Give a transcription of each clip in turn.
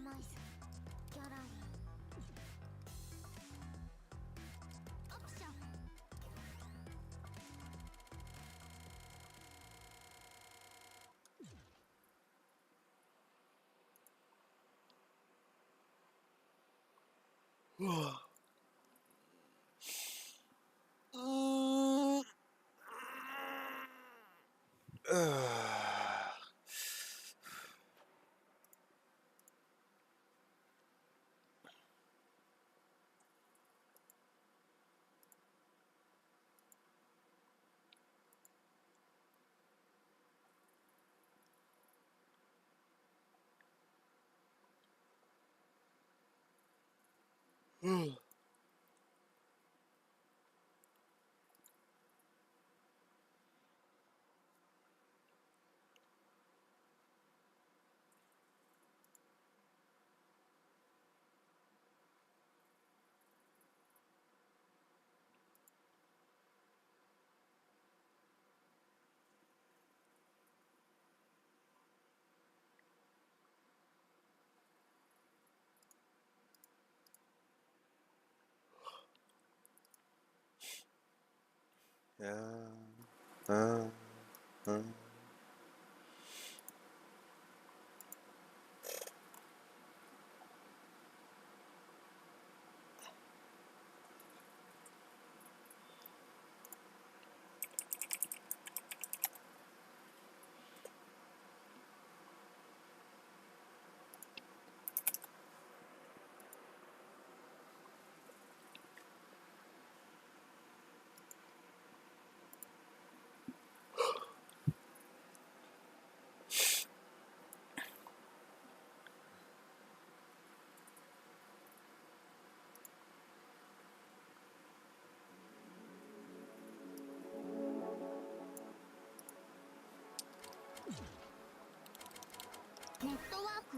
マイズギャラリーアクション。うわうん。いやー、ネットワーク。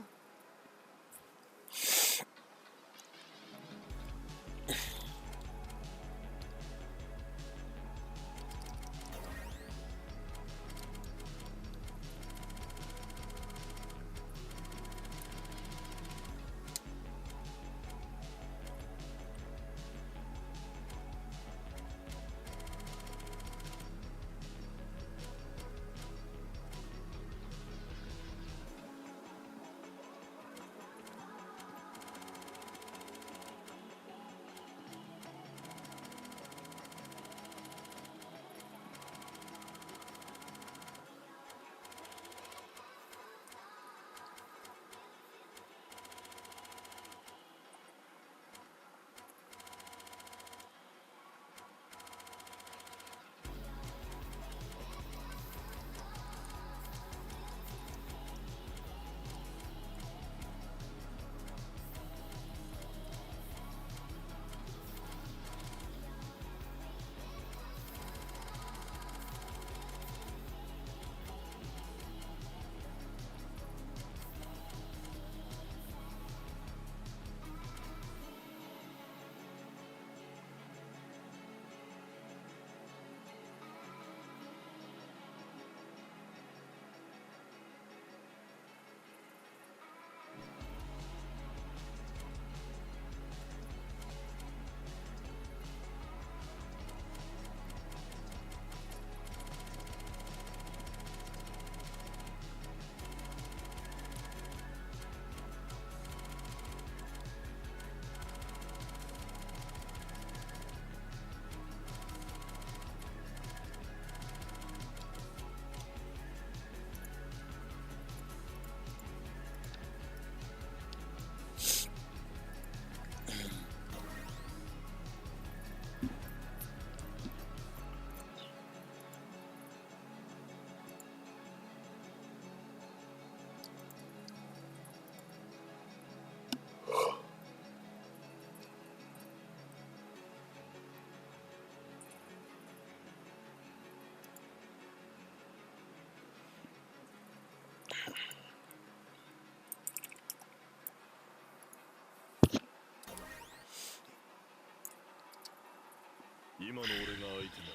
今の俺が相手な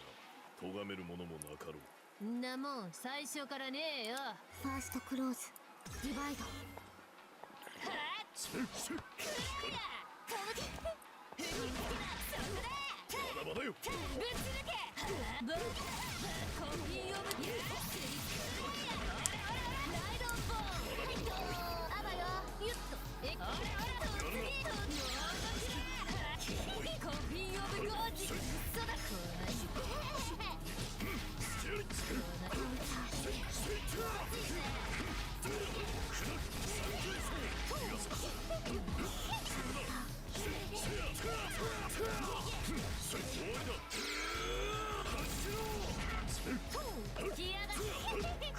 ら咎めるものもなかろう。んなもん最初からねえよ。ファーストクローズディバイド。はっまだまだよ。来やがれ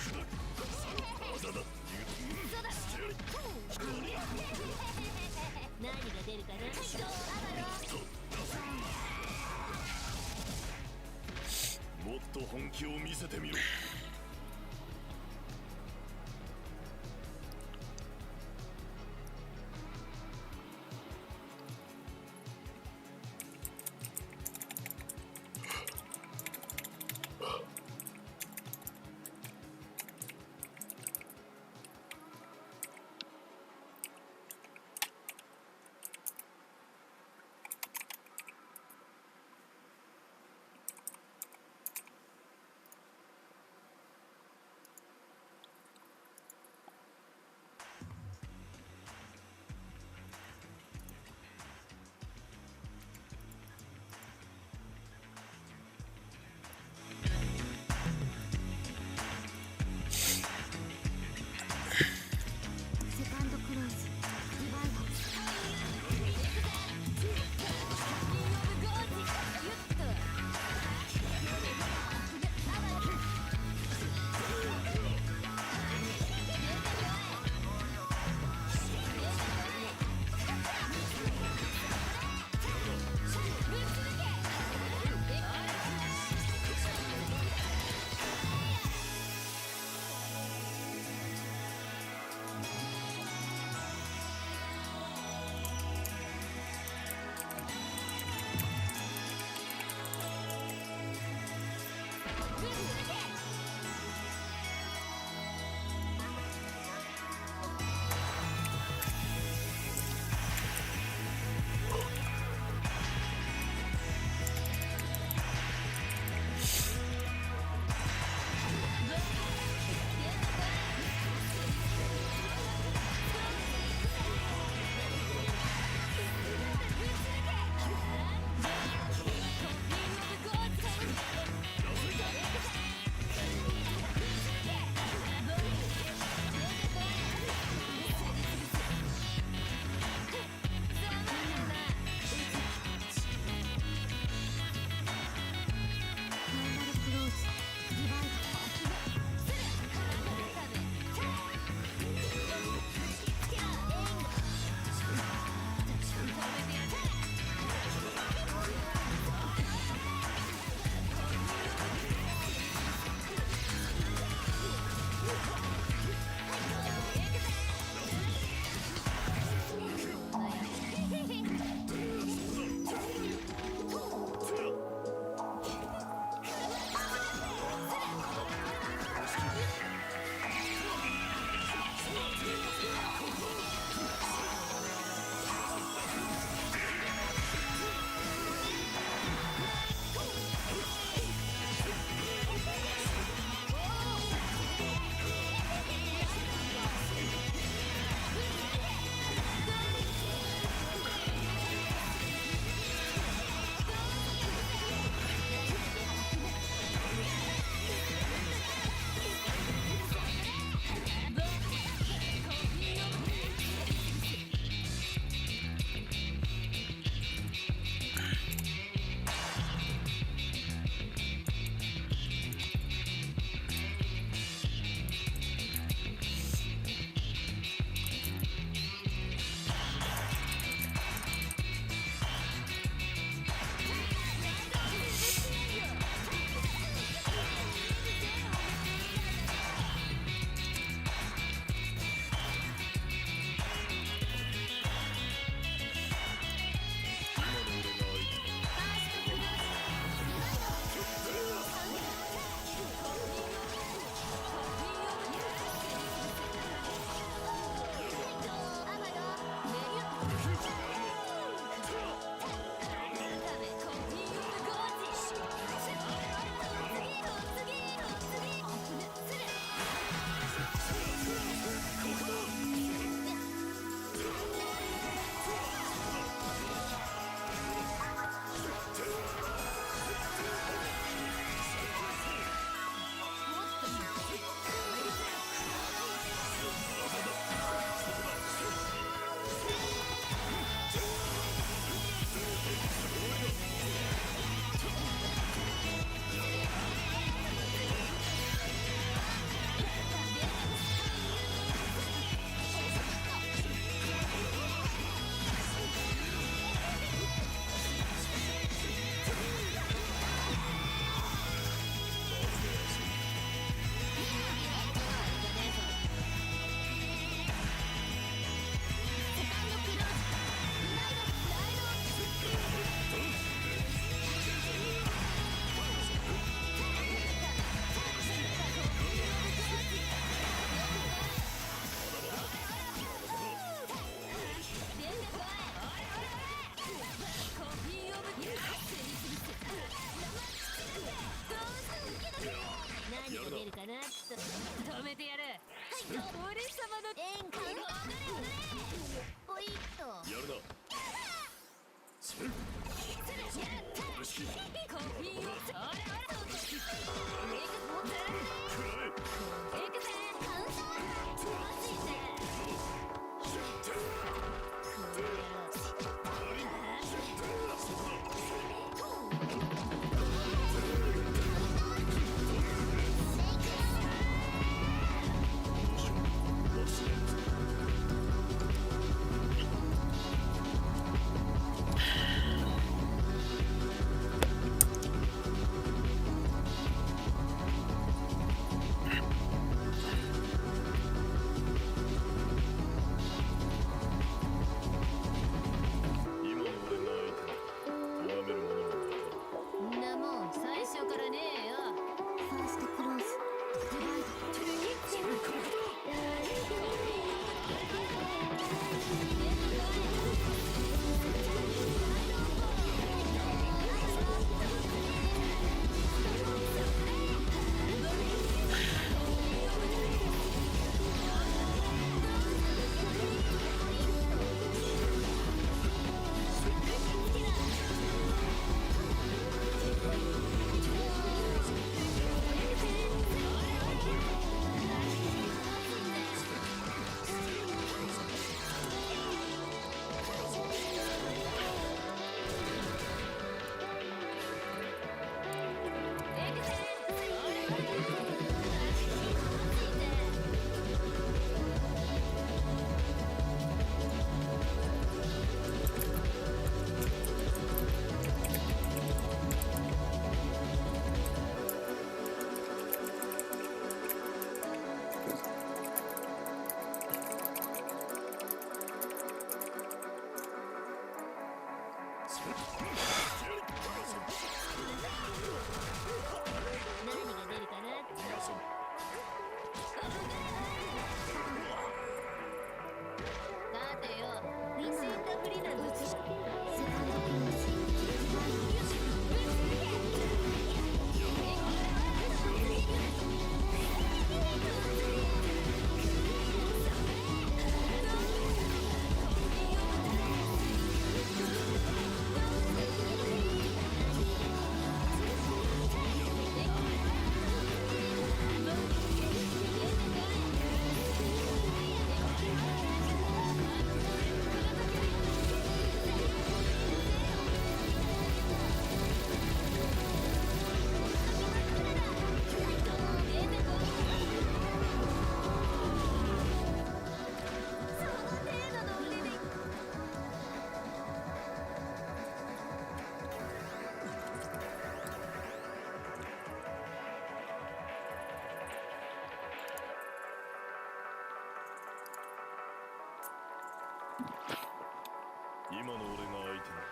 今の俺が相手なら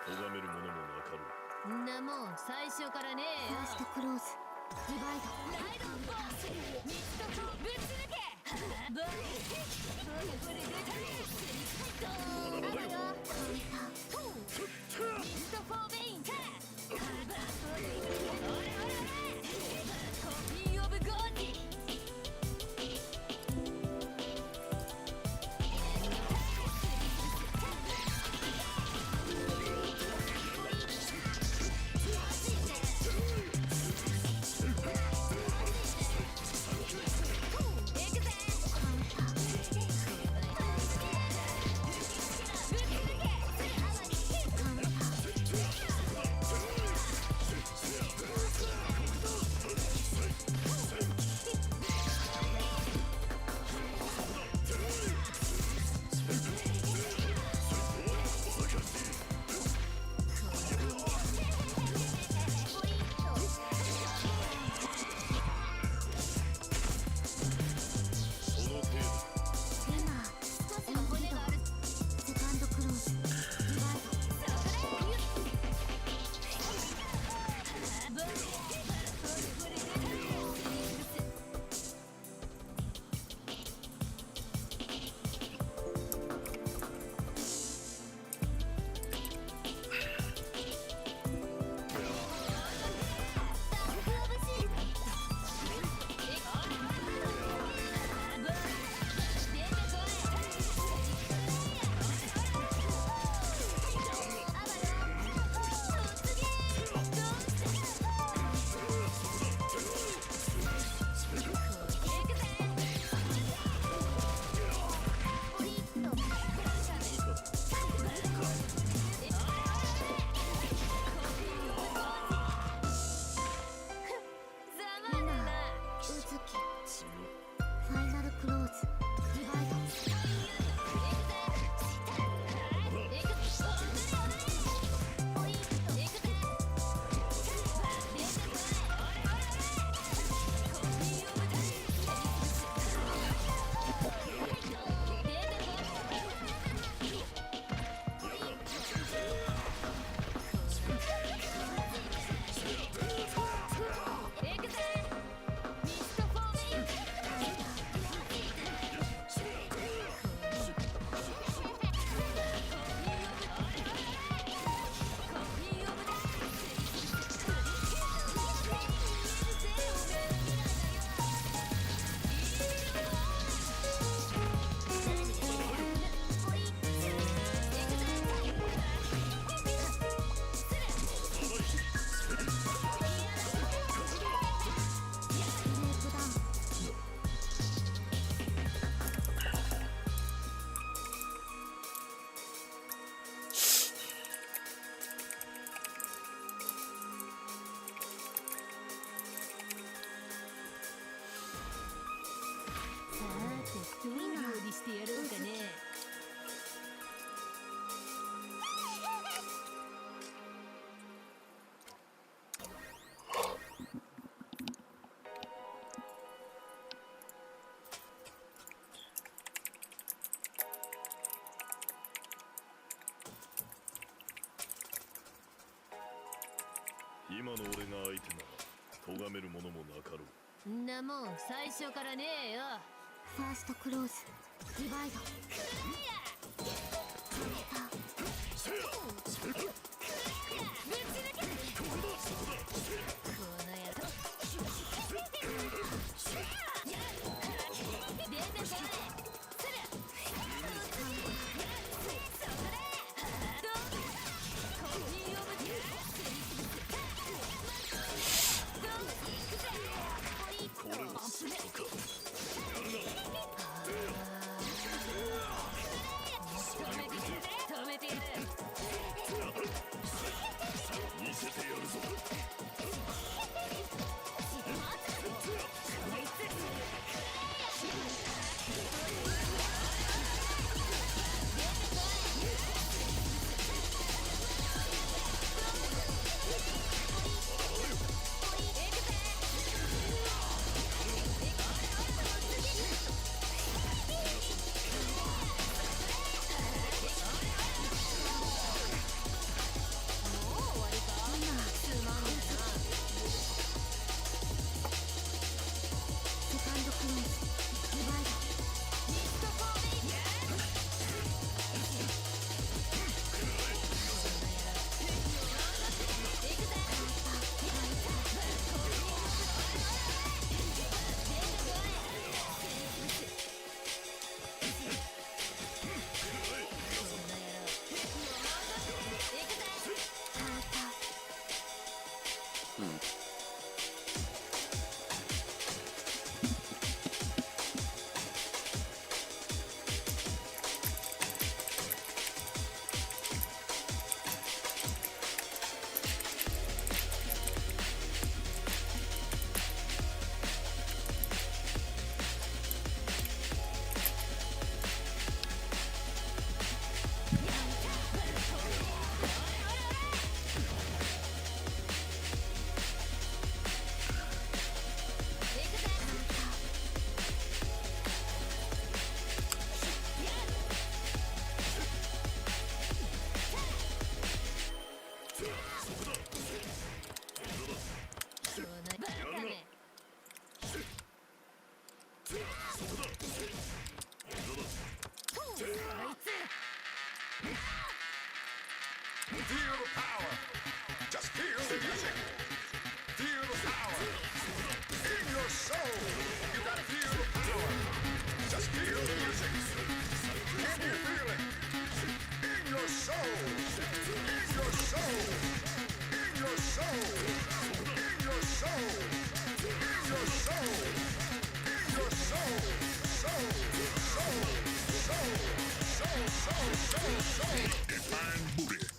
咎める者もなかろう。んなもん最初からねえよ。ファーストクローズディバイドライドボスミストフぶち抜けボリーこれでドーンだよ。ミストフォーベインタオレオレコピーオブゴーディどう料理してやろうかね。今の俺が相手なら咎める者もなかろう。んなもん最初からねえよ。ファーストクローズディバイド Feel the power. Just feel the music. Feel the power. In your soul. You gotta feel the power. Just feel the music. Can you feel it? In your soul. In your soul. In your soul. In your soul. In your soul. In your soul. Soul. Soul. Soul. Soul. Soul. Soul. Soul. Define booty.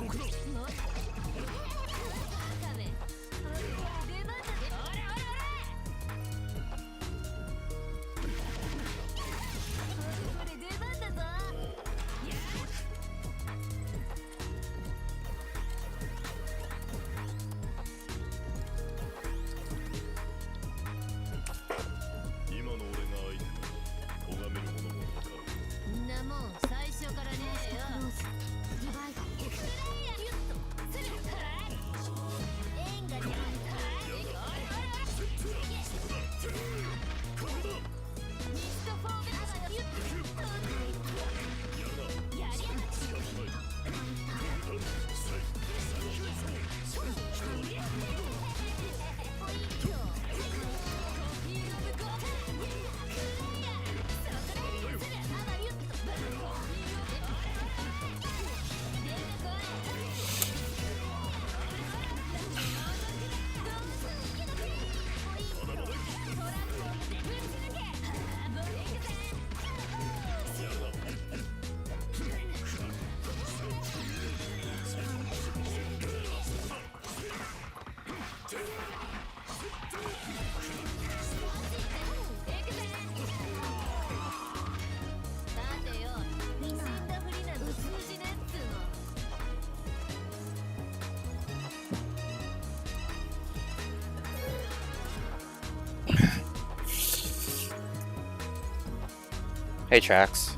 クローズディバイド Hey, Trax.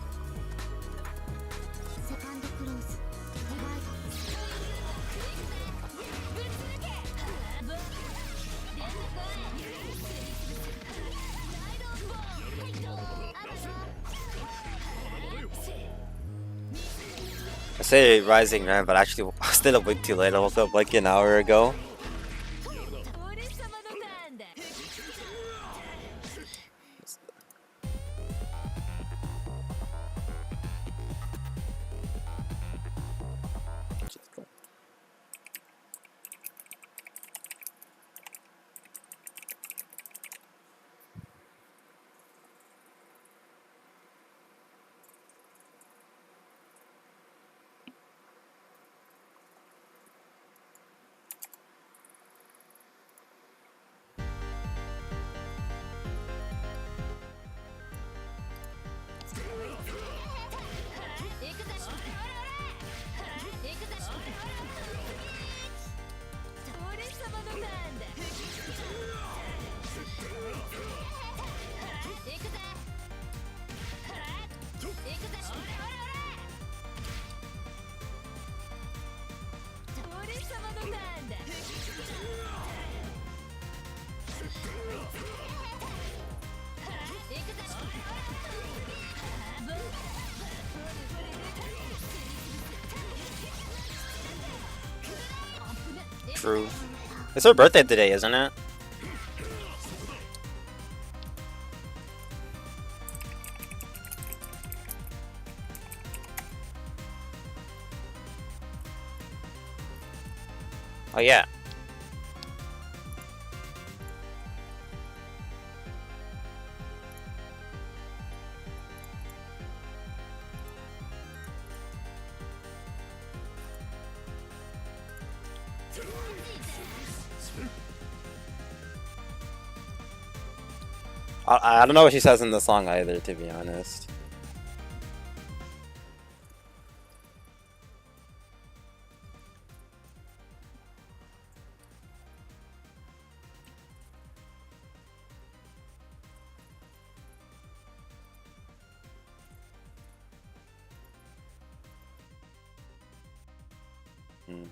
セカンドクローズディバイド I say rising man, but actually I stayed up way too late. I woke up like an hour ago. 俺様のターンだ True. It's her birthday today, isn't it? Oh yeah. I don't know what she says in the song either, to be honest. Hmm.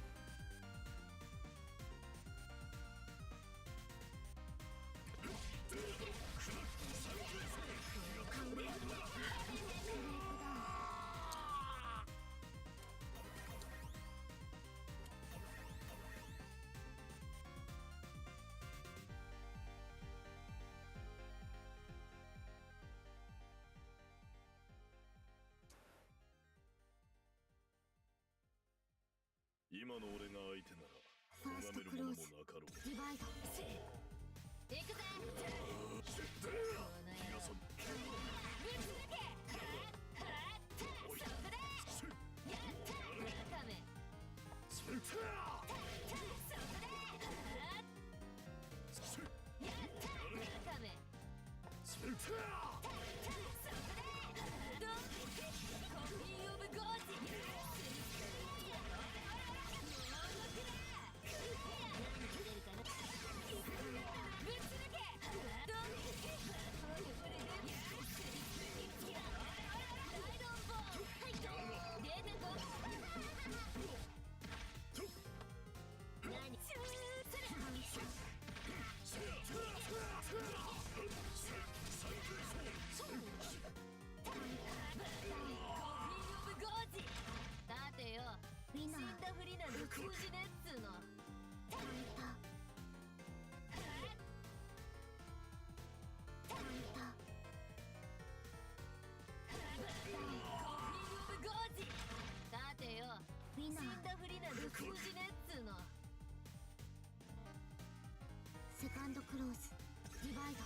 Second close. Divide.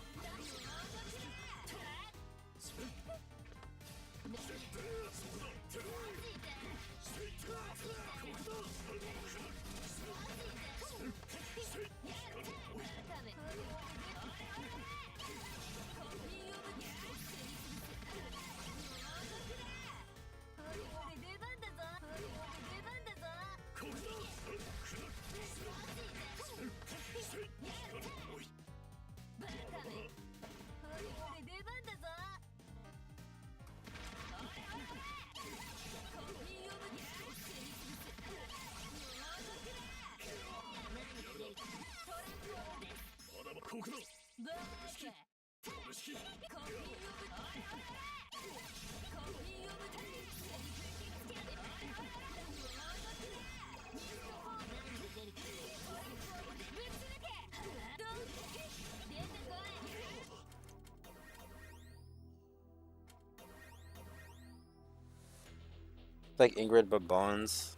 It's like Ingrid but bones.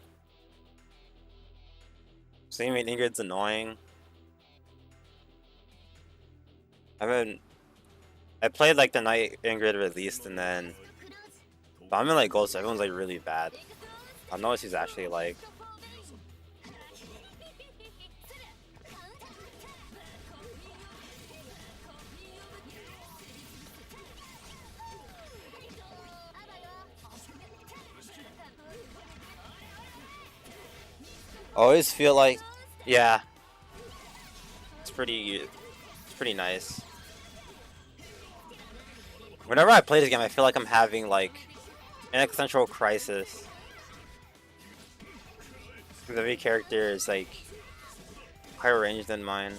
So you mean Ingrid's annoying? I played like the night Ingrid released and then but I'm in like Ghost, everyone's like really bad. I don't know what she's actually like. I always feel like, yeah, it's pretty nice. Whenever I play this game, I feel like I'm having like an existential crisis. Because every character is like higher range than mine.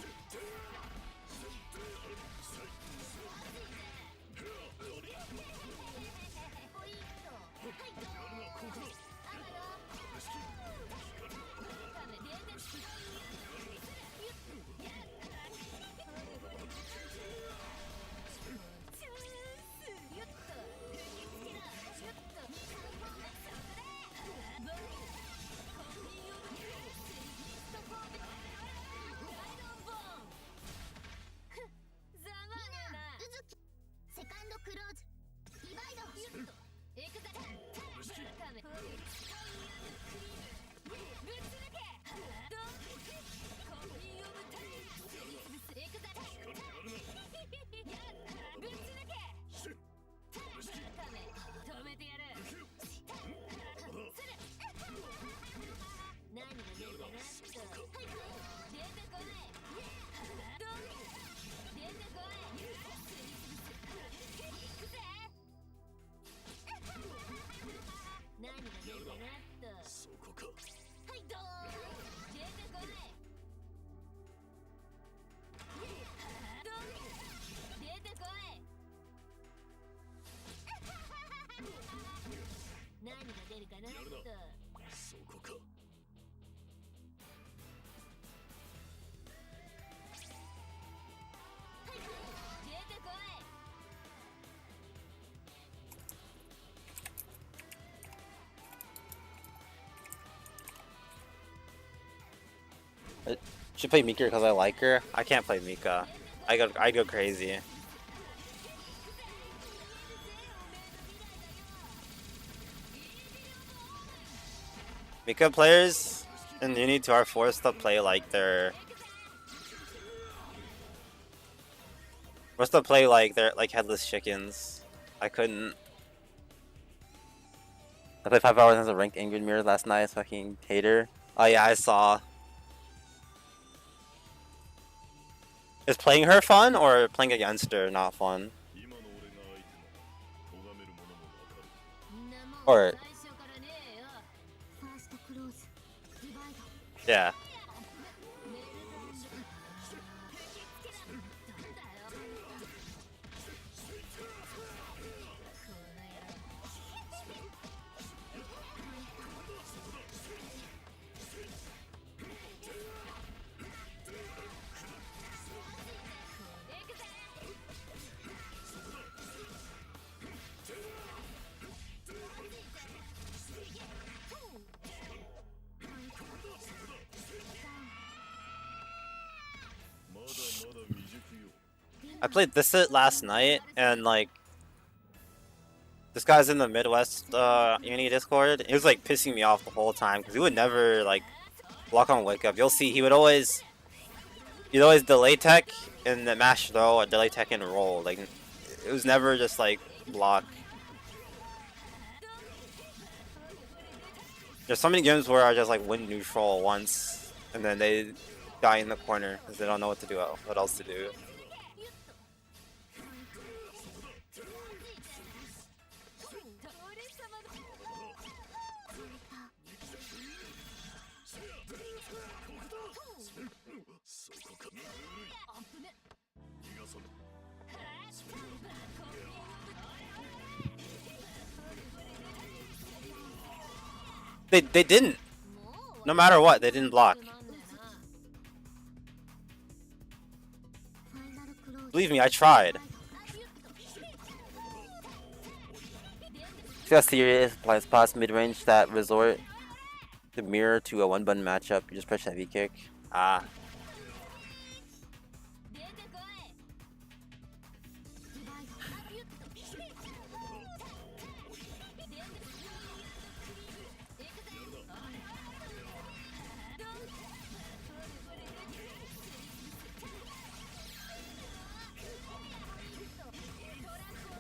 I should play Mika because I like her. I can't play Mika. I go crazy. Mika players in Uni 2 are forced to play like they're like headless chickens. I couldn't. I played 5 hours as a ranked Ingrid Mirror last night. Fucking hater. Oh yeah, I saw. Is playing her fun or playing against her not fun? Or yeah. I played this last night, and like, this guy's in the Midwest Uni Discord. He was like pissing me off the whole time because he would never like block on wake up. You'll see he'd always delay tech and the mash throw or delay tech and roll. Like it was never just like block. There's so many games where I just like win neutral once and then they die in the corner because they don't know what to do, what else to do. They didn't. No matter what, they didn't block. Believe me, I tried. See how serious applies past mid-range that resort to mirror to a one-button matchup. You just press heavy kick. Ah. 出てこい ディバイド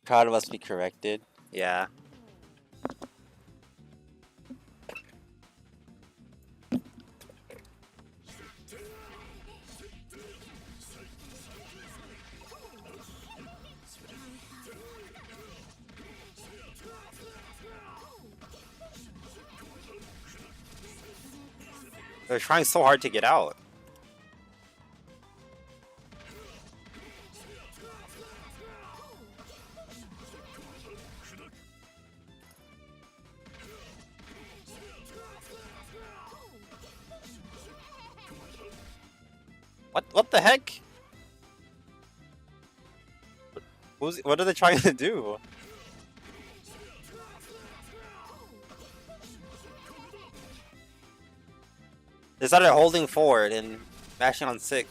Crowd must be corrected. Yeah. They're trying so hard to get out. What the heck? What are they trying to do? They started holding forward and mashing on 60.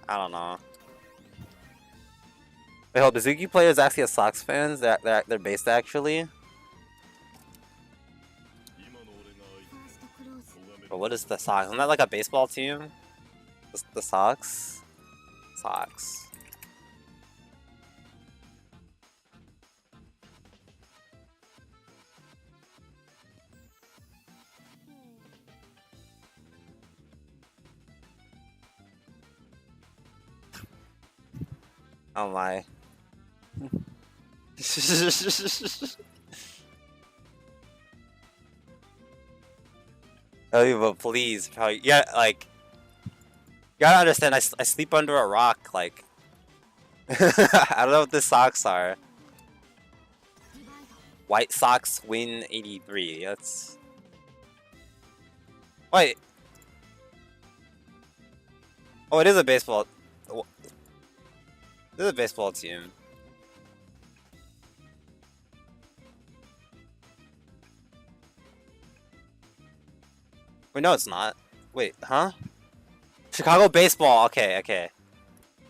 I don't know. Wait, hold, the Zuki players actually are Sox fans? They're based actually? 今の俺が相手 ファーストクローズ But what is the Sox? Isn't that like a baseball team? The Sox? Sox. Oh my. Oh, but please, probably, yeah, like, you gotta understand, I sleep under a rock, like, I don't know what the socks are. ディバイド White Sox win 83, that's... Wait. Oh, it is a baseball... This is a baseball team. Wait, no, it's not. Wait, huh? Chicago baseball. Okay, okay.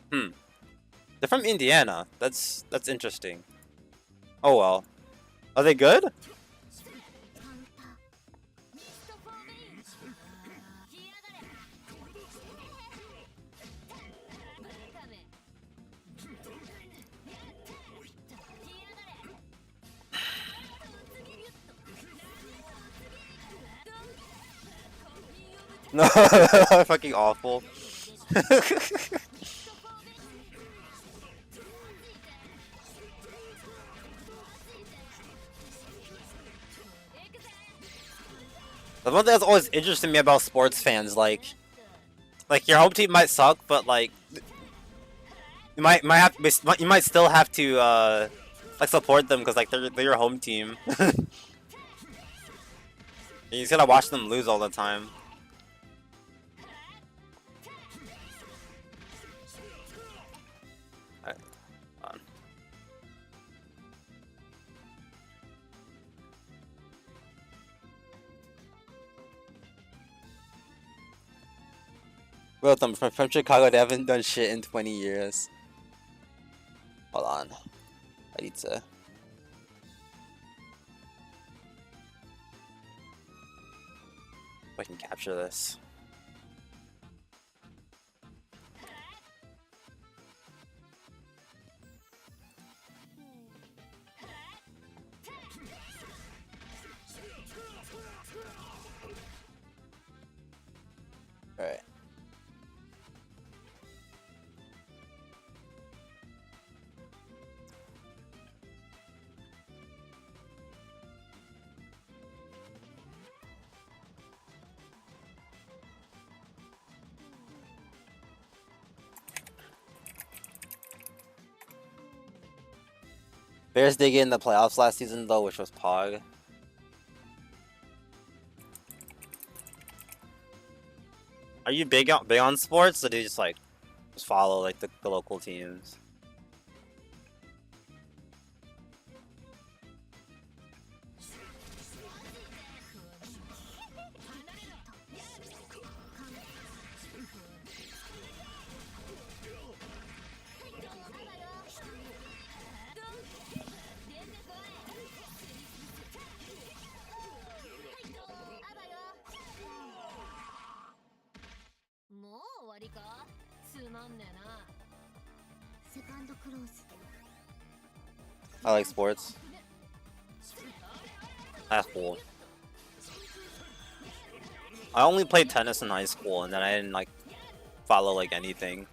They're from Indiana. That's interesting. Oh well. Are they good? カウンター ミストフォーメイン来やがれバカめ来やがれ No, fucking awful. The one thing that's always interested me about sports fans, like your home team might suck, but like you might still have to like support them because like they're your home team. And you just gotta watch them lose all the time. Alright, hold on. Well, them from Chicago, they haven't done shit in 20 years. Hold on. I need to... If I can capture this. Bears did get in the playoffs last season though, which was Pog. Are you big on sports, or do you just like just follow like the local teams? I like sports. That's cool. I only played tennis in high school, and then I didn't like follow like anything.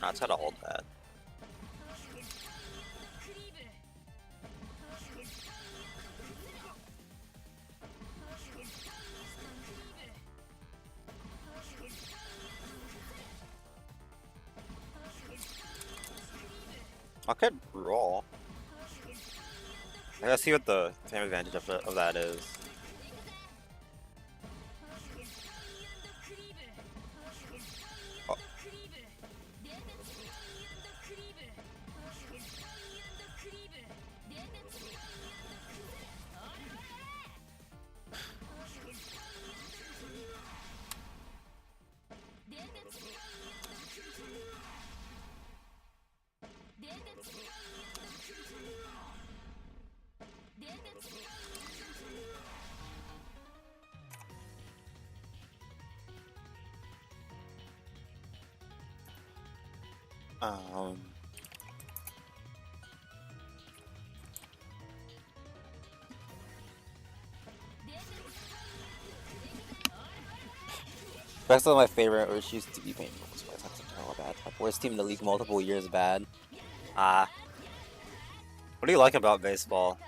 I try to hold that. I could roll. I gotta see what the same advantage of that is. Oh. That's one of my favorite, or she used to be main rules. That's a bad. Worst team in the league multiple years bad. What do you like about baseball?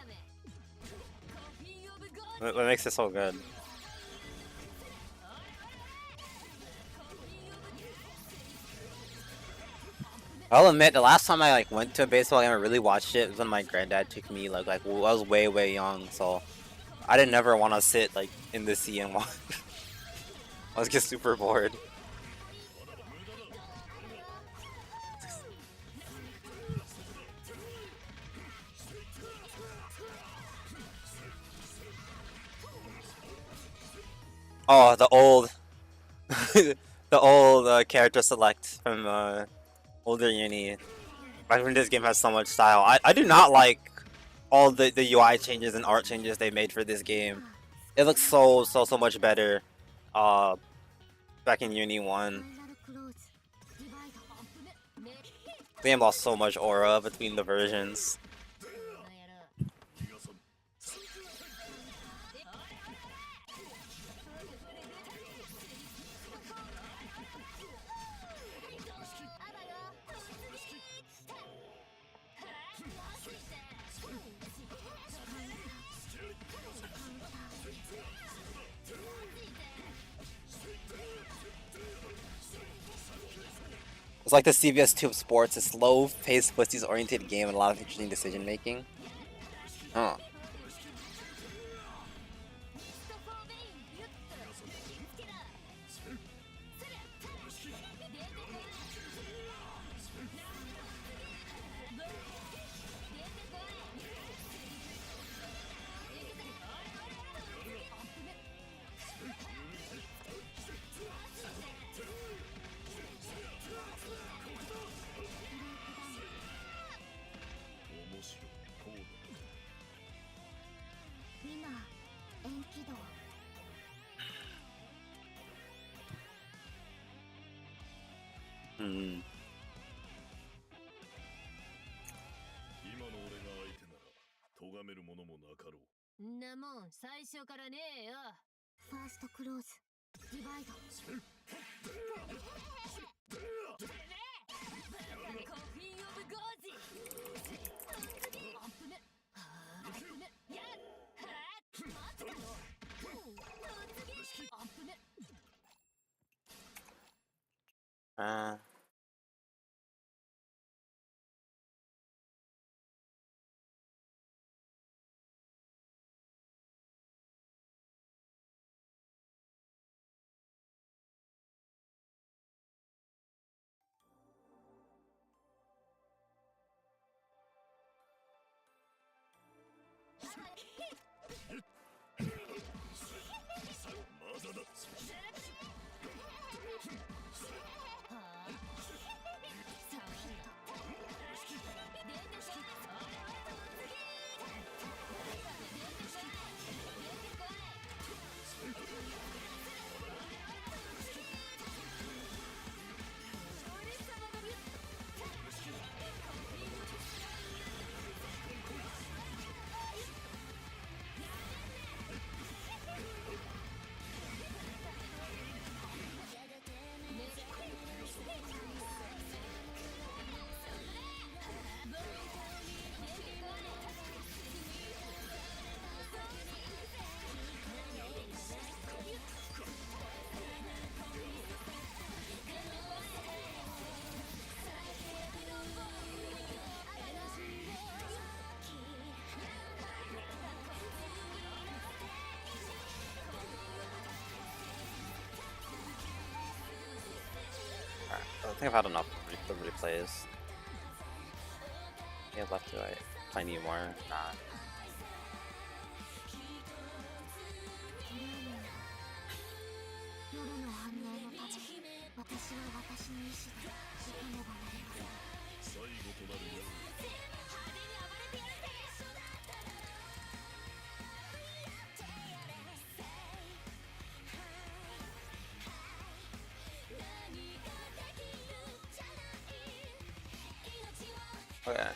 What makes it so good? I'll admit, the last time I like went to a baseball game and really watched it was when my granddad took me. Like I was way young, so I didn't never want to sit like in the sea and watch. I was just super bored. Oh, the old, the old character select from older Uni. Back when this game has so much style. I do not like all the UI changes and art changes they made for this game. It looks so much better. Back in Uni 1. The game lost so much aura between the versions. It's like the CBS 2 of sports, a slow-paced, twisties-oriented game and a lot of interesting decision-making. Huh. うん。今の俺が相手なら咎めるものもなかろう。んなもん最初からねえよ。ファーストクローズディバイド。コフィン・オブ・ゴージ。あぶね。あぶね。やっはっ待ってよ。あぶね。あまだだ。I think I've had enough of the replays. Yeah, left to right. I need more. Nah. 夜の反応のため私は私の意志で行かねばなりません。最後となるよ。Okay.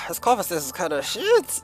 His cough is kind of shit.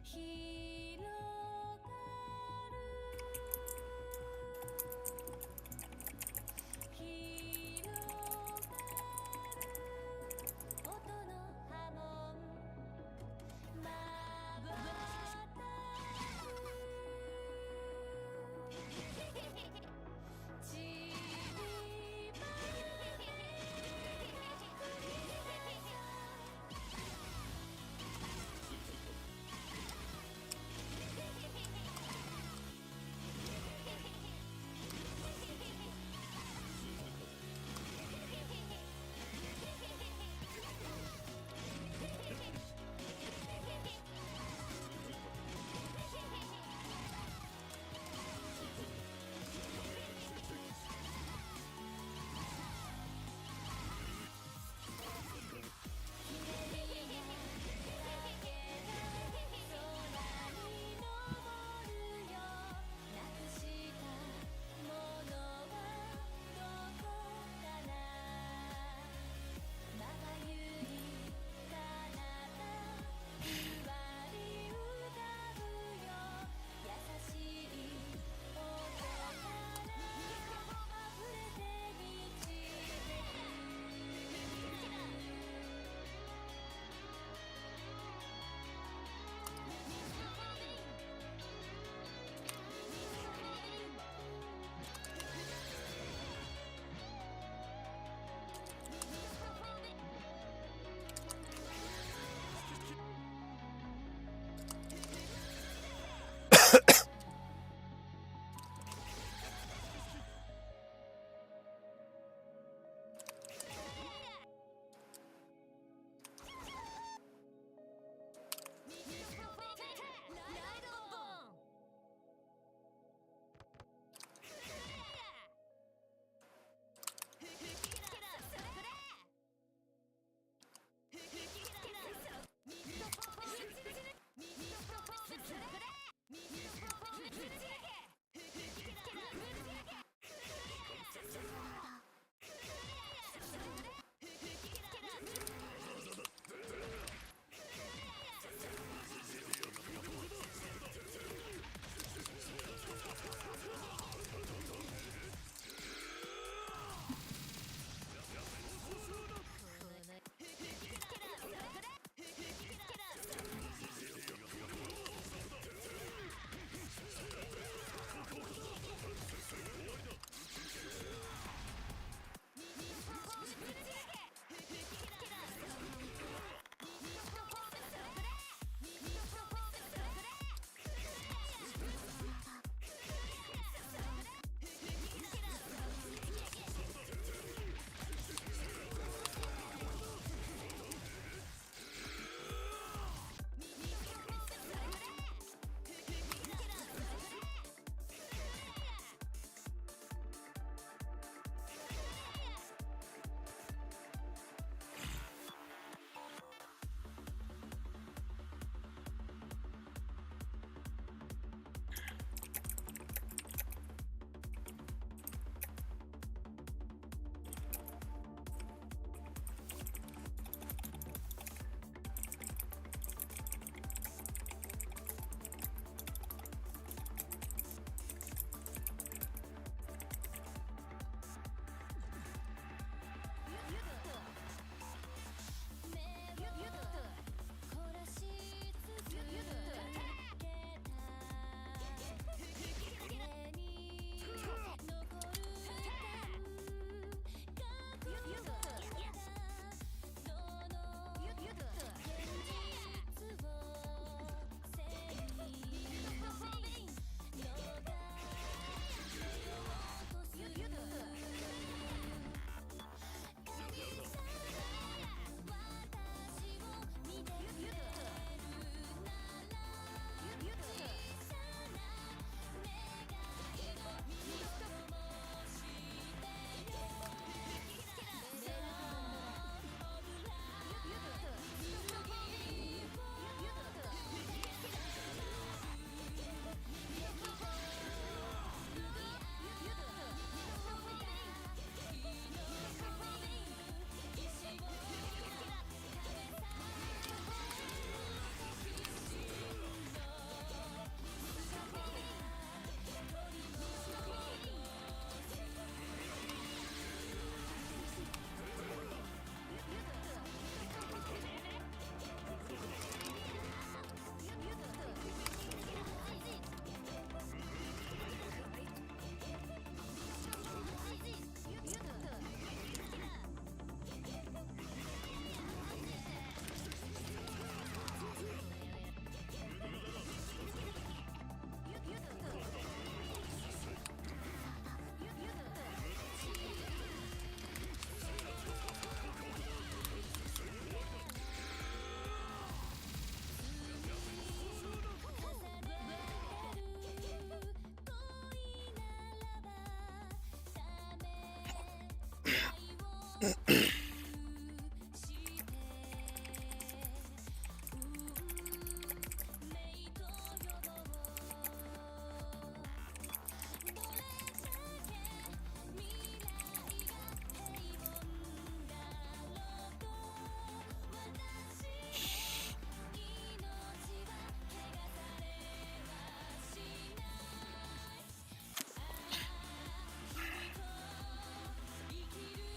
広がる広がる音の波紋まばたくちりばめくり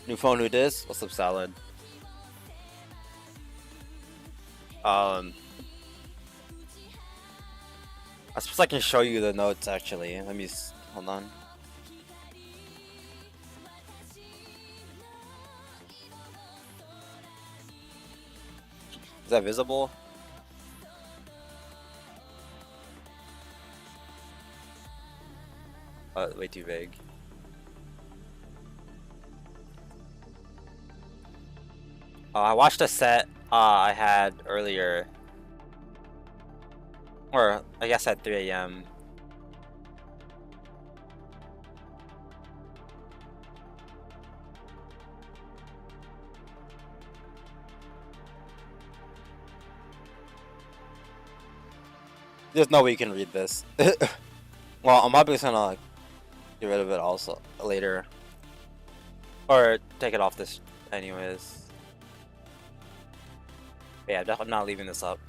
New phone, new disc. What's up, Salad? I suppose I can show you the notes actually. Let me hold on. Is that visible? Way too vague. I watched a set I had earlier, or I guess at 3 a.m. There's no way you can read this. Well, I'm probably just gonna like, get rid of it also later, or take it off this anyways. But yeah, I'm not leaving this up.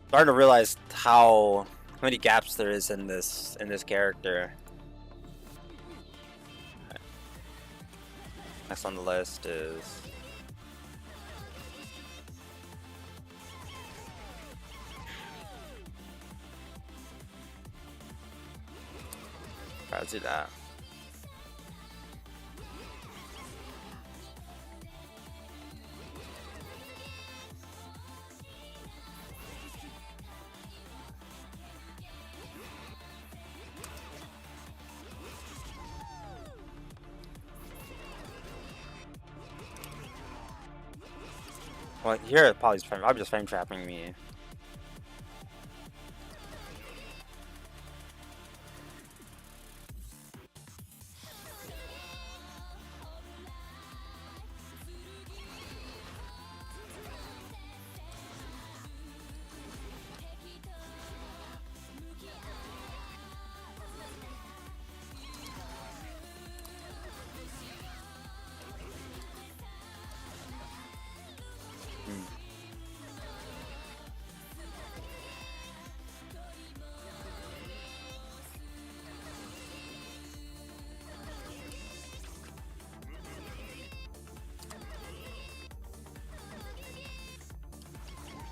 Starting to realize how many gaps there is in this character. Next on the list is let's do that. Well, here it probably I'm just frame trapping me.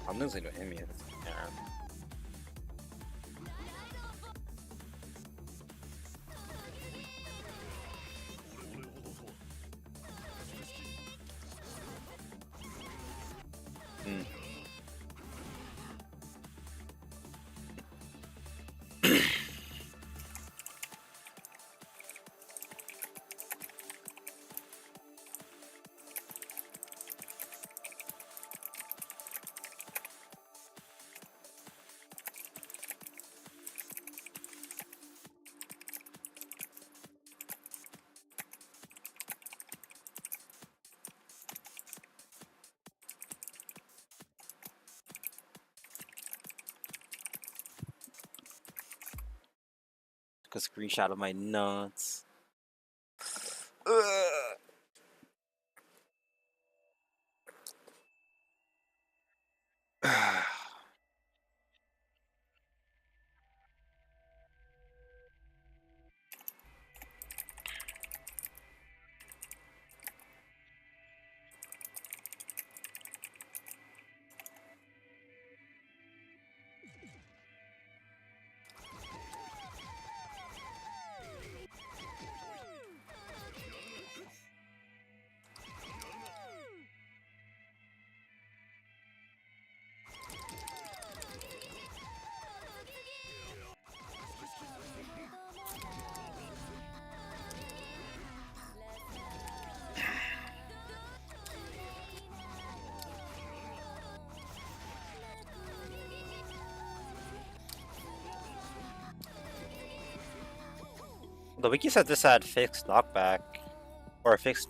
I'm losing to him. Yeah. Took a screenshot of my notes. The wiki said this had fixed knockback, or fixed.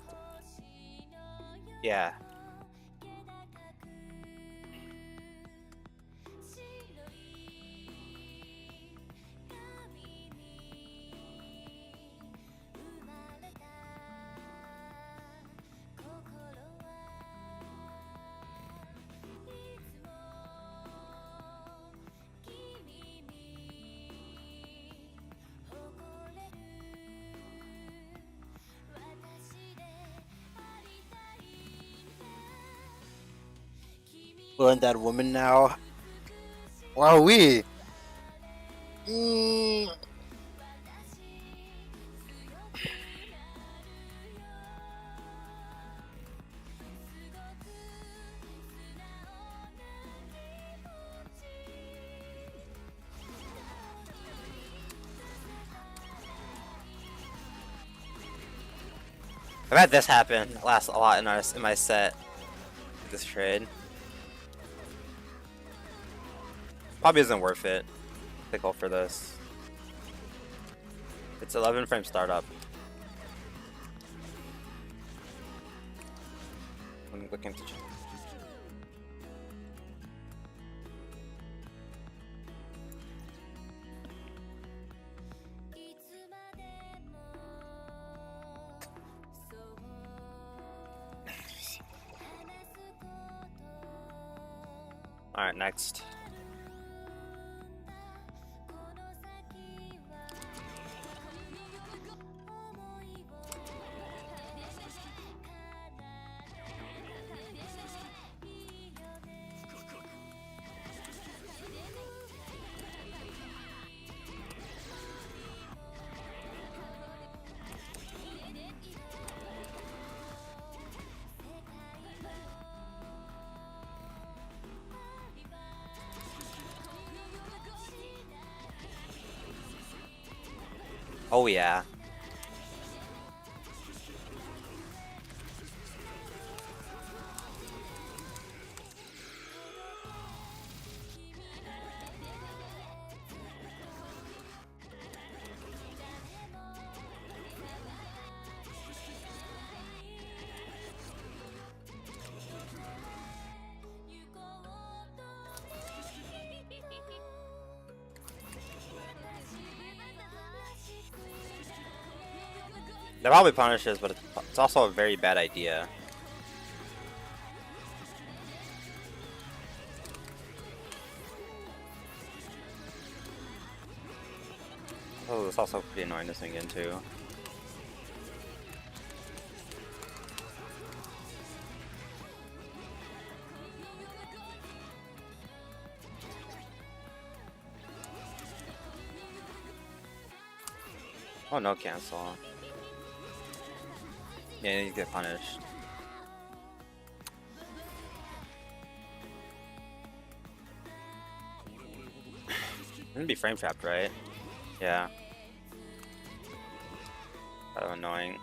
Yeah. Learn that woman now. Wow, we. I've had this happen last a lot in my set. This trade probably isn't worth it to go for this. It's 11 frame startup. I'm looking to. Alright, next. Oh yeah. That probably punishes, but it's also a very bad idea. Oh, it's also pretty annoying to swing into. Oh no, cancel. Yeah, you get punished. Gonna be frame trapped, right? Yeah. Kind of annoying.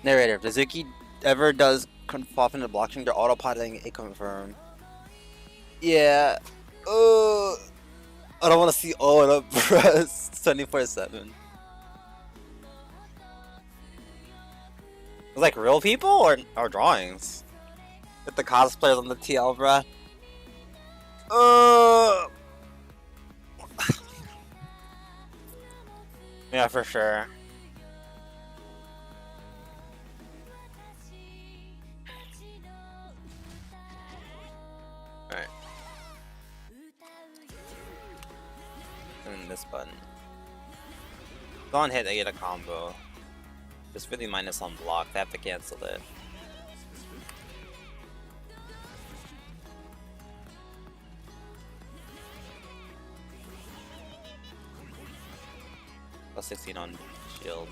Narrator, if Suzuki ever does fall into blocking, they're autopilotting a confirm. Yeah. I don't want to see all in a press 24/7. Like real people or drawings? With the cosplayers on the TL, bruh. Yeah, for sure. Alright. And this button. Go on hit, they get a combo. Just really minus on block, they have to cancel it. Plus 16 on shield.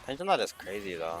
Tension that is crazy though.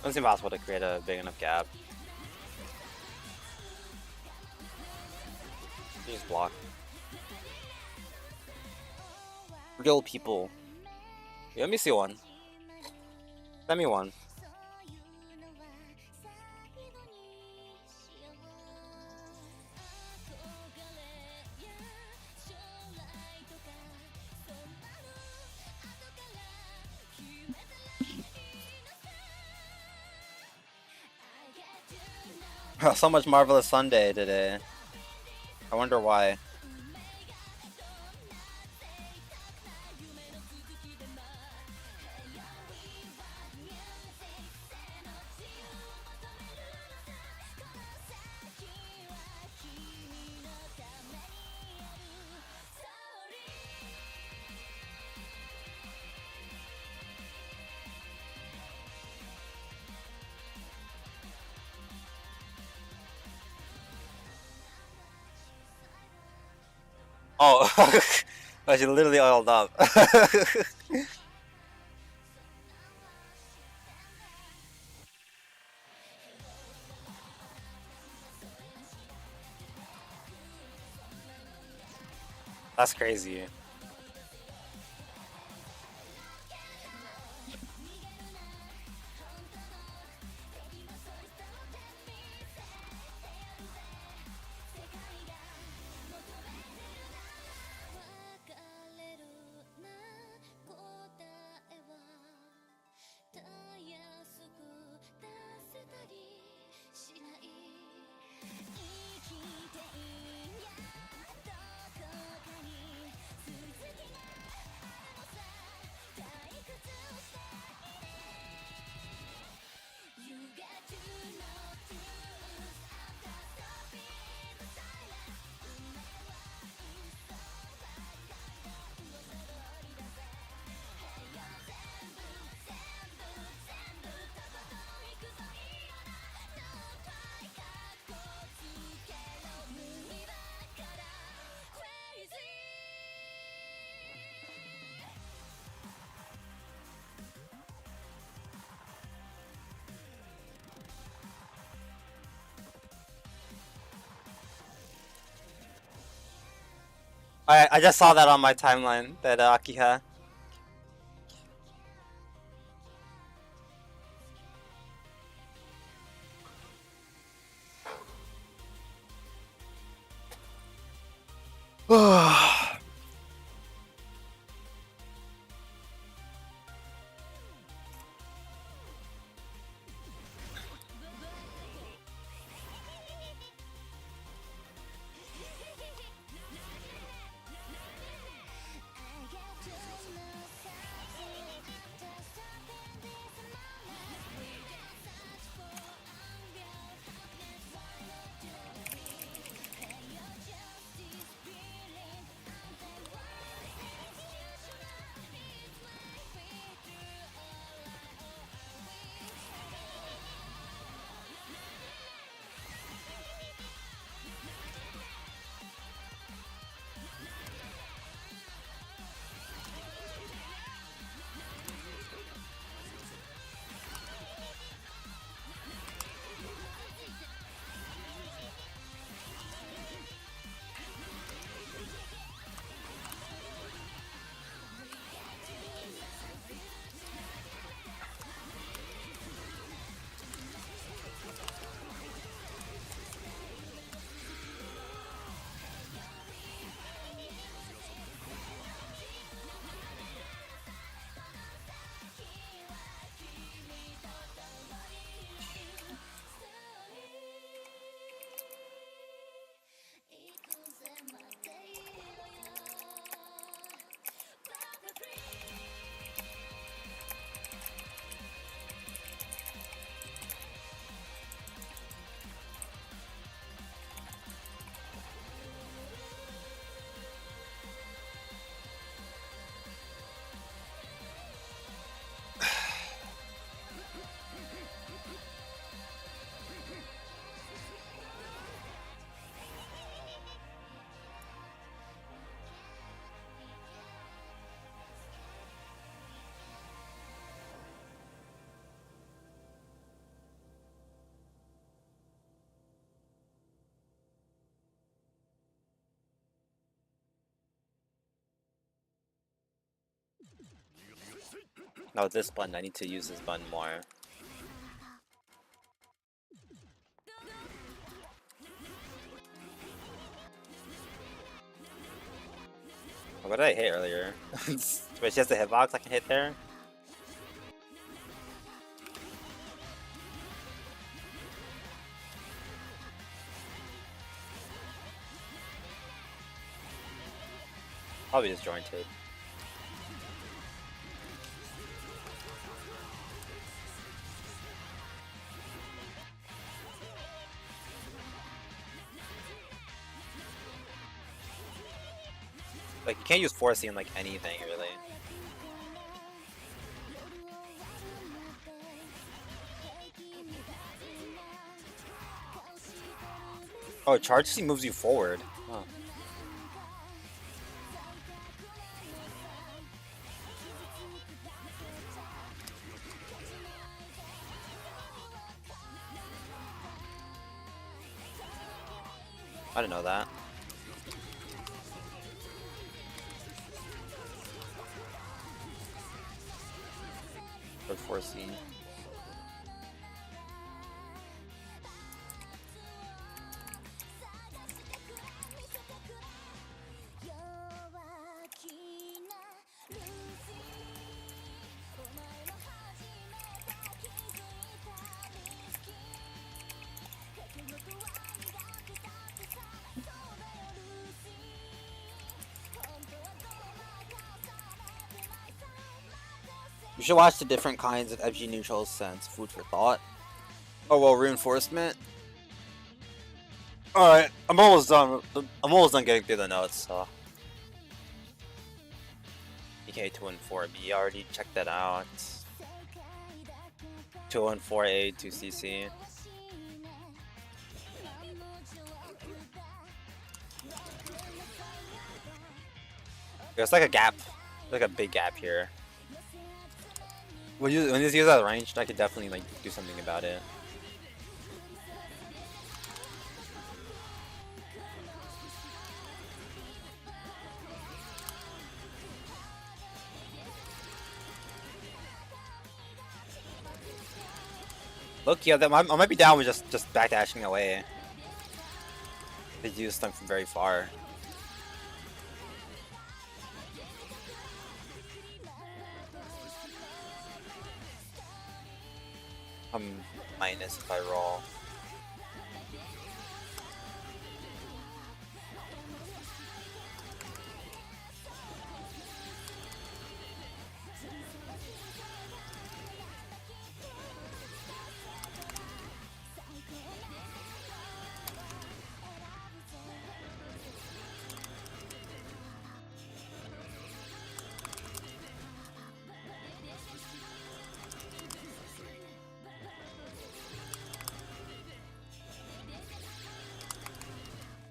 It's impossible to create a big enough gap. Just block. Real people. Yeah, let me see one. Send me one. So much Marvelous Sunday today. I wonder why. Oh, oh, she literally oiled up. That's crazy. I just saw that on my timeline, that Akiha. No, this button. I need to use this button more. What did I hit earlier? Wait, she has the hitbox I can hit there? Probably disjointed. Like, you can't use forcing in like anything, really. Oh, charge C moves you forward. Huh. I didn't know that. Good forcing. You should watch the different kinds of FG neutrals since food for thought. Oh well, reinforcement. Alright, I'm almost done. I'm almost done getting through the notes, so. EK 2 and 4B, already checked that out. 2 and 4A, 2CC. There's like a gap, like a big gap here. When this use at ranged, I could definitely like do something about it. Look, yeah, I might be down with just backdashing away. They use them from very far. I'm minus if I roll.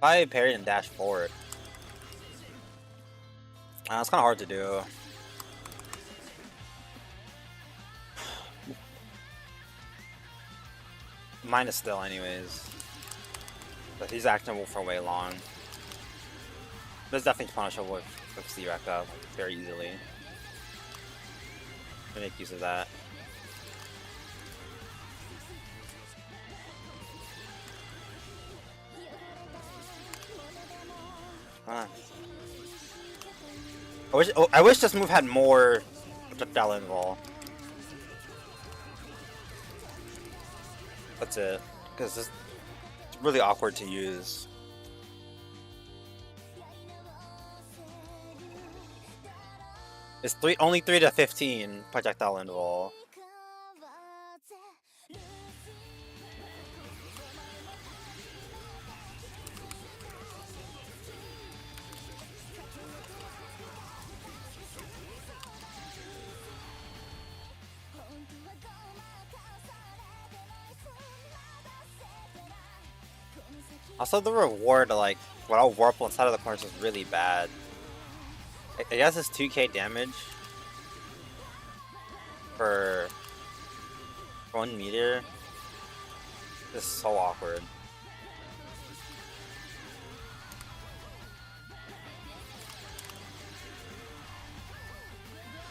I parry and dash forward. It's kind of hard to do. Minus still, anyways. But he's actionable for way long. But it's definitely punishable with C-Rekka very easily. I make use of that. Huh. I wish this move had more projectile involved. That's it, because it's really awkward to use. It's only 3 to 15 projectile involved. Also, the reward, like, when I'll warp inside of the corners is really bad. I guess it's 2k damage for 1 meter. This is so awkward.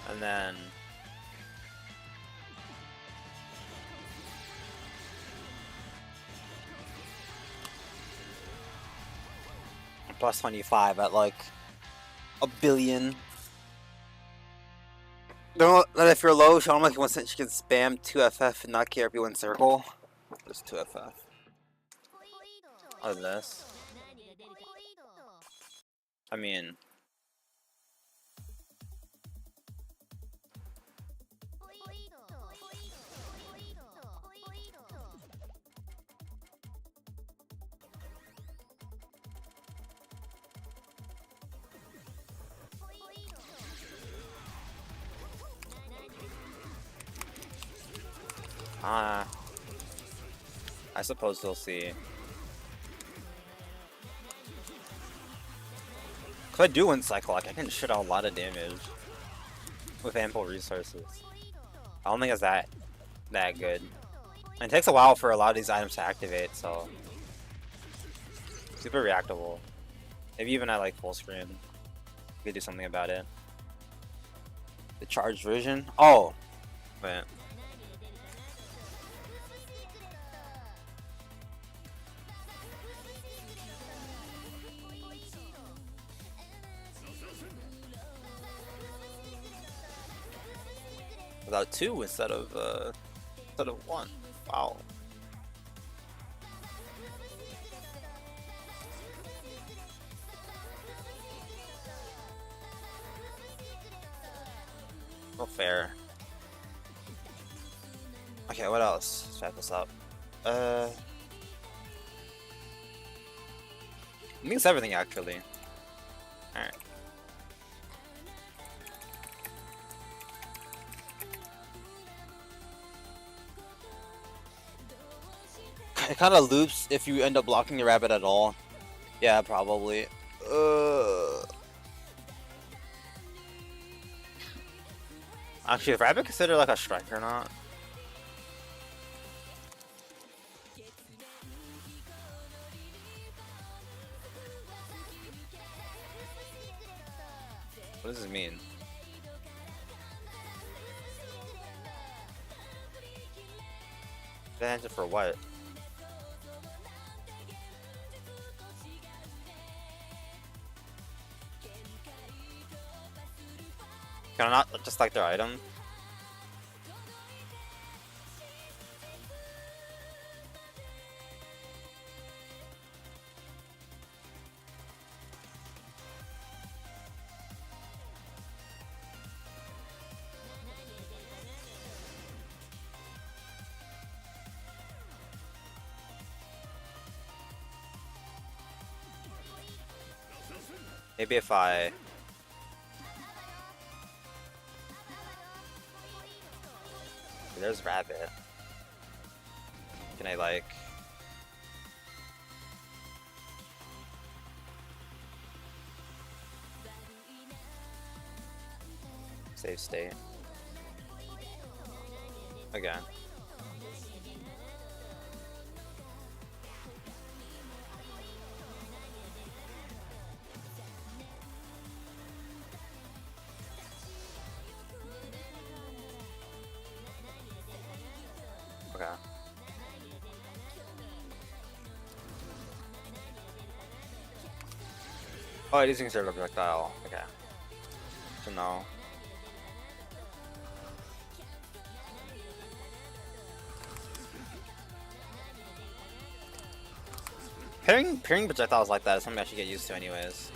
And then plus 25 at like a billion. Don't that if you're low, Sean like once she can spam 2FF and not care if you win circle. Just 2FF. Other than this. I mean, I suppose we'll see. Cause I do win cycle, like I can shit out a lot of damage with ample resources. I don't think it's that good. And it takes a while for a lot of these items to activate, so super reactable. Maybe even at like full screen, you could do something about it. The charged version? Oh, wait. Without 2 instead of 1. Wow. No fair. Okay, what else? Let's wrap this up. I think it's everything actually. Alright. It kind of loops if you end up blocking the rabbit at all. Yeah, probably. Actually, is rabbit considered like a strike or not? What does this mean? Advantage for what? Can I not just like their item? Maybe if I... There's rabbit. Can I like... Save state. Again. Okay. Oh, it is considered a projectile. Okay. So no. Pairing projectiles like that is something I should get used to anyways.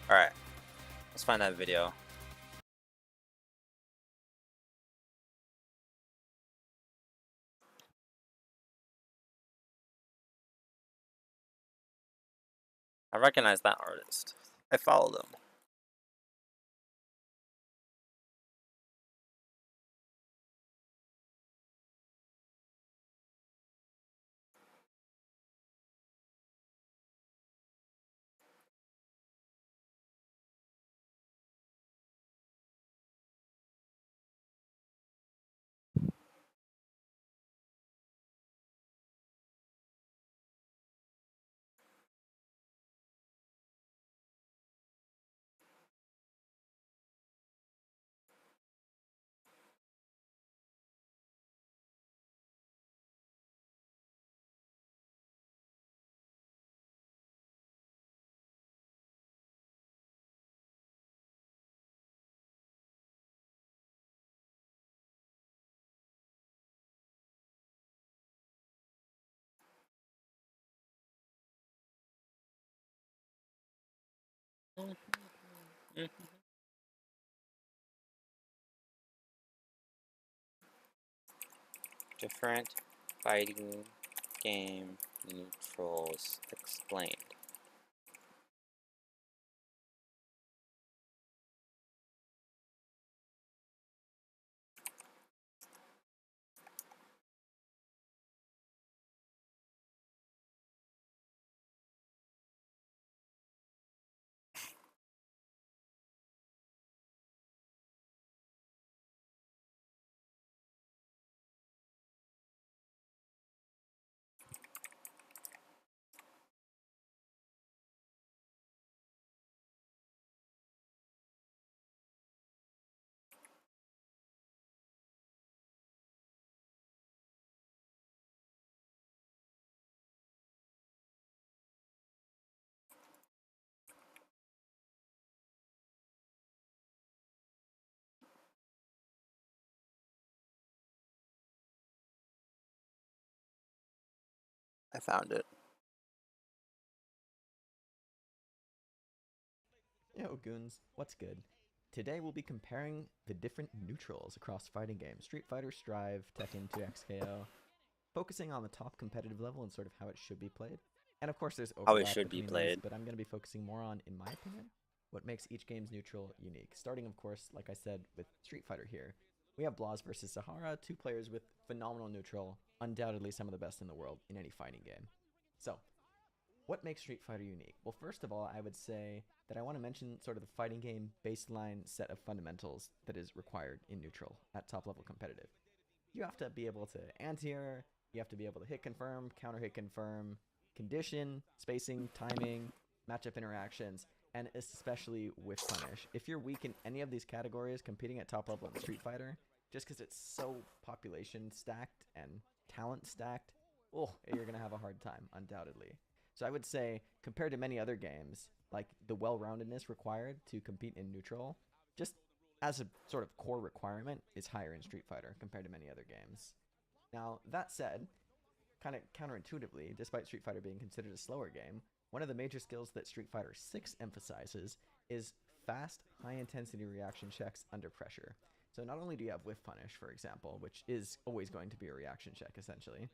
Alright, let's find that video. I recognize that artist. I follow them. Different fighting game neutrals explained. I found it. Yo, goons, what's good? Today we'll be comparing the different neutrals across fighting games Street Fighter, Strive, Tekken 2, XKO, focusing on the top competitive level and sort of how it should be played. And of course, there's How it overlap should be between played. these, but I'm going to be focusing more on, in my opinion, what makes each game's neutral unique. Starting, of course, like I said, with Street Fighter here. We have Blas versus Sahara, two players with phenomenal neutral, undoubtedly some of the best in the world in any fighting game. So, what makes Street Fighter unique? Well, first of all, I would say that I want to mention sort of the fighting game baseline set of fundamentals that is required in neutral at top level competitive. You have to be able to anti-air, you have to be able to hit confirm, counter hit confirm, condition, spacing, timing, matchup interactions, and especially whiff punish. If you're weak in any of these categories competing at top level in Street Fighter, just because it's so population stacked and talent stacked, oh, you're going to have a hard time, undoubtedly. So I would say, compared to many other games, like the well-roundedness required to compete in neutral, just as a sort of core requirement, is higher in Street Fighter compared to many other games. Now, that said, kind of counterintuitively, despite Street Fighter being considered a slower game, one of the major skills that Street Fighter 6 emphasizes is fast, high-intensity reaction checks under pressure. So not only do you have whiff punish, for example, which is always going to be a reaction check, essentially,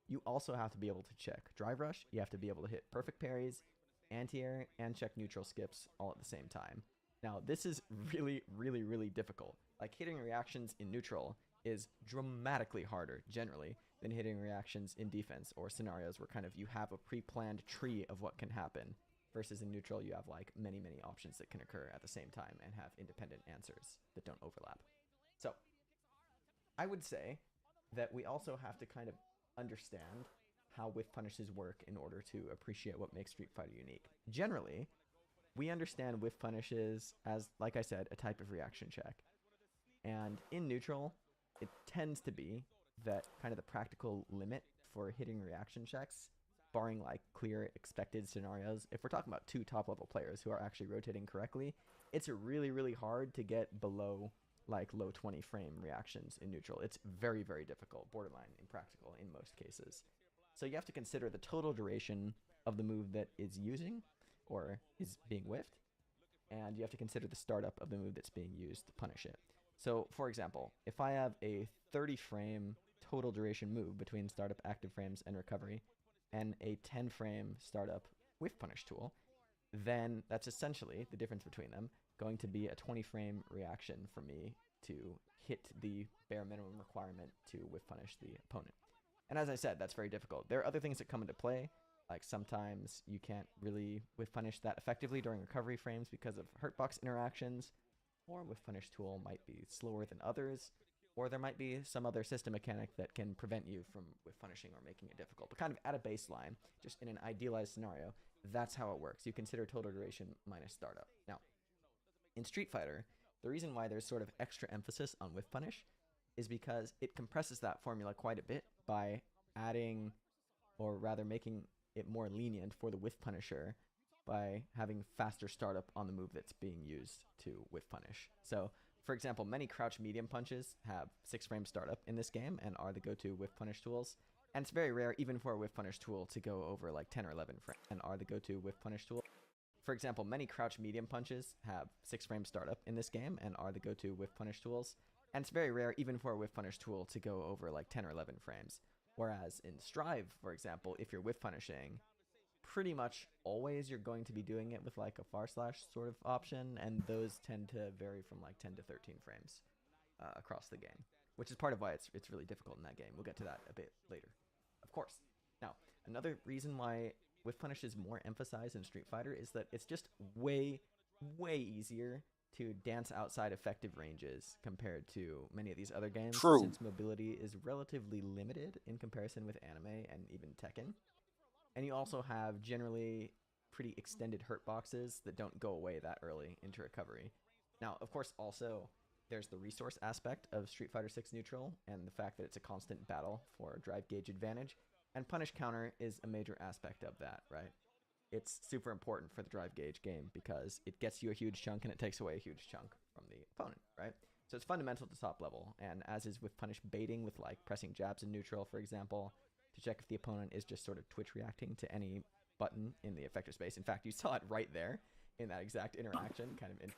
you also have to be able to check drive rush, you have to be able to hit perfect parries, anti-air, and check neutral skips all at the same time. Now, this is really, really, really difficult. Like, hitting reactions in neutral is dramatically harder, generally, than hitting reactions in defense or scenarios where kind of you have a pre-planned tree of what can happen, versus in neutral you have like many, many options that can occur at the same time and have independent answers that don't overlap. So, I would say that we also have to kind of understand how whiff punishes work in order to appreciate what makes Street Fighter unique. Generally, we understand whiff punishes as, like I said, a type of reaction check. And in neutral, it tends to be that kind of the practical limit for hitting reaction checks, barring like clear expected scenarios, if we're talking about two top level players who are actually rotating correctly, it's really, really hard to get below like low 20 frame reactions in neutral. It's very, very difficult, borderline impractical in most cases. So you have to consider the total duration of the move that is using or is being whiffed, and you have to consider the startup of the move that's being used to punish it. So, for example, if I have a 30 frame total duration move between startup active frames and recovery, and a 10 frame startup whiff punish tool, then that's essentially the difference between them going to be a 20 frame reaction for me to hit the bare minimum requirement to whiff punish the opponent. And as I said, that's very difficult. There are other things that come into play, like sometimes you can't really whiff punish that effectively during recovery frames because of hurtbox interactions, or whiff punish tool might be slower than others, or there might be some other system mechanic that can prevent you from whiff punishing or making it difficult. But kind of at a baseline, just in an idealized scenario, that's how it works. You consider total duration minus startup. Now, in Street Fighter, the reason why there's sort of extra emphasis on whiff punish is because it compresses that formula quite a bit by adding, or rather making it more lenient for the whiff punisher by having faster startup on the move that's being used to whiff punish. So, for example, many crouch medium punches have 6 frame startup in this game and are the go-to whiff punish tools. And it's very rare even for a whiff punish tool to go over like 10 or 11 frames and are the go-to whiff punish tool. For example, many crouch medium punches have 6 frame startup in this game and are the go-to whiff punish tools. And it's very rare even for a whiff punish tool to go over like 10 or 11 frames. Whereas in Strive, for example, if you're whiff punishing, pretty much always you're going to be doing it with like a far slash sort of option, and those tend to vary from like 10 to 13 frames across the game, which is part of why it's really difficult in that game. We'll get to that a bit later, of course. Now, another reason why whiff punish is more emphasized in Street Fighter is that it's just way easier to dance outside effective ranges compared to many of these other games. True. Since mobility is relatively limited in comparison with anime and even Tekken. And you also have generally pretty extended hurt boxes that don't go away that early into recovery. Now, of course, also there's the resource aspect of Street Fighter 6 Neutral and the fact that it's a constant battle for drive gauge advantage. And punish counter is a major aspect of that, right? It's super important for the drive gauge game because it gets you a huge chunk and it takes away a huge chunk from the opponent, right? So it's fundamental to top level, and as is with punish baiting with like pressing jabs in neutral, for example, to check if the opponent is just sort of twitch reacting to any button in the effector space. In fact, you saw it right there in that exact interaction, kind of in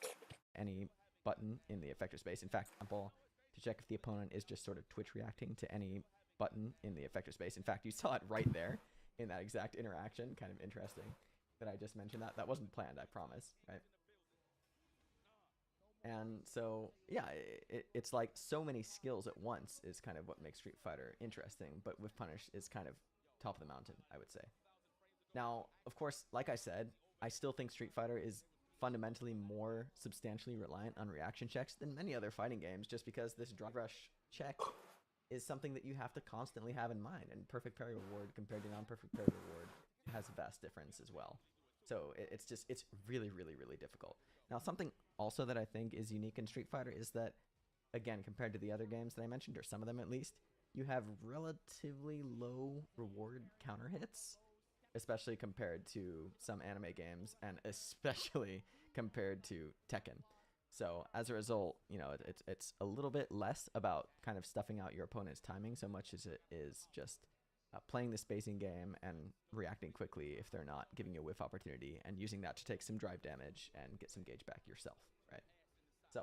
any button in the effector space. In fact, example, to check if the opponent is just sort of twitch reacting to any button in the effector space. In fact, you saw it right there in that exact interaction. Kind of interesting that I just mentioned that. That wasn't planned, I promise, right? And so, yeah, it's like so many skills at once is kind of what makes Street Fighter interesting, but with punish is kind of top of the mountain, I would say. Now, of course, like I said, I still think Street Fighter is fundamentally more substantially reliant on reaction checks than many other fighting games, just because this drive rush check is something that you have to constantly have in mind, and perfect parry reward compared to non-perfect parry reward has a vast difference as well. So it's really difficult. Now, something also that I think is unique in Street Fighter is that, again, compared to the other games that I mentioned, or some of them at least, you have relatively low reward counter hits, especially compared to some anime games, and especially compared to Tekken. So as a result, you know, it's a little bit less about kind of stuffing out your opponent's timing so much as it is just playing the spacing game and reacting quickly if they're not giving you a whiff opportunity, and using that to take some drive damage and get some gauge back yourself, right? So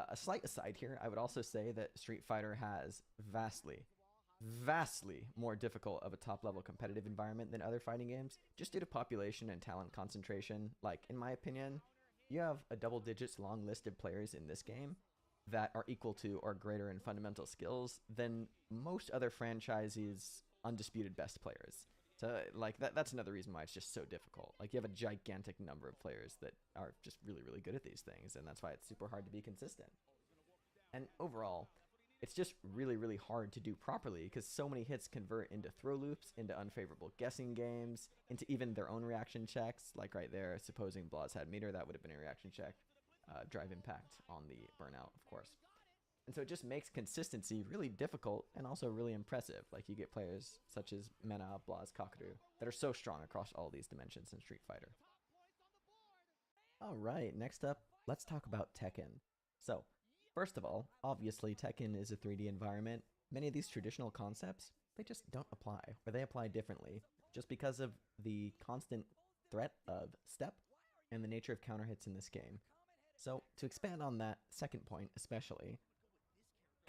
a slight aside here, I would also say that Street Fighter has vastly more difficult of a top-level competitive environment than other fighting games, just due to population and talent concentration. Like, in my opinion, you have a double digits long list of players in this game that are equal to or greater in fundamental skills than most other franchises' undisputed best players. So, like, that's another reason why it's just so difficult. Like, you have a gigantic number of players that are just really good at these things, and that's why it's super hard to be consistent. And overall, it's just really hard to do properly because so many hits convert into throw loops, into unfavorable guessing games, into even their own reaction checks. Like right there, supposing Blaz had meter, that would have been a reaction check. Drive impact on the burnout, of course. And so it just makes consistency really difficult and also really impressive. Like, you get players such as Mena, Blaz, Kakaru that are so strong across all these dimensions in Street Fighter. Alright, next up, let's talk about Tekken. So, first of all, obviously Tekken is a 3D environment. Many of these traditional concepts, they just don't apply, or they apply differently, just because of the constant threat of step and the nature of counter hits in this game. So, to expand on that second point especially,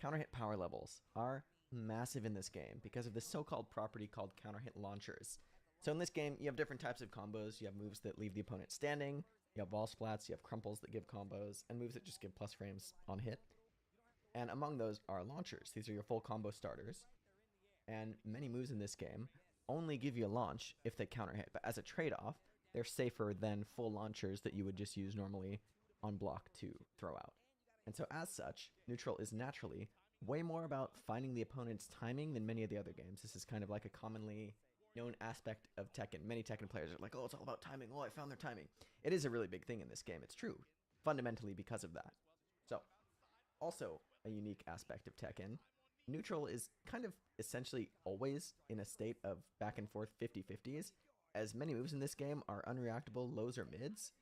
counter hit power levels are massive in this game because of this so-called property called counter hit launchers. So in this game, you have different types of combos. You have moves that leave the opponent standing, you have wall splats, you have crumples that give combos, and moves that just give plus frames on hit. And among those are launchers. These are your full combo starters. And many moves in this game only give you a launch if they counter hit, but as a trade-off, they're safer than full launchers that you would just use normally on block to throw out. And so as such, neutral is naturally way more about finding the opponent's timing than many of the other games. This is kind of like a commonly known aspect of Tekken. Many Tekken players are like, oh, it's all about timing. Oh, I found their timing. It is a really big thing in this game. It's true, fundamentally because of that. So, also a unique aspect of Tekken, neutral is kind of essentially always in a state of back and forth 50-50s, as many moves in this game are unreactable lows or mids,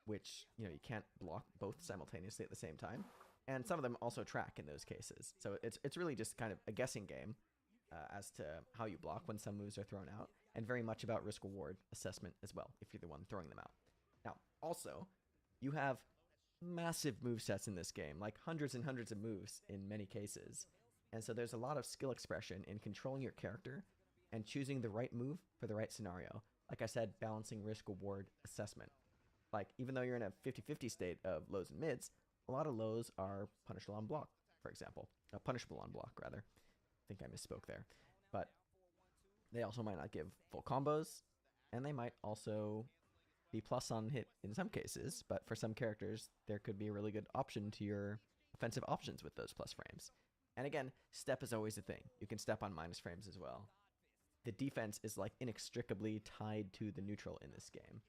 which, you can't block both simultaneously at the same time. And some of them also track in those cases. So it's really just kind of a guessing game as to how you block when some moves are thrown out, and very much about risk-reward assessment as well, if you're the one throwing them out. Now, also, you have massive movesets in this game, like hundreds and hundreds of moves in many cases. And so there's a lot of skill expression in controlling your character and choosing the right move for the right scenario. Like I said, balancing risk-reward assessment. Like, even though you're in a 50-50 state of lows and mids, a lot of lows are punishable on block, for example. Punishable on block, rather. I think I misspoke there. But they also might not give full combos, and they might also be plus on hit in some cases, but for some characters, there could be a really good option to your offensive options with those plus frames. And again, step is always a thing. You can step on minus frames as well. The defense is like inextricably tied to the neutral in this game,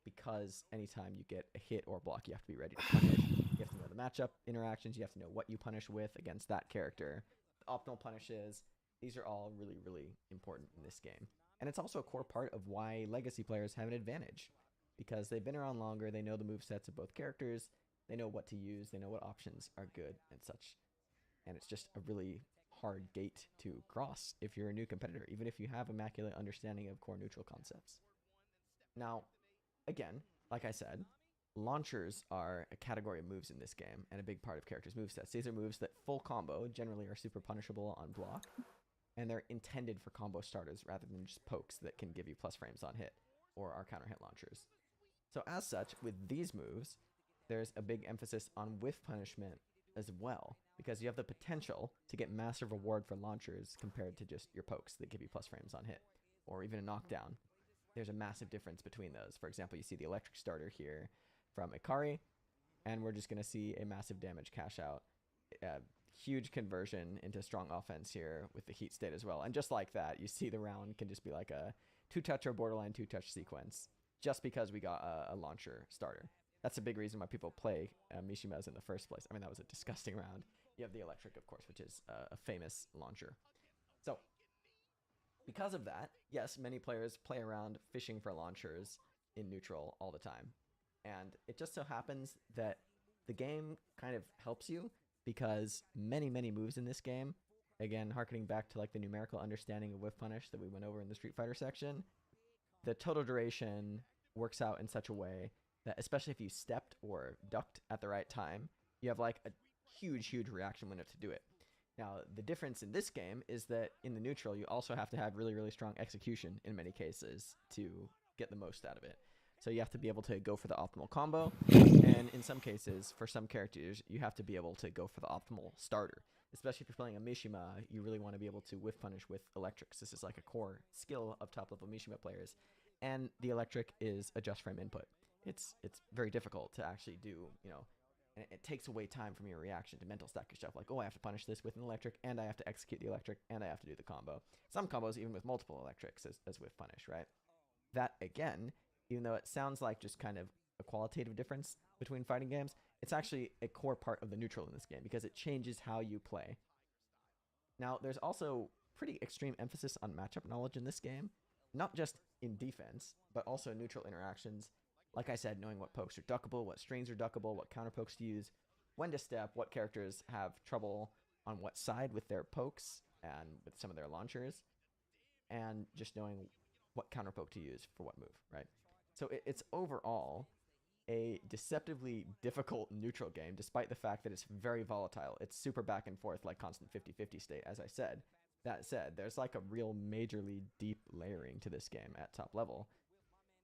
because anytime you get a hit or block, you have to be ready to punish. You have to know the matchup interactions. You have to know what you punish with against that character. The optimal punishes. These are all really, really important in this game. And it's also a core part of why legacy players have an advantage, because they've been around longer. They know the movesets of both characters. They know what to use. They know what options are good and such. And it's just a really hard gate to cross if you're a new competitor, even if you have immaculate understanding of core neutral concepts. Now, again, like I said, launchers are a category of moves in this game and a big part of characters' movesets. These are moves that full combo generally are super punishable on block, and they're intended for combo starters rather than just pokes that can give you plus frames on hit or are counter hit launchers. So as such, with these moves, there's a big emphasis on whiff punishment as well, because you have the potential to get massive reward for launchers compared to just your pokes that give you plus frames on hit, or even a knockdown. There's a massive difference between those. For example, you see the electric starter here from Ikari, and we're just going to see a massive damage cash out. Huge conversion into strong offense here with the heat state as well. And just like that, you see the round can just be like a 2-touch or borderline 2-touch sequence, just because we got a launcher starter. That's a big reason why people play Mishimas in the first place. I mean, that was a disgusting round. You have the electric, of course, which is a famous launcher. So, because of that, yes, many players play around fishing for launchers in neutral all the time. And it just so happens that the game kind of helps you, because many, many moves in this game, again, harkening back to like the numerical understanding of whiff punish that we went over in the Street Fighter section, the total duration works out in such a way that, especially if you stepped or ducked at the right time, you have like a huge, huge reaction window to do it. Now, the difference in this game is that in the neutral, you also have to have really, really strong execution in many cases to get the most out of it. So you have to be able to go for the optimal combo, and in some cases, for some characters, you have to be able to go for the optimal starter. Especially if you're playing a Mishima, you really want to be able to whiff punish with electrics. This is like a core skill of top-level Mishima players. And the electric is a just frame input. It's very difficult to actually do, and it takes away time from your reaction to mental stack your stuff. Like, oh, I have to punish this with an electric, and I have to execute the electric, and I have to do the combo. Some combos even with multiple electrics as whiff punish, right? That, again, even though it sounds like just kind of a qualitative difference between fighting games, it's actually a core part of the neutral in this game, because it changes how you play. Now, there's also pretty extreme emphasis on matchup knowledge in this game, not just in defense, but also neutral interactions. Like I said, knowing what pokes are duckable, what strings are duckable, what counter pokes to use, when to step, what characters have trouble on what side with their pokes and with some of their launchers, and just knowing what counter poke to use for what move, right? So it's overall a deceptively difficult neutral game, despite the fact that it's very volatile. It's super back and forth, like constant 50-50 state, as I said. That said, there's like a real majorly deep layering to this game at top level,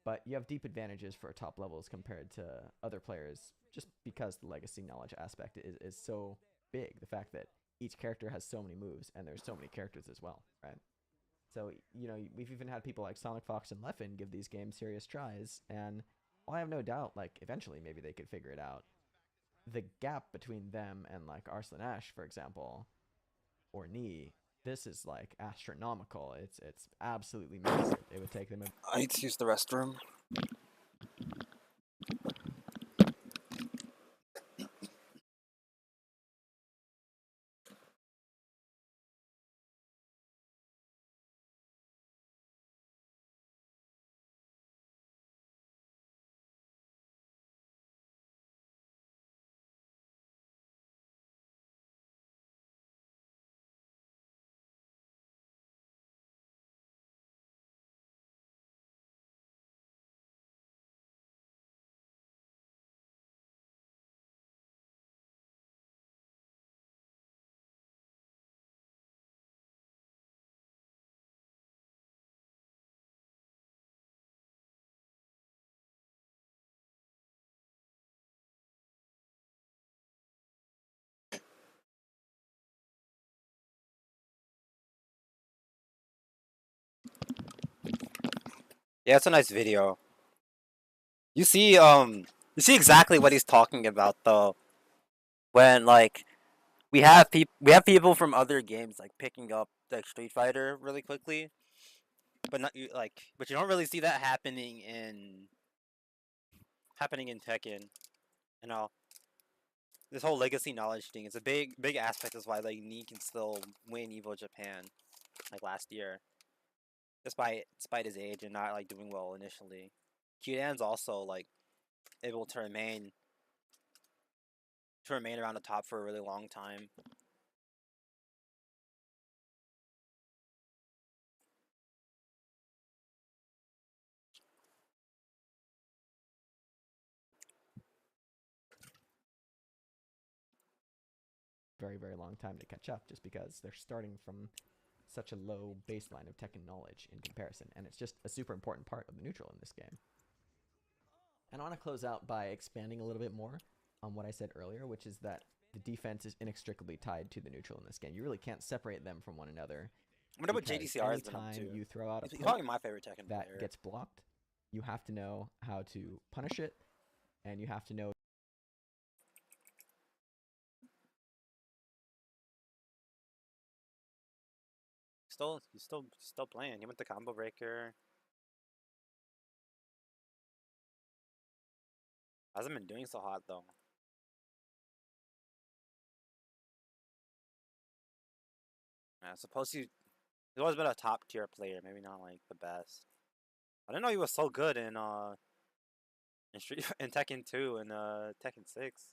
but you have deep advantages for top levels compared to other players just because the legacy knowledge aspect is so big. The fact that each character has so many moves and there's so many characters as well, right? So, you know, we've even had people like Sonic Fox and Leffen give these games serious tries, and I have no doubt, like, eventually maybe they could figure it out. The gap between them and, like, Arslan Ash, for example, or Knee, this is, like, astronomical. It's absolutely massive. It would take them a I need to use the restroom. Yeah, it's a nice video. You see exactly what he's talking about though. When like we have people from other games like picking up like Street Fighter really quickly, but not you like, but you don't really see that happening in Tekken. You know, this whole legacy knowledge thing is a big aspect is why like Nee can still win Evo Japan like last year, despite his age and not like doing well initially. Qidan's also like able to remain around the top for a really long time. very, very long time to catch up just because they're starting from such a low baseline of Tekken knowledge in comparison, and it's just a super important part of the neutral in this game. And I want to close out by expanding a little bit more on what I said earlier, which is that the defense is inextricably tied to the neutral in this game. You really can't separate them from one another. I wonder what Because JDCR has been up anytime to. you throw out a He's poke probably my favorite Tekken that player. gets blocked, you have to know how to punish it, and you have to know He's still playing. He went to combo breaker. Hasn't been doing so hot though. I suppose he's always been a top tier player, maybe not like the best. I didn't know he was so good in Street in Tekken 2 and Tekken 6.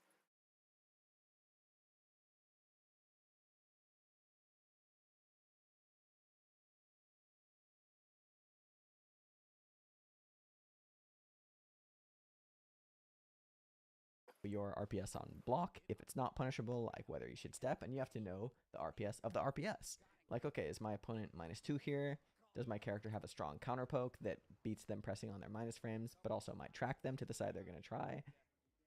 your RPS on block if it's not punishable, like whether you should step, and you have to know the RPS of the RPS. Like, okay, is my opponent -2 here? Does my character have a strong counter poke that beats them pressing on their minus frames, but also might track them to the side they're going to try?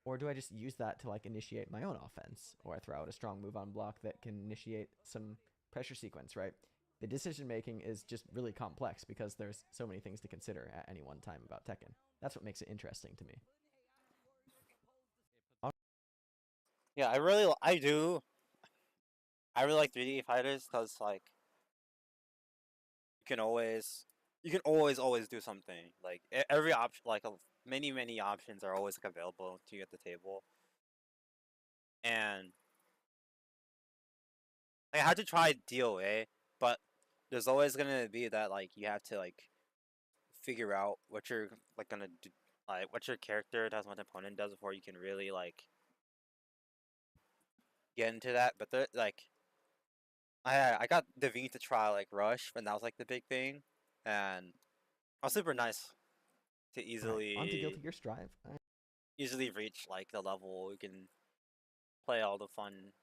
Or do I just use that to like initiate my own offense? Or I throw out a strong move on block that can initiate some pressure sequence, right? The decision making is just really complex because there's so many things to consider at any one time about Tekken. That's what makes it interesting to me. Yeah, I really like 3D fighters because like you can always do something. Like every option, like many options are always like available to you at the table. And I had to try DOA, but there's always gonna be that like you have to like figure out what you're like gonna do, like what your character does, what the opponent does before you can really like get into that. But like I got Davi to try like Rush, and that was like the big thing, and I was super nice to All right, on to Guilty Gear Strive. easily reach like the level you can play all the fun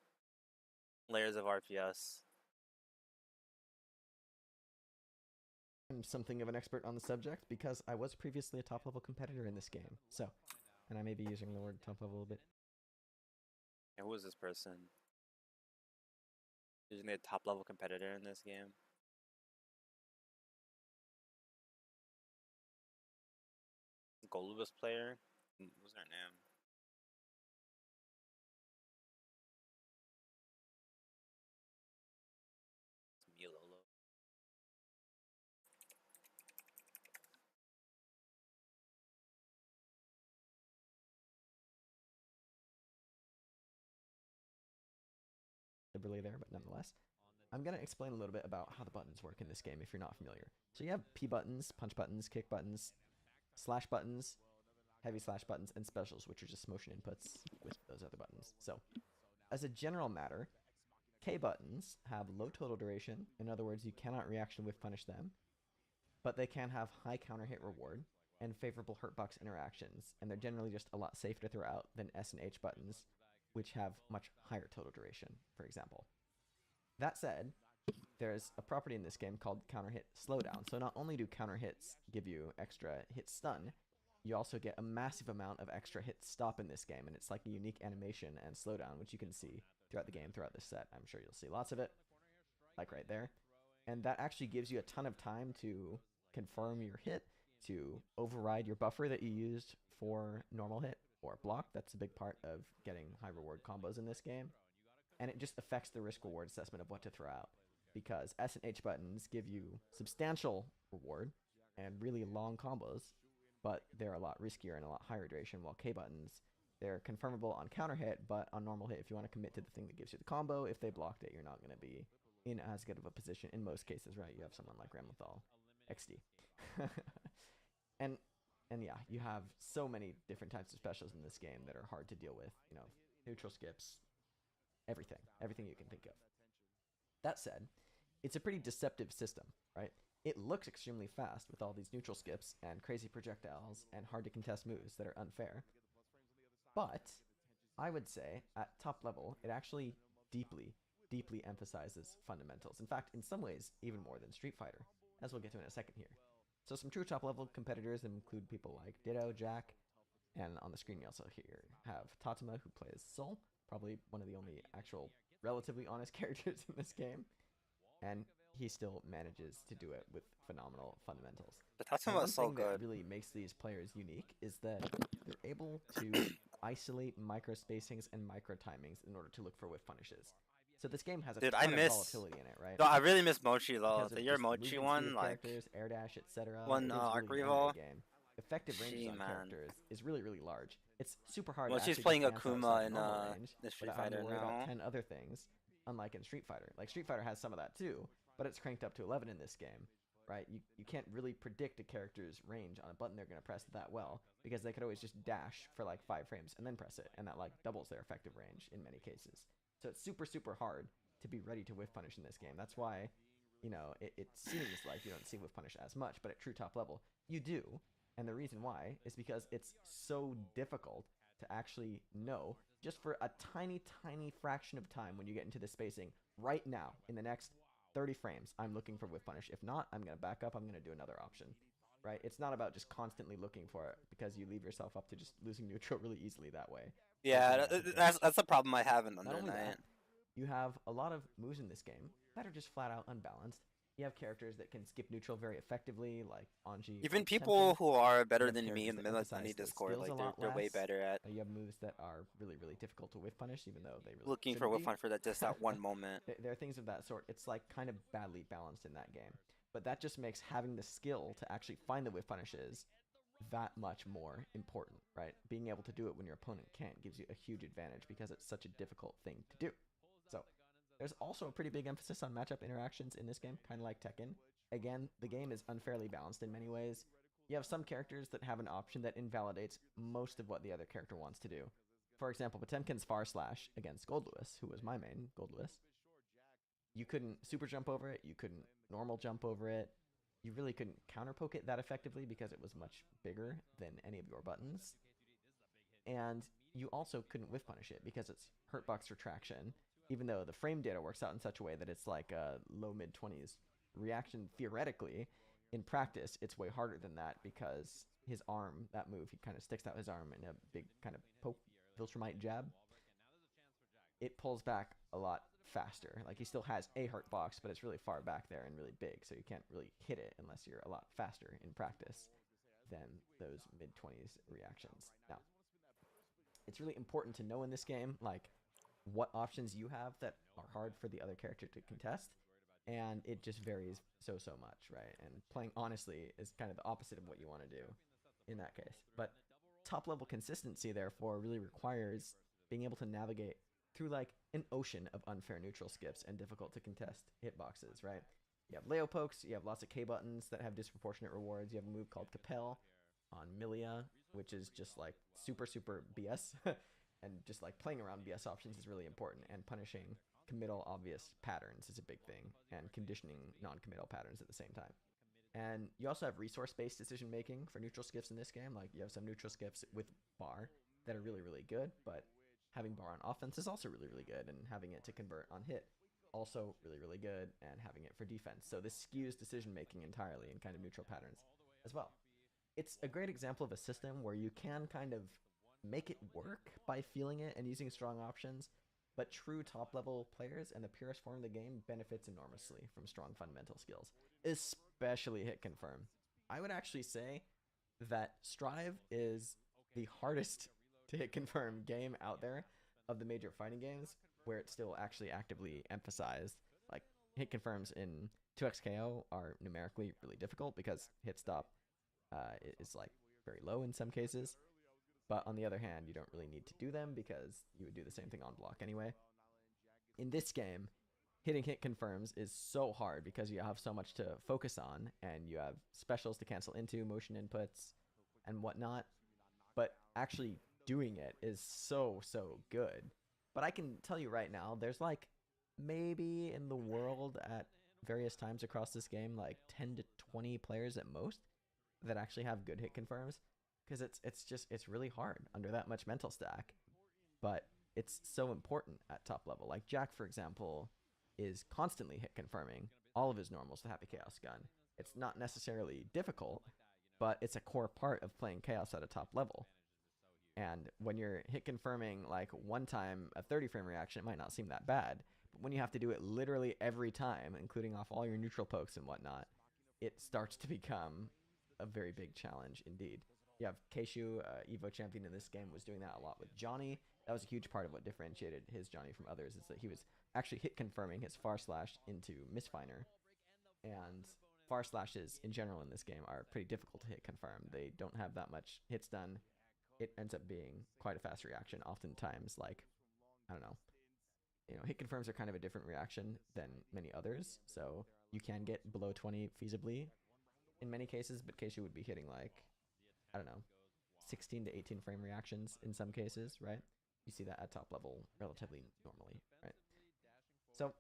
layers of RPS. I'm something of an expert on the subject because I was previously a top level competitor in this game. So, and I may be using the word top level a bit. Yeah, who is this person? Isn't he a top level competitor in this game? Golubus player? What's her name? It's Milolo. Liberally there, but nonetheless. I'm going to explain a little bit about how the buttons work in this game if you're not familiar. So you have P buttons, punch buttons, kick buttons, slash buttons, heavy slash buttons, and specials, which are just motion inputs with those other buttons. So, as a general matter, K buttons have low total duration. In other words, you cannot reaction whiff punish them, but they can have high counter hit reward and favorable hurtbox interactions, and they're generally just a lot safer to throw out than S and H buttons, which have much higher total duration, for example. That said, there's a property in this game called counter hit slowdown. So not only do counter hits give you extra hit stun, you also get a massive amount of extra hit stop in this game, and it's like a unique animation and slowdown, which you can see throughout the game, throughout this set. I'm sure you'll see lots of it, like right there. And that actually gives you a ton of time to confirm your hit, to override your buffer that you used for normal hit or block. That's a big part of getting high reward combos in this game. And it just affects the risk reward assessment of what to throw out, because S and H buttons give you substantial reward and really long combos, but they're a lot riskier and a lot higher duration, while K buttons, they're confirmable on counter hit, but on normal hit, if you want to commit to the thing that gives you the combo, if they blocked it, you're not going to be in as good of a position in most cases, right? You have someone like Ramlethal XD. and yeah, you have so many different types of specials in this game that are hard to deal with, you know, neutral skips, everything you can think of. That said, it's a pretty deceptive system, right? It looks extremely fast with all these neutral skips and crazy projectiles and hard to contest moves that are unfair. But I would say at top level, it actually deeply emphasizes fundamentals. In fact, in some ways, even more than Street Fighter, as we'll get to in a second here. So some true top level competitors include people like Ditto, Jack, and on the screen you also have Tatama, who plays Soul, probably one of the only actual relatively honest characters in this game, and he still manages to do it with phenomenal fundamentals. The Tatsumo is so One thing good. that really makes these players unique is that they're able to isolate micro spacings and micro timings in order to look for whiff punishes. So this game has a Dude, ton of volatility in it, right? No, I really miss Mochi though. Because of The year just Mochi movement speed one, of like characters, air dash, etc. one, It is Arc really Revo. the game. Effective ranges on man. characters is really large. It's super hard. Mochi's to actually playing just dance Akuma outside in normal range the Street without having Fighter to worry about now. 10 other things, unlike in Street Fighter. Like Street Fighter has some of that too, but it's cranked up to 11 in this game, right? You can't really predict a character's range on a button they're going to press that well, because they could always just dash for like 5 frames and then press it, and that like doubles their effective range in many cases. So it's super hard to be ready to whiff punish in this game. That's why, you know, it seems like you don't see whiff punish as much, but at true top level, you do. And the reason why is because it's so difficult to actually know just for a tiny fraction of time when you get into the spacing. Right now, in the next 30 frames, I'm looking for whiff punish. If not, I'm going to back up. I'm going to do another option, right? It's not about just constantly looking for it, because you leave yourself up to just losing neutral really easily that way. Yeah, that's the problem I have in Not Under only Night. that, you have a lot of moves in this game that are just flat out unbalanced. You have characters that can skip neutral very effectively, like Anji. Even or people Temkin. who are better have than me characters in that the emphasize Military those Discord, skills like a lot they're way less. better at You have moves that are really difficult to whiff punish, even though they really looking for shouldn't whiff be. punish for that just that one moment. There are things of that sort. It's like kind of badly balanced in that game, but that just makes having the skill to actually find the whiff punishes that much more important, right? Being able to do it when your opponent can't gives you a huge advantage, because it's such a difficult thing to do. So there's also a pretty big emphasis on matchup interactions in this game, kind of like Tekken. Again, the game is unfairly balanced in many ways. You have some characters that have an option that invalidates most of what the other character wants to do. For example, Potemkin's Far Slash against Gold Lewis, who was my main, Gold Lewis. You couldn't super jump over it, you couldn't normal jump over it, you really couldn't counter poke it that effectively because it was much bigger than any of your buttons. And you also couldn't whiff punish it because it's hurtbox retraction, even though the frame data works out in such a way that it's like a low mid 20s reaction theoretically. in practice, it's way harder than that because his arm, that move, he kind of sticks out his arm in a big kind of poke, Viltrumite jab. It pulls back a lot faster. Like, he still has a heart box, but it's really far back there and really big, so you can't really hit it unless you're a lot faster in practice than those mid-20s reactions. Now, it's really important to know in this game, like, what options you have that are hard for the other character to contest, and it just varies so much, right? And playing honestly is kind of the opposite of what you want to do in that case. But top level consistency, therefore, really requires being able to navigate through like an ocean of unfair neutral skips and difficult to contest hitboxes, right? You have Leo pokes, you have lots of K buttons that have disproportionate rewards, you have a move called Capel on Milia, which is just like super BS, and just like playing around BS options is really important, and punishing committal obvious patterns is a big thing, and conditioning non-committal patterns at the same time. And you also have resource-based decision making for neutral skips in this game. Like, you have some neutral skips with bar that are really good, but having bar on offense is also really good, and having it to convert on hit also really good, and having it for defense. So this skews decision making entirely in kind of neutral patterns as well. It's a great example of a system where you can kind of make it work by feeling it and using strong options, but true top-level players and the purest form of the game benefits enormously from strong fundamental skills, especially hit confirm. I would actually say that Strive is the hardest to hit confirm game out there of the major fighting games, where it's still actually actively emphasized. Like, hit confirms in 2xKO are numerically really difficult because hit stop is like very low in some cases. But on the other hand, you don't really need to do them because you would do the same thing on block anyway. In this game, hitting hit confirms is so hard because you have so much to focus on, and you have specials to cancel into, motion inputs, and whatnot. But actually doing it is so good. But I can tell you right now, there's like maybe in the world at various times across this game, like 10 to 20 players at most that actually have good hit confirms. Because it's really hard under that much mental stack, but it's so important at top level. Like Jack, for example, is constantly hit confirming all of his normals with Happy Chaos Gun. It's not necessarily difficult, but it's a core part of playing Chaos at a top level. And when you're hit confirming like one time a 30 frame reaction, it might not seem that bad, but when you have to do it literally every time, including off all your neutral pokes and whatnot, it starts to become a very big challenge indeed. You have Keishu, Evo champion in this game, was doing that a lot with Johnny. That was a huge part of what differentiated his Johnny from others, is that he was actually hit confirming his far slash into Misfiner. And far slashes in general in this game are pretty difficult to hit confirm. They don't have that much hits done. It ends up being quite a fast reaction, oftentimes like, I don't know, hit confirms are kind of a different reaction than many others, so you can get below 20 feasibly in many cases, but Keishu would be hitting like, I don't know, 16 to 18 frame reactions in some cases, right? You see that at top level relatively normally, right? So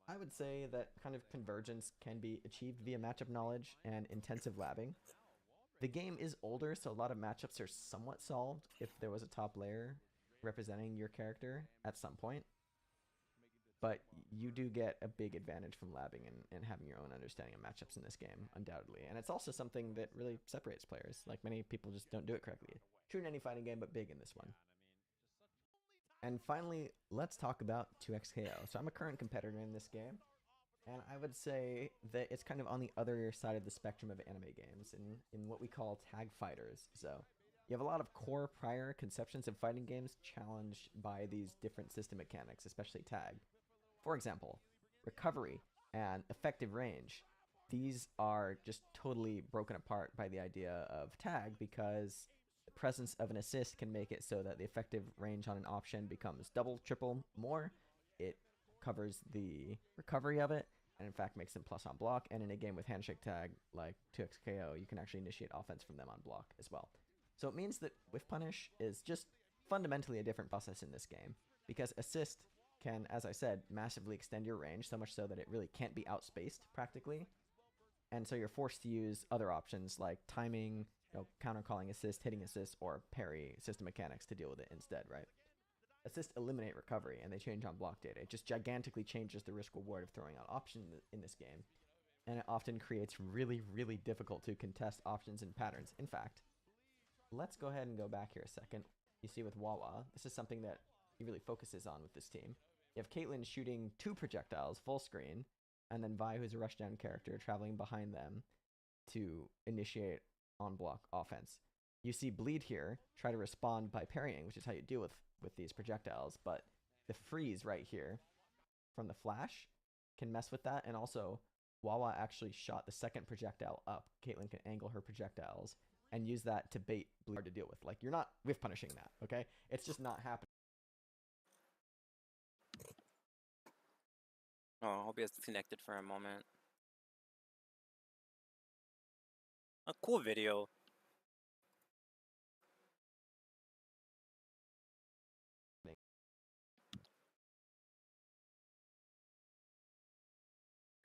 I would say that kind of convergence can be achieved via matchup knowledge and intensive labbing. The game is older, so a lot of matchups are somewhat solved if there was a top layer representing your character at some point. But you do get a big advantage from labbing and having your own understanding of matchups in this game, undoubtedly. And it's also something that really separates players. Like, many people just don't do it correctly. True in any fighting game, but big in this one. And finally, let's talk about 2xKO. So I'm a current competitor in this game, and I would say that it's kind of on the other side of the spectrum of anime games, in what we call tag fighters. So you have a lot of core prior conceptions of fighting games challenged by these different system mechanics, especially tag. For example, recovery and effective range. These are just totally broken apart by the idea of tag, because the presence of an assist can make it so that the effective range on an option becomes double, triple more. It covers the recovery of it, and in fact makes them plus on block. And in a game with handshake tag like 2xKO, you can actually initiate offense from them on block as well. So it means that Whiff Punish is just fundamentally a different process in this game, because assist can, as I said, massively extend your range, so much so that it really can't be outspaced practically. And so you're forced to use other options like timing, counter calling assist, hitting assist, or parry system mechanics to deal with it instead, right? Assist eliminate recovery, and they change on block data. It just gigantically changes the risk reward of throwing out options in this game. and it often creates really, really difficult to contest options and patterns. In fact, let's go ahead and go back here a second. You see with Wawa, this is something that he really focuses on with this team. You have Caitlyn shooting 2 projectiles full screen, and then Vi, who's a rushdown character, traveling behind them to initiate on-block offense. You see Bleed here try to respond by parrying, which is how you deal with these projectiles, but the freeze right here from the flash can mess with that, and also Wawa actually shot the second projectile up. Caitlyn can angle her projectiles and use that to bait Bleed to deal with. Like, you're not whiff punishing that, okay? It's just not happening. Oh, I hope he has disconnected for a moment. A cool video.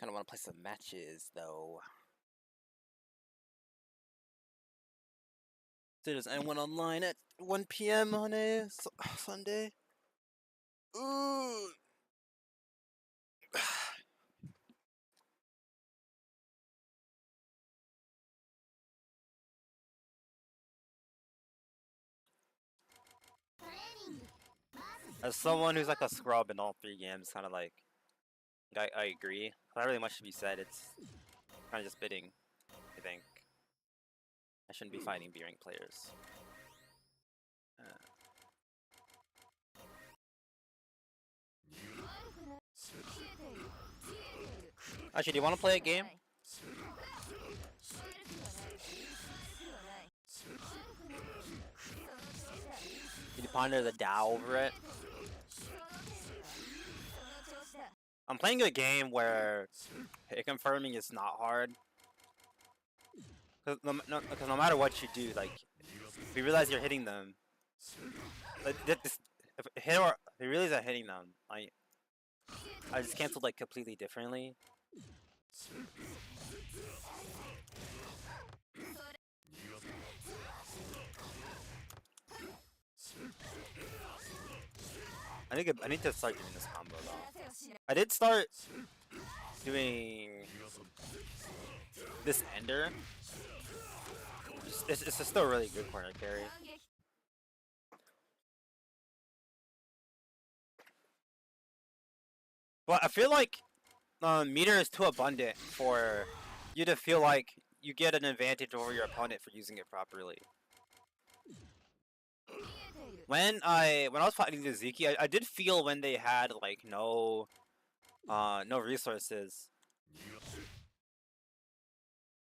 Kind of want to play some matches, though. So does anyone online at 1 p.m. on a Sunday? Ooh. As someone who's like a scrub in all 3 games, kind of like, I agree. Not really much to be said. It's kind of just bidding, I think. I shouldn't be fighting B rank players. Actually, do you want to play a game? Did you ponder the Dow over it? I'm playing a game where hit confirming is not hard. Because no matter what you do, like, if you realize you're hitting them, like, if you realize I'm hitting them, I just canceled like completely differently. I need to start doing this combo though. I did start doing this ender. It's still a really good corner carry. But I feel like meter is too abundant for you to feel like you get an advantage over your opponent for using it properly. When I was fighting the Ziki, I did feel when they had like no resources.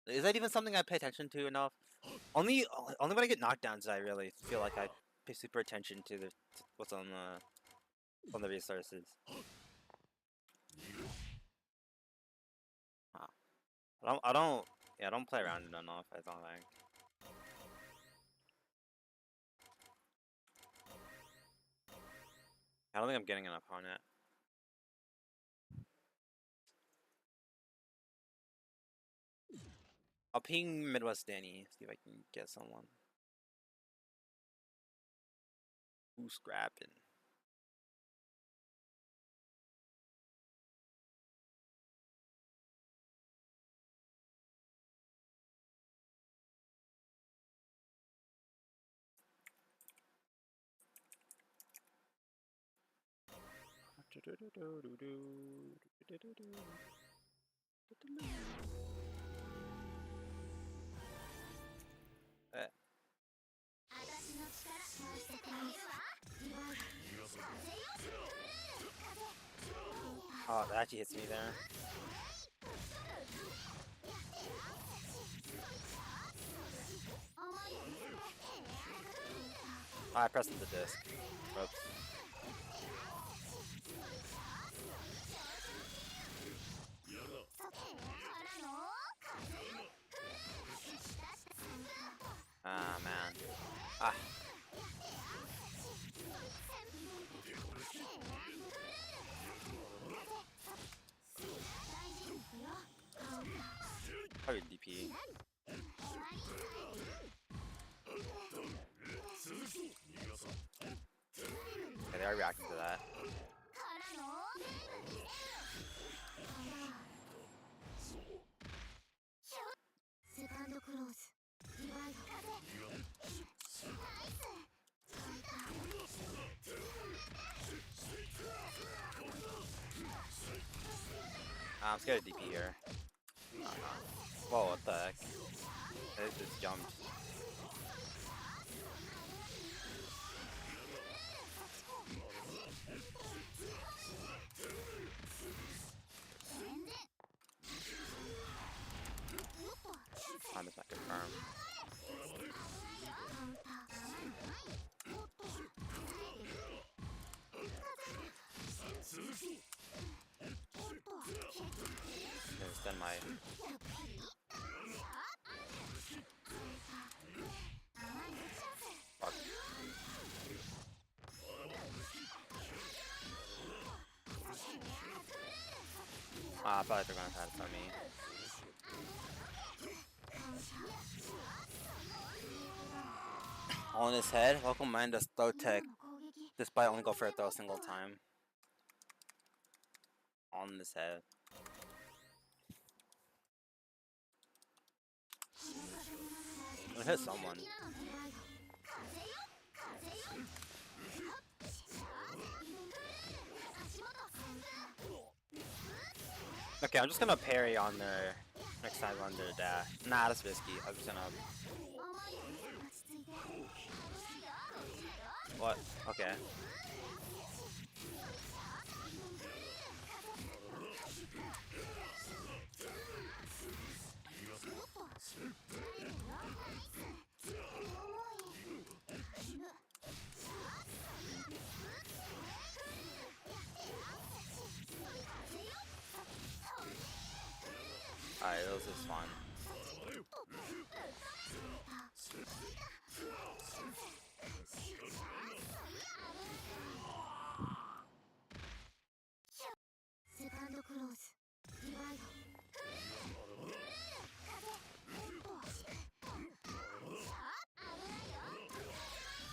Is that even something I pay attention to enough? Only when I get knockdowns, I really feel like I pay super attention to what's on the resources. Huh. I don't play around it enough, I don't think. I don't think I'm getting an opponent. I'll ping Midwest Danny, see if I can get someone. Who's scrapping? Oh, that actually hits me there. Oh, I pressed the disc. Oops. Ah, man. Ah. Probably DP. Okay, they are reacting to that. I'm scared of DP here. Whoa, what the heck? It just jumped. I missed my confirm. Just done my. Fuck. I thought they were gonna try to start me. On his head, welcome mine does throw tech, despite only go for a throw a single time. On his head. I'm gonna hit someone. Okay, I'm just gonna parry on their next time on their dash. Nah, that's risky. I'm just gonna. What? Okay. Alright, this is fun.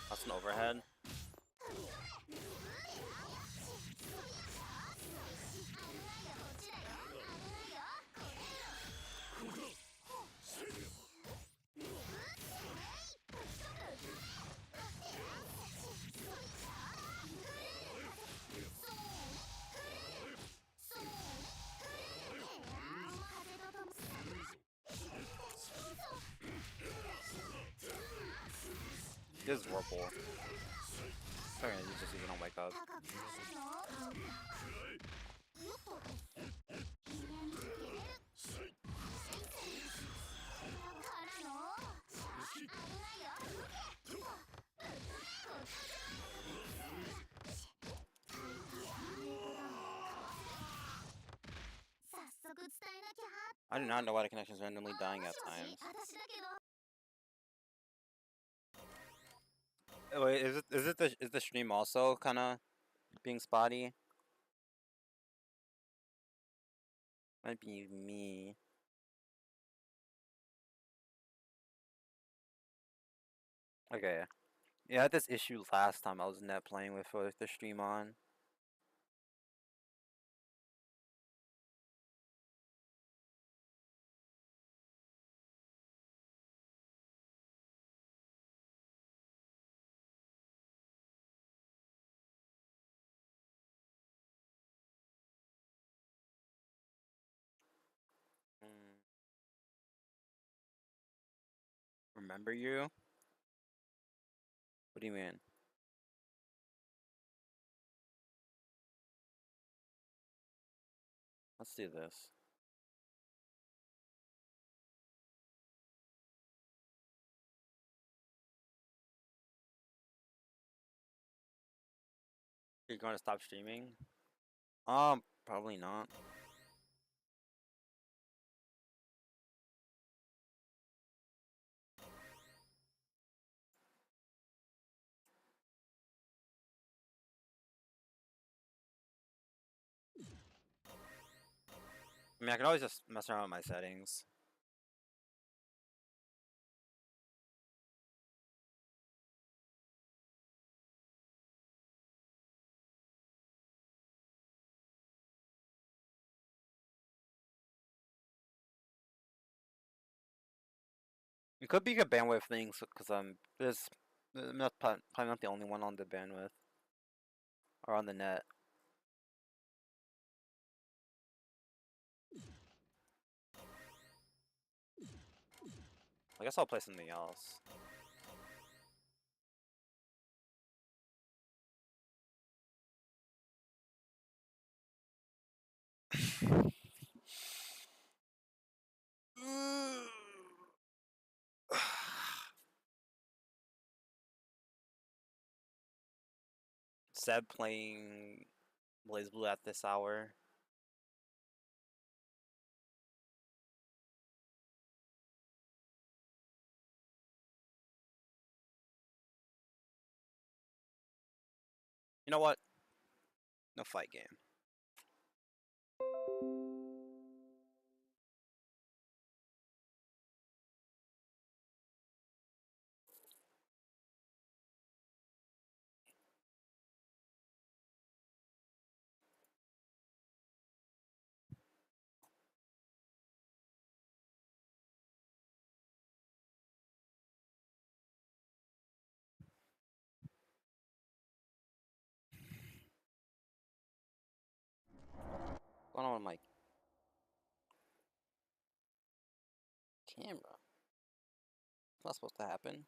That's an overhead. This is Whirlpool. Sorry, you just even don't wake up. I do not know why the connection is randomly dying at times. Wait, is the stream also kind of being spotty? Might be me. Okay. Yeah, I had this issue last time I was net playing with the stream on. Mm. Remember you? What do you mean? Let's do this. You're going to stop streaming? Probably not. I mean, I can always just mess around with my settings. It could be a bandwidth thing, because I'm not probably not the only one on the bandwidth or on the net. I guess I'll play something else. Seb playing Blaze Blue at this hour. You know what? No fight game. What's going on with my camera? It's not supposed to happen.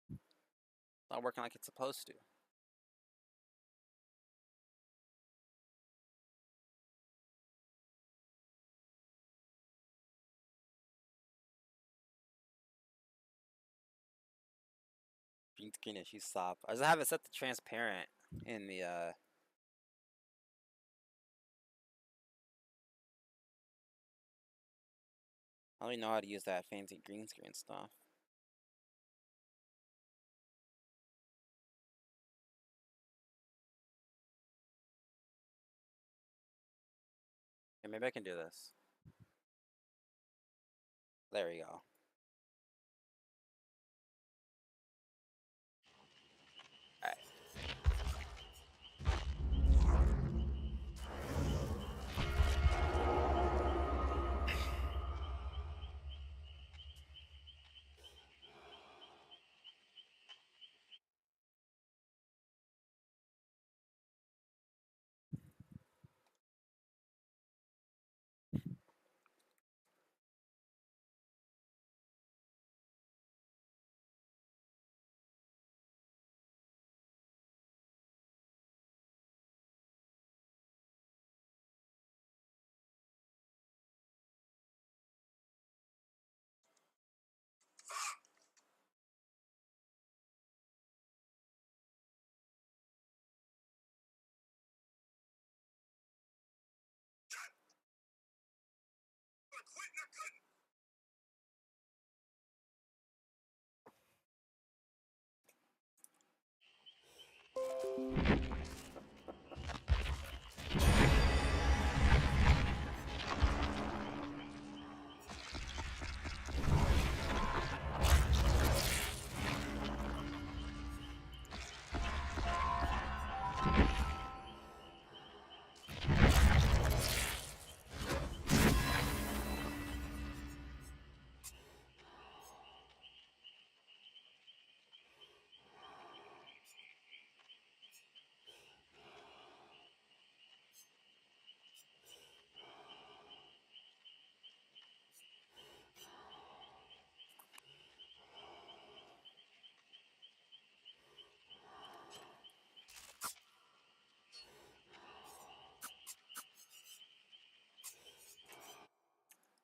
It's not working like it's supposed to. Green screen issues stop. I just have it set to transparent in the I don't even know how to use that fancy green screen stuff. Okay, maybe I can do this. There we go. Alright.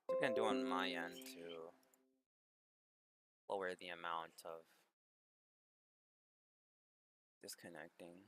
What I can do on my end to lower the amount of disconnecting.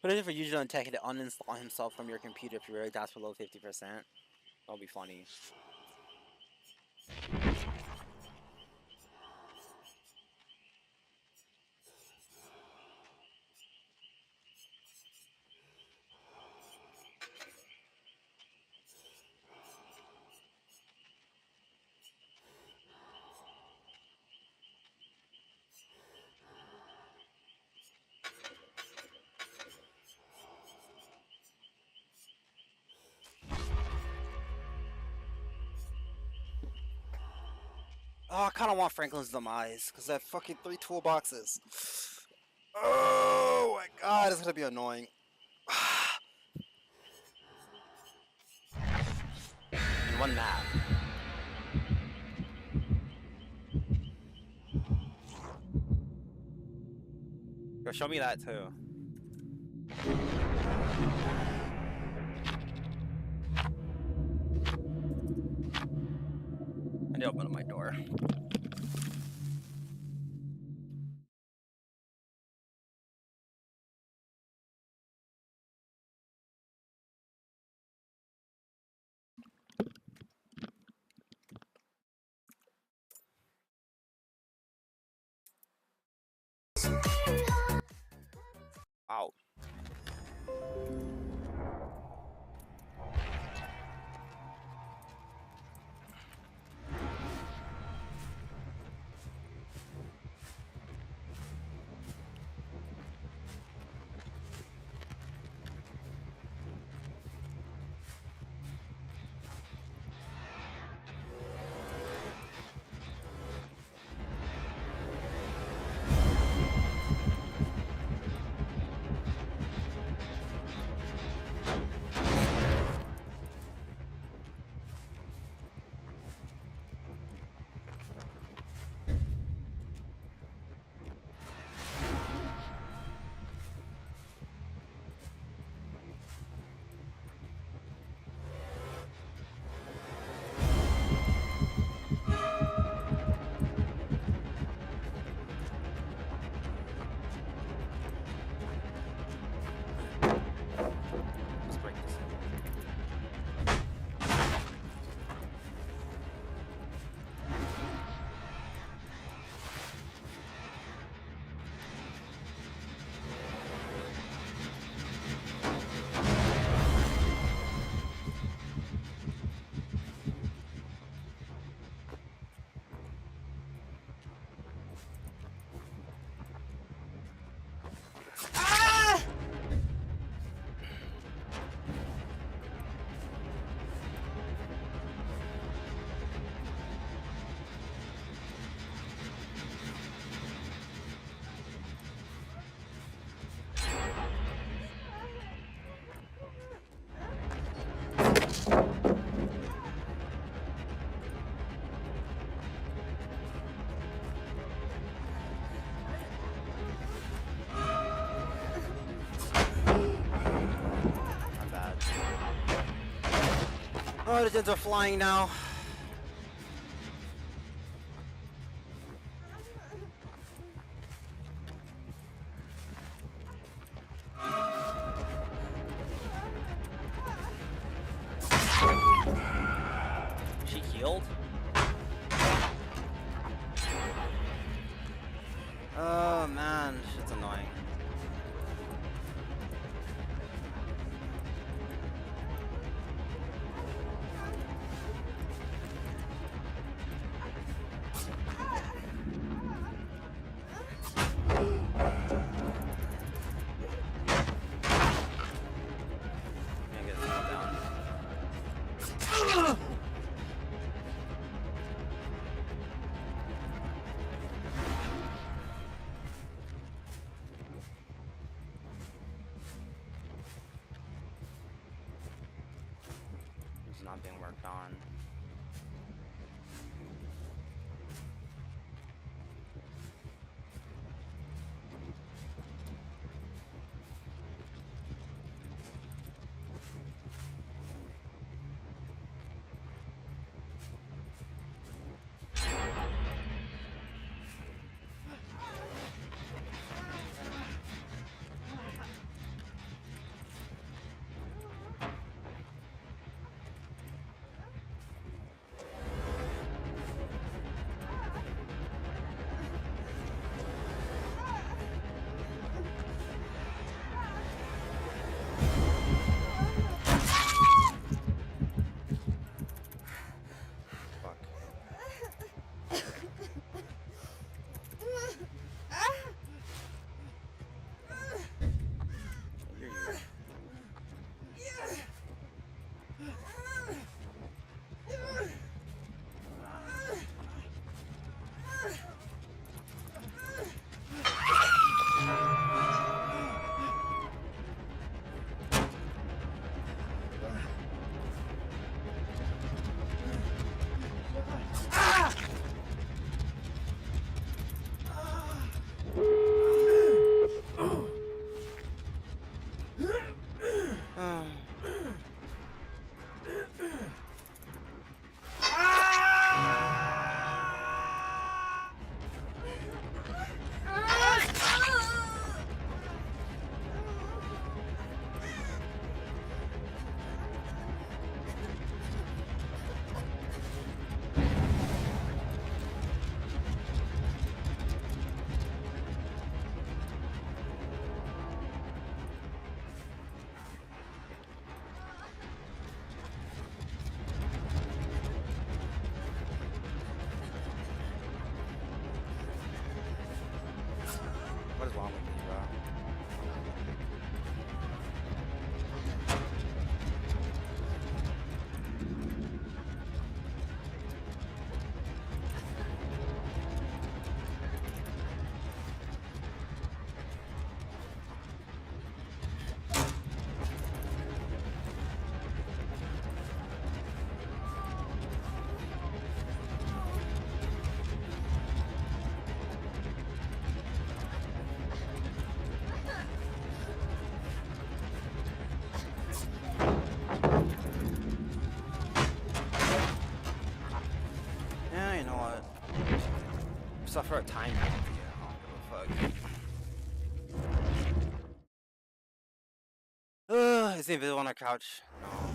What if Yuji on Tech to uninstall himself from your computer if you really doubts below 50%? That'll be funny. Oh, I kind of want Franklin's demise because I have fucking 3 toolboxes. Oh my god, it's gonna be annoying. In one map. Yo, show me that too. I need to open up my door. Wow. Let's break this. Not bad. Oh, the gens are flying now. She healed? Oh man, shit's annoying. Can't get this one down. It's not being worked on. stuff for a time. I don't give a fuck. Is he invisible on our couch? No.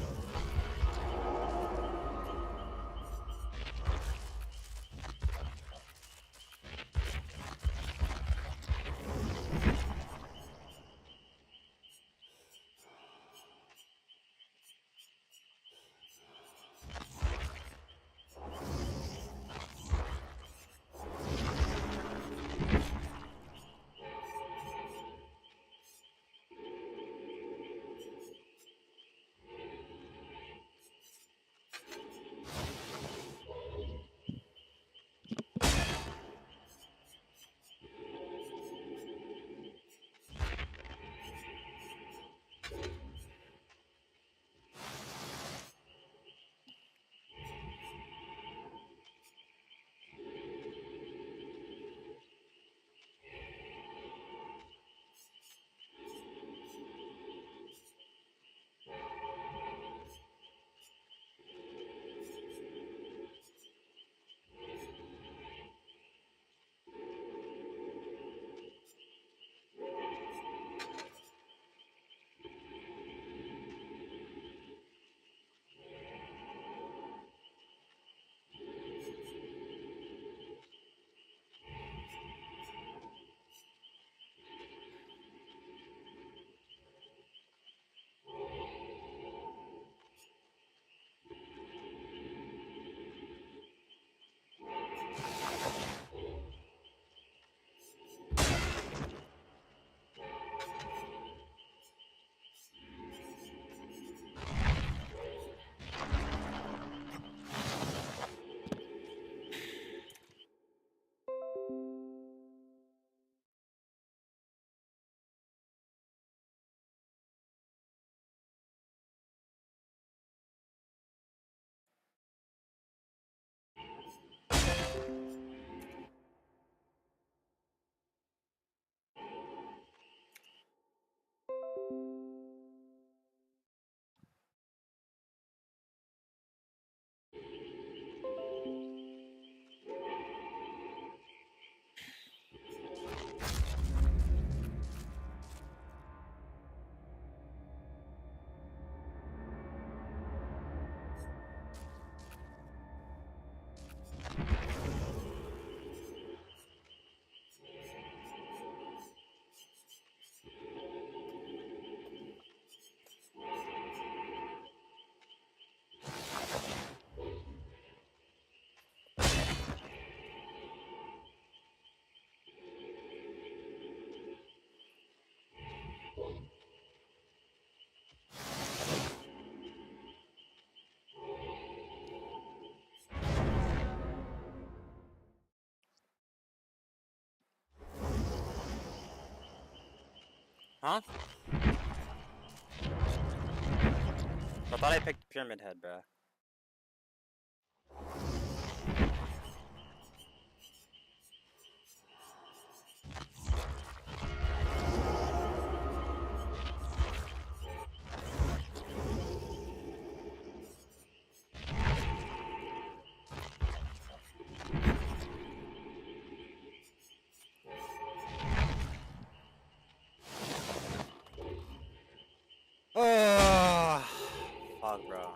Huh? I thought I picked Pyramid Head, bruh. Oh, fuck, bro.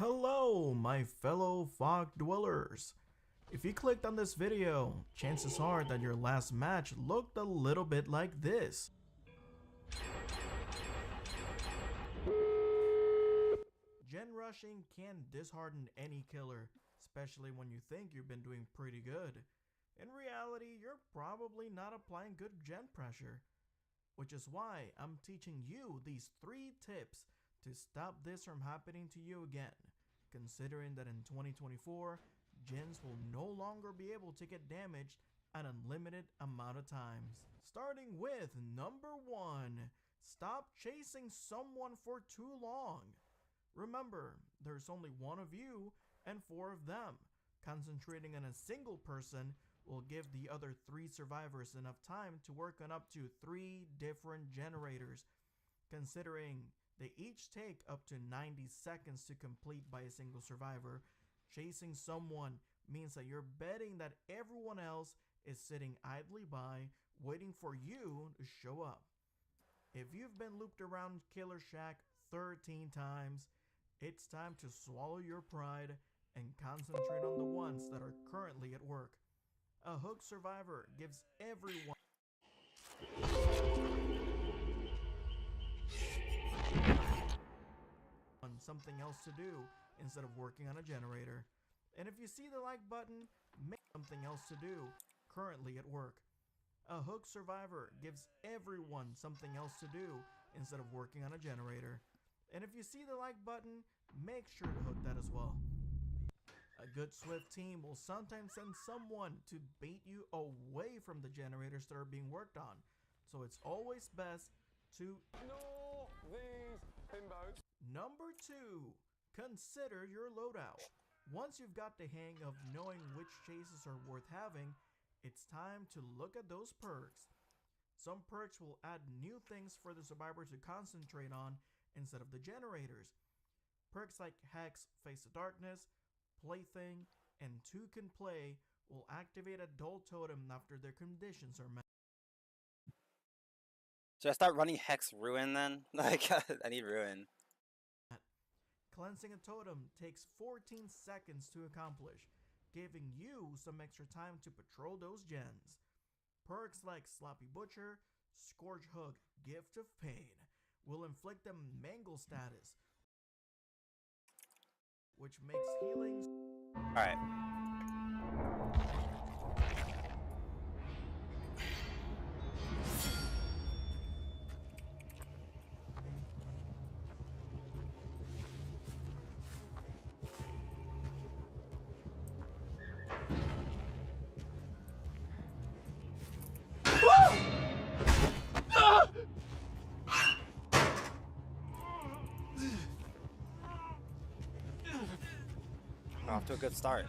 Hello, my fellow fog dwellers. If you clicked on this video, chances are that your last match looked a little bit like this. Gen rushing can dishearten any killer, especially when you think you've been doing pretty good. In reality, you're probably not applying good gen pressure. Which is why I'm teaching you these 3 tips to stop this from happening to you again, considering that in 2024, gens will no longer be able to get damaged an unlimited amount of times. Starting with number 1, stop chasing someone for too long. Remember, there's only one of you and 4 of them. Concentrating on a single person will give the other 3 survivors enough time to work on up to 3 different generators. Considering they each take up to 90 seconds to complete by a single survivor, chasing someone means that you're betting that everyone else is sitting idly by, waiting for you to show up. If you've been looped around Killer Shack 13 times, it's time to swallow your pride and concentrate on the ones that are currently at work. A hook survivor gives everyone something else to do instead of working on a generator. And if you see the like button, make something else to do currently at work. A hook survivor gives everyone something else to do instead of working on a generator. And if you see the like button, make sure to hook that as well. A good Swift team will sometimes send someone to bait you away from the generators that are being worked on. So it's always best to ignore these himbos. Number 2, consider your loadout. Once you've got the hang of knowing which chases are worth having, it's time to look at those perks. Some perks will add new things for the survivor to concentrate on instead of the generators. Perks like Hex, Face of Darkness, Plaything, and 2 Can Play will activate a Dull Totem after their conditions are met. Should I start running Hex Ruin then? Like, I need Ruin. Cleansing a totem takes 14 seconds to accomplish, giving you some extra time to patrol those gens. Perks like Sloppy Butcher, Scourge Hook, Gift of Pain will inflict a Mangle status, which makes healing. Alright. Off to a good start.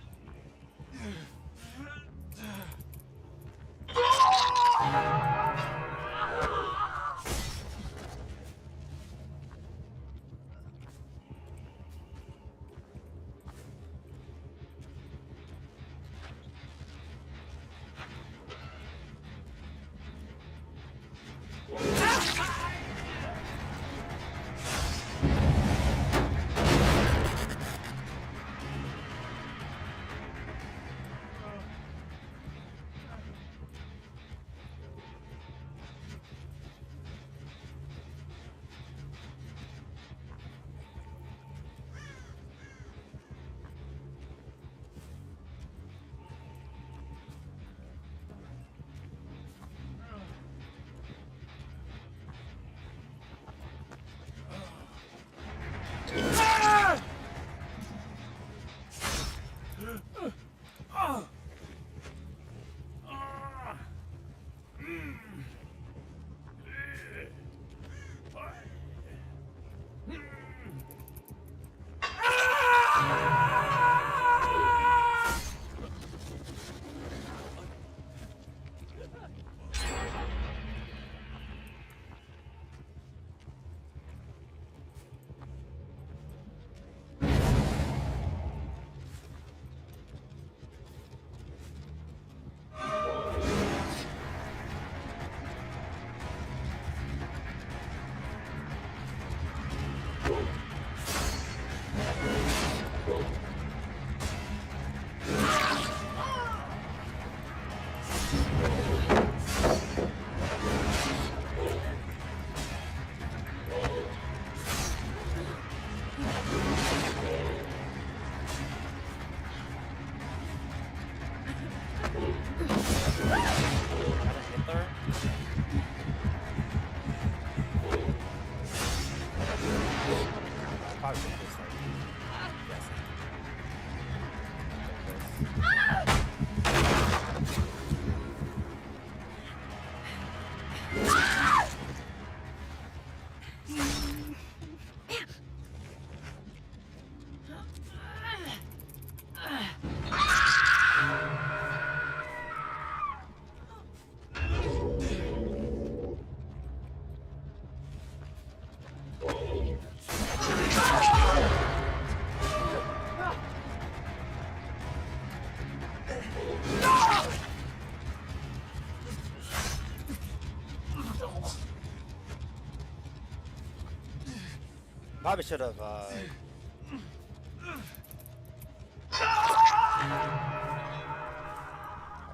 Probably should have. I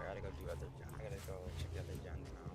gotta go do other. I gotta go check the other gens now.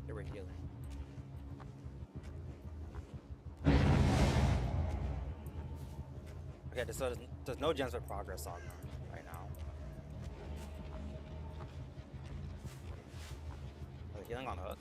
They were healing. Okay, so there's no gems of progress on them right now. Are they healing on hook?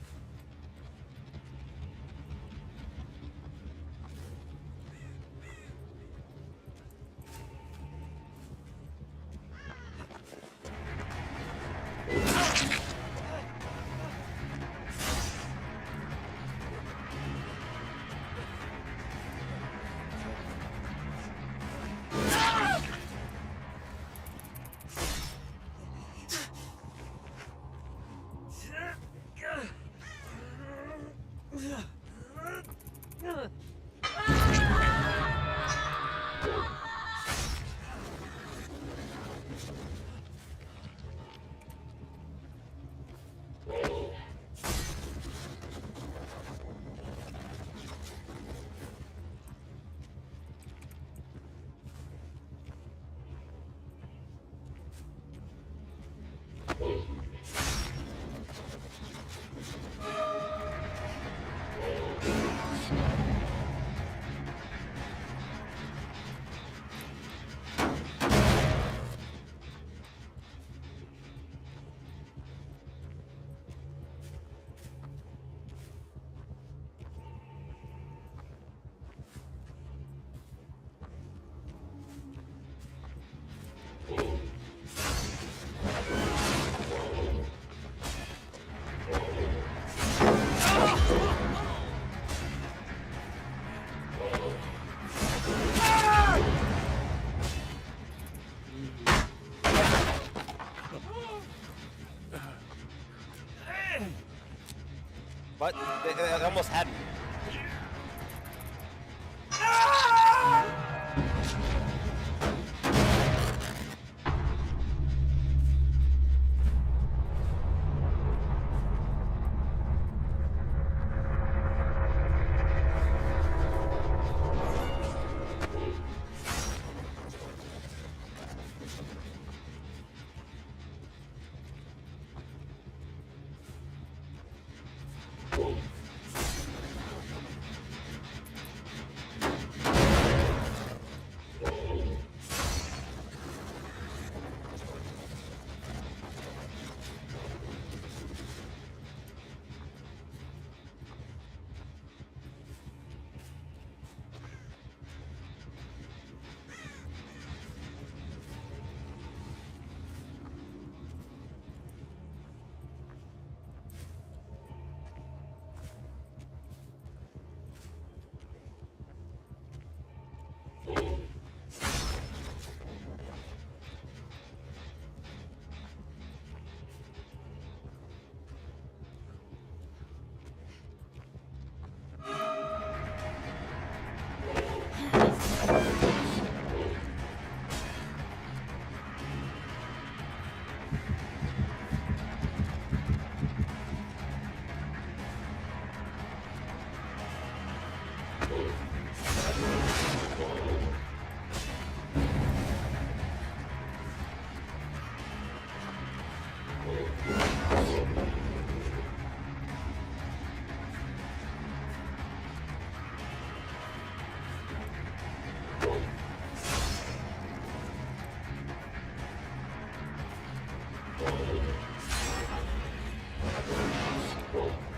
But they almost had me.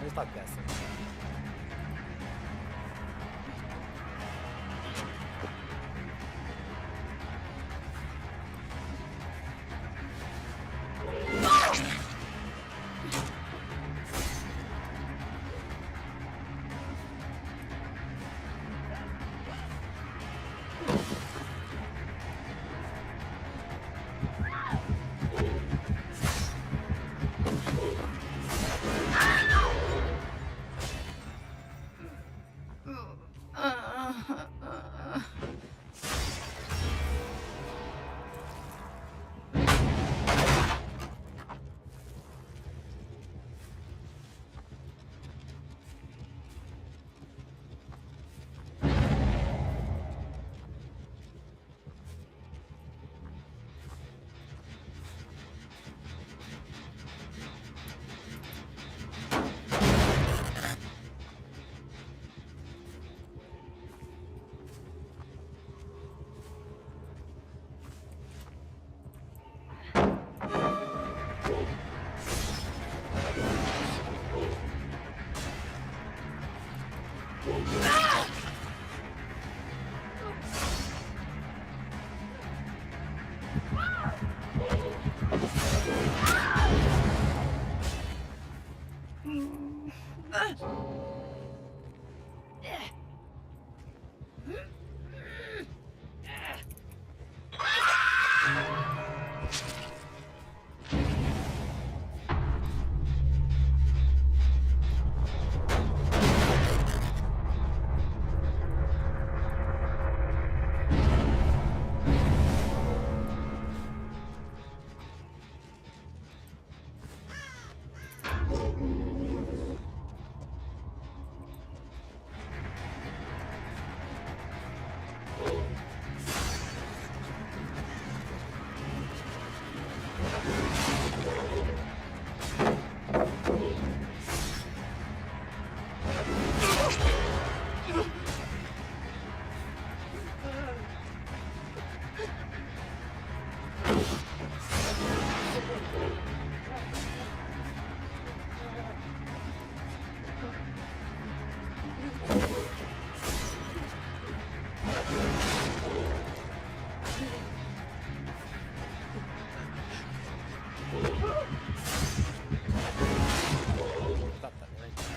Let me stop guessing. Stop that right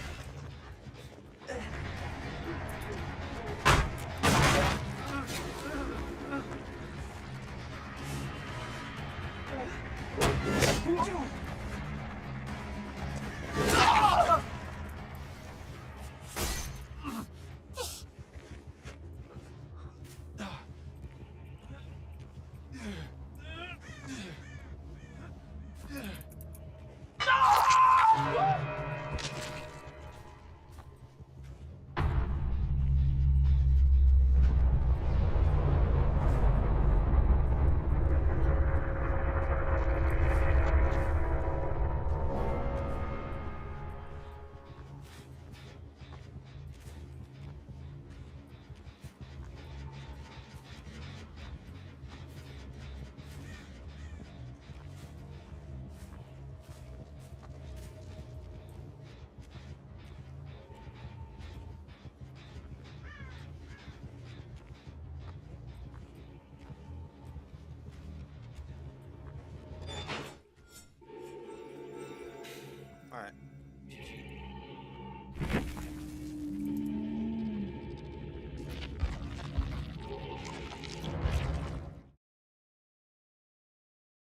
Alright.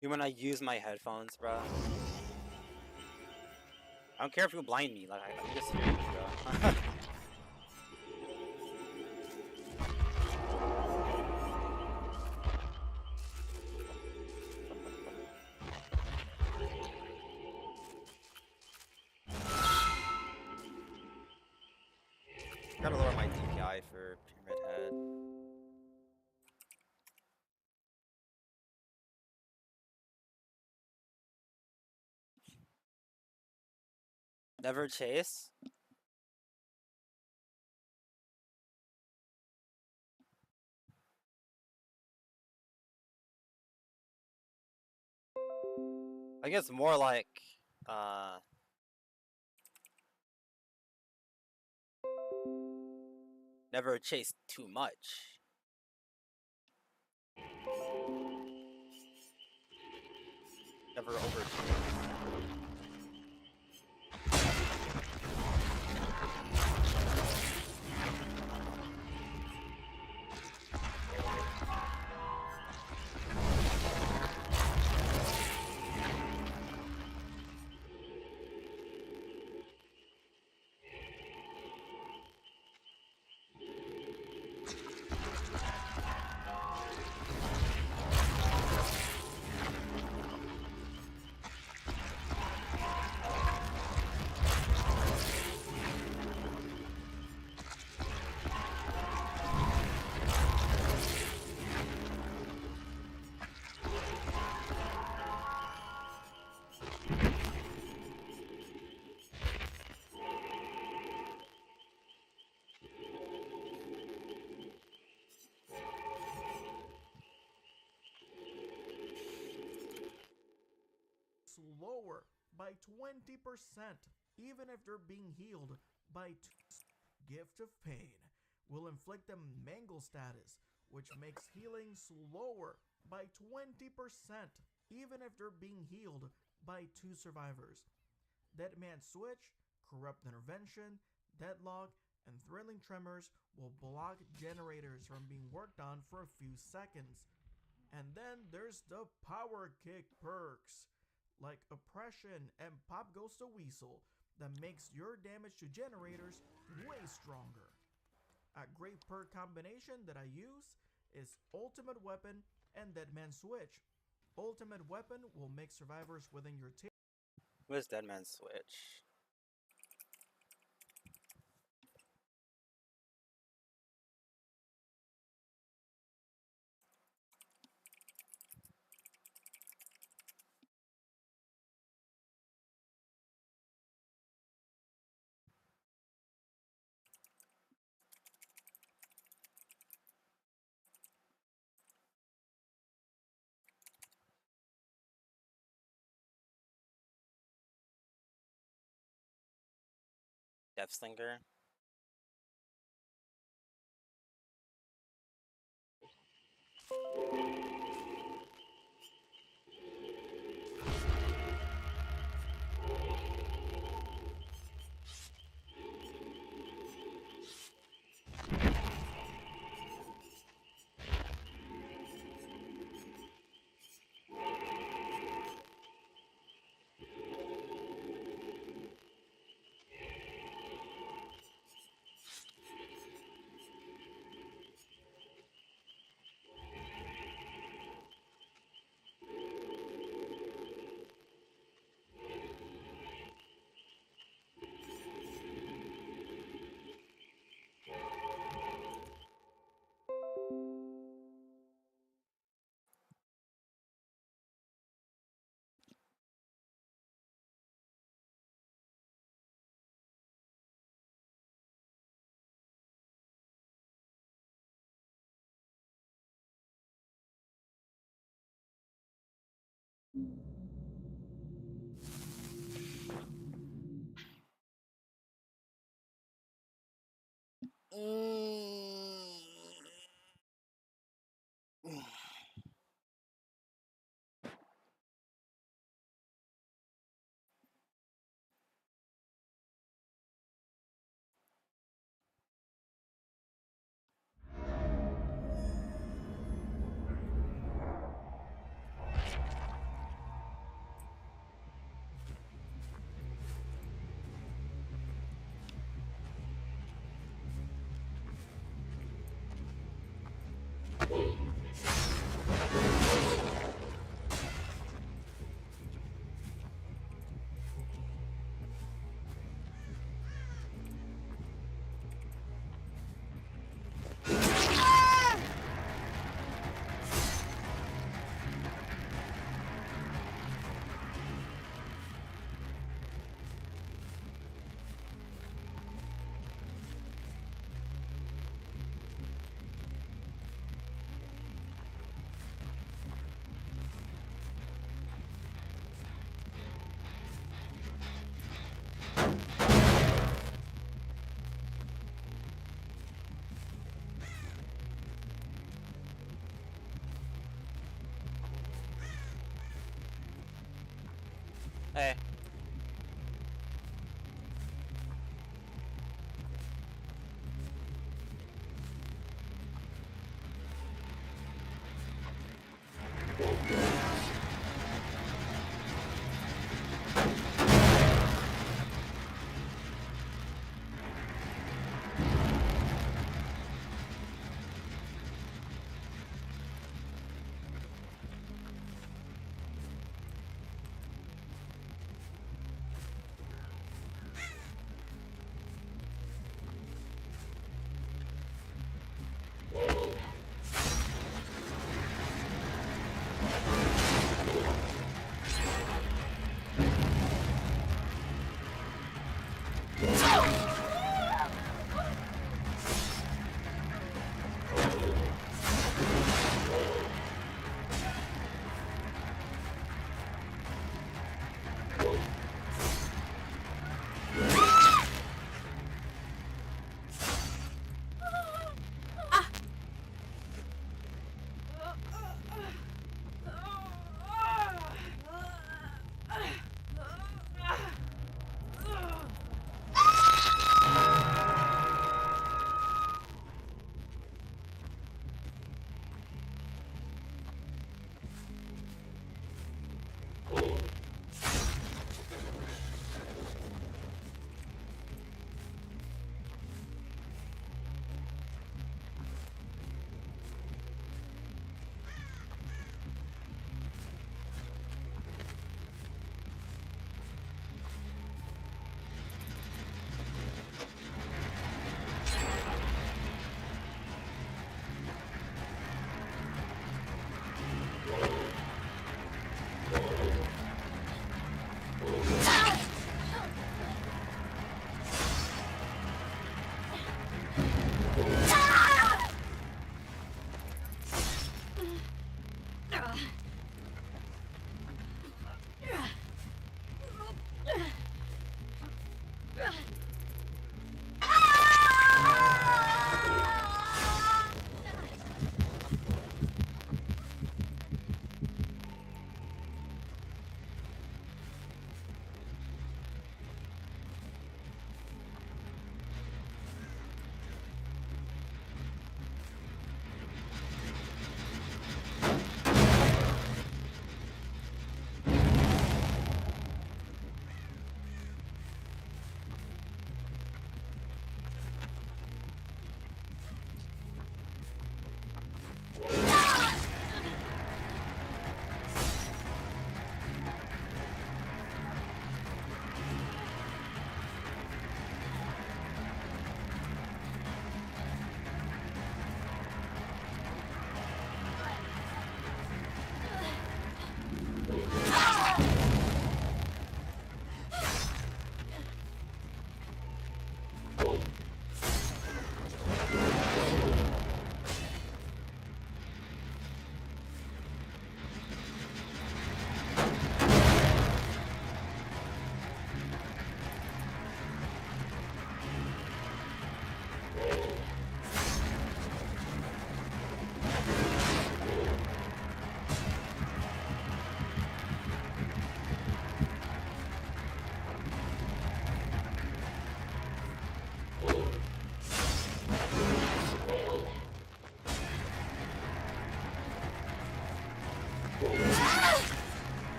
You when I use my headphones, bro. I don't care if you blind me, like I can just hear you, bro. Gotta lower my DPI for Pyramid Head. Never chase? I guess more like, uh... Never chase too much. Never overchase. Slower by 20%, even if they're being healed by 2. Gift of Pain will inflict a mangle status, which makes healing slower by 20%, even if they're being healed by 2 survivors. Dead Man Switch, Corrupt Intervention, Deadlock, and Thrilling Tremors will block generators from being worked on for a few seconds. And then there's the Power Kick perks, like Oppression and Pop Goes the Weasel, that makes your damage to generators way stronger. A great perk combination that I use is Ultimate Weapon and Dead Man Switch. Ultimate Weapon will make survivors within your team. What is Dead Man Switch? Deathslinger? Hey.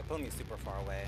They're pulling me super far away.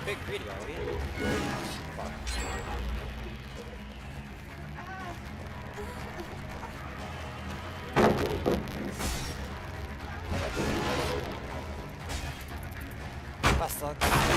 Big greedy, are we? Fuck. That sucks.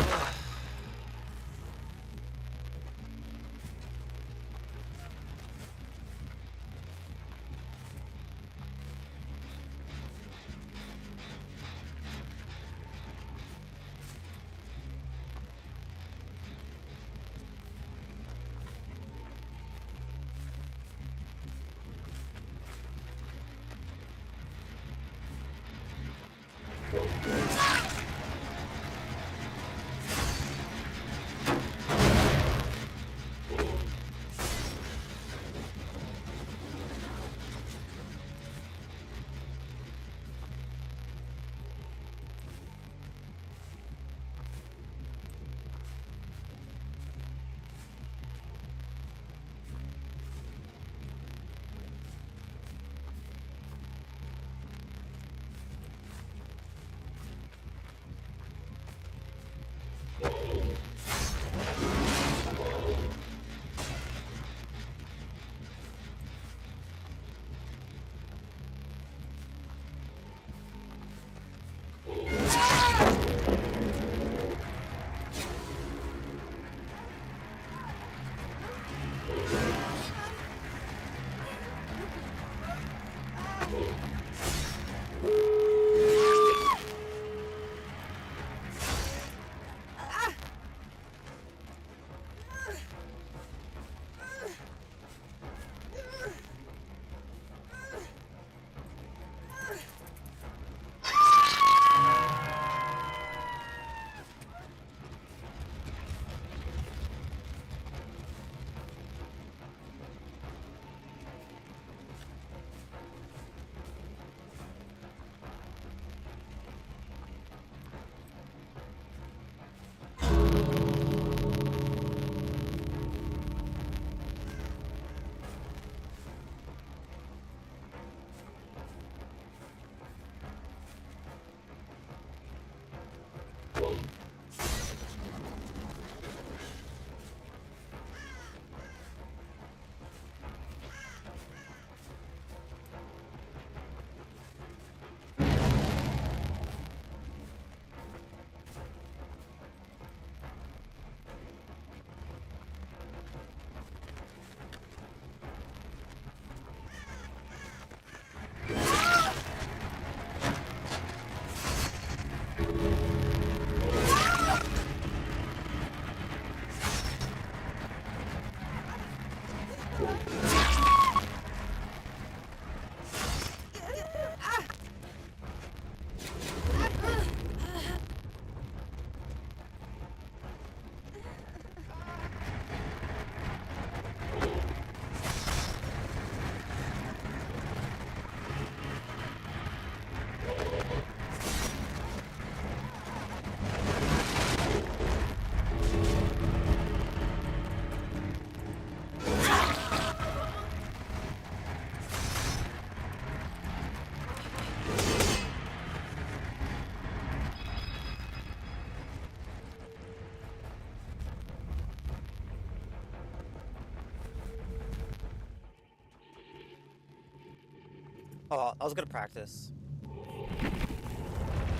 Oh, I was gonna practice.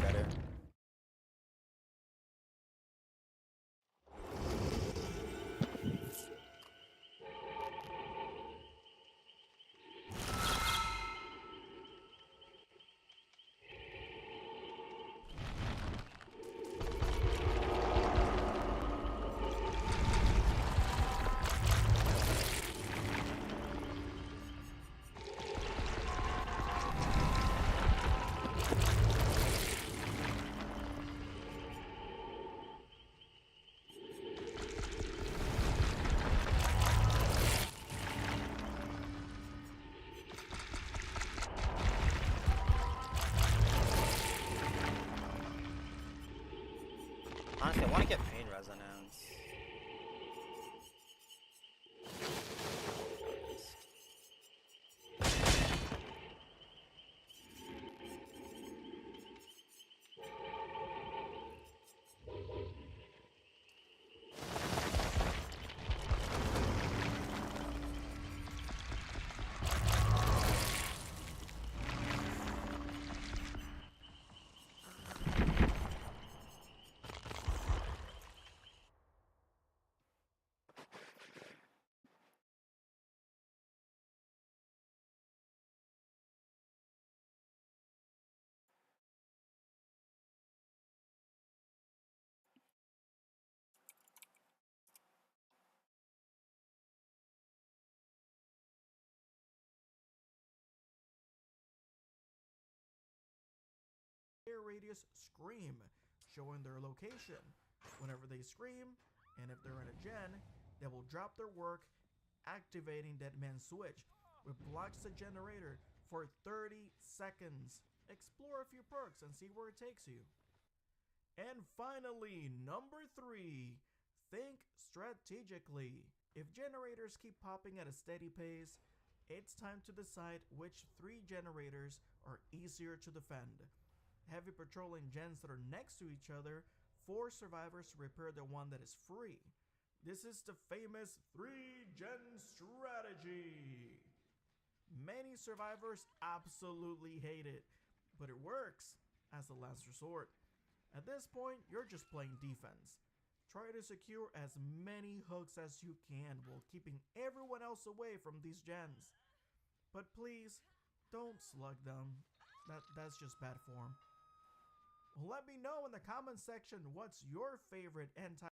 Better. Honestly, I want to get pain resonance. Air radius scream, showing their location. Whenever they scream, and if they're in a gen, they will drop their work, activating Dead Man Switch, which blocks the generator for 30 seconds. Explore a few perks and see where it takes you. And finally, number 3, think strategically. If generators keep popping at a steady pace, it's time to decide which 3 generators are easier to defend. Heavy patrolling gens that are next to each other, force survivors to repair the one that is free. This is the famous 3-gen strategy. Many survivors absolutely hate it, but it works as a last resort. At this point, you're just playing defense. Try to secure as many hooks as you can while keeping everyone else away from these gens. But please, don't slug them. That's just bad form. Let me know in the comment section what's your favorite anti-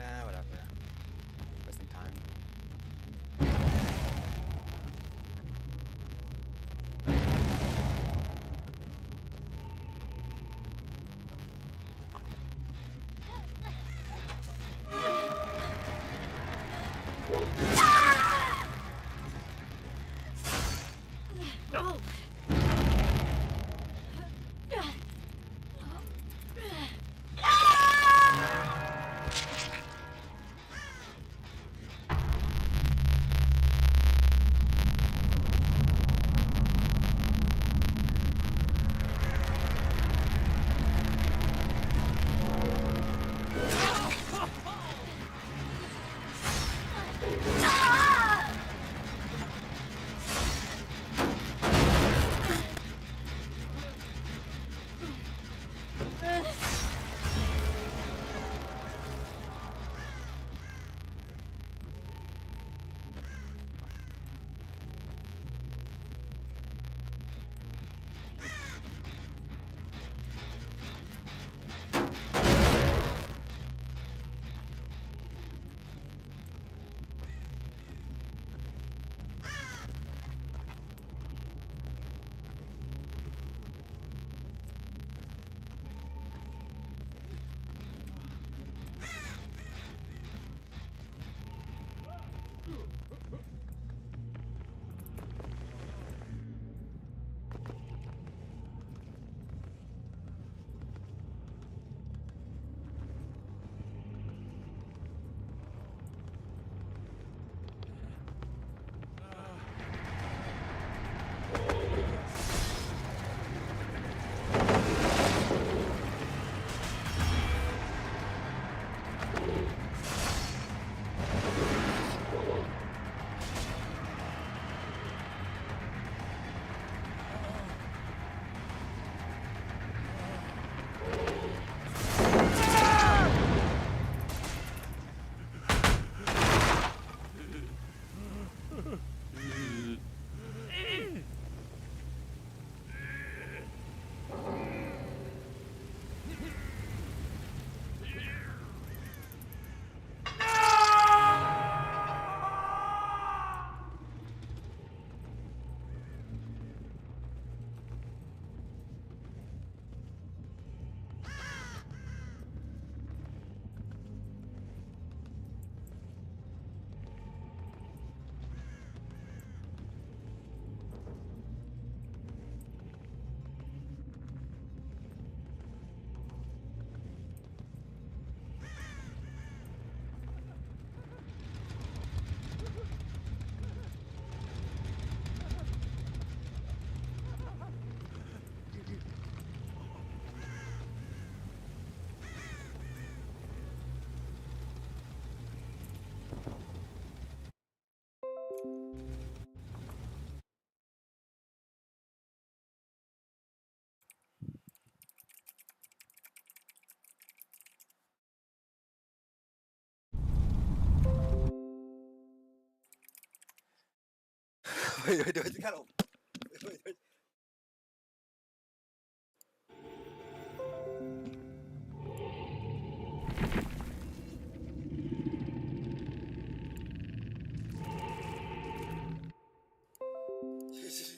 Whatever. Wasting time. Wait, it's kind of.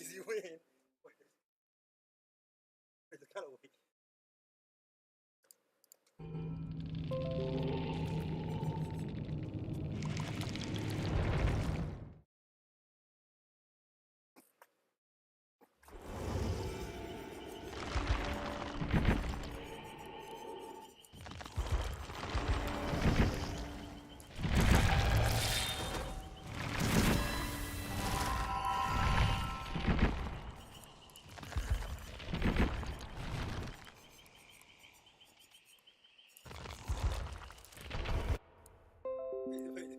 Easy win. It's kind of weak.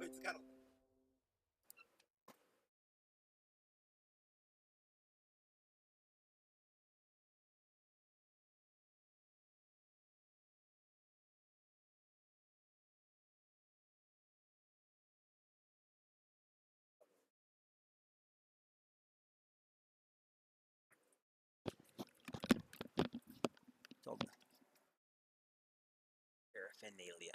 It's kind of. Paraphernalia.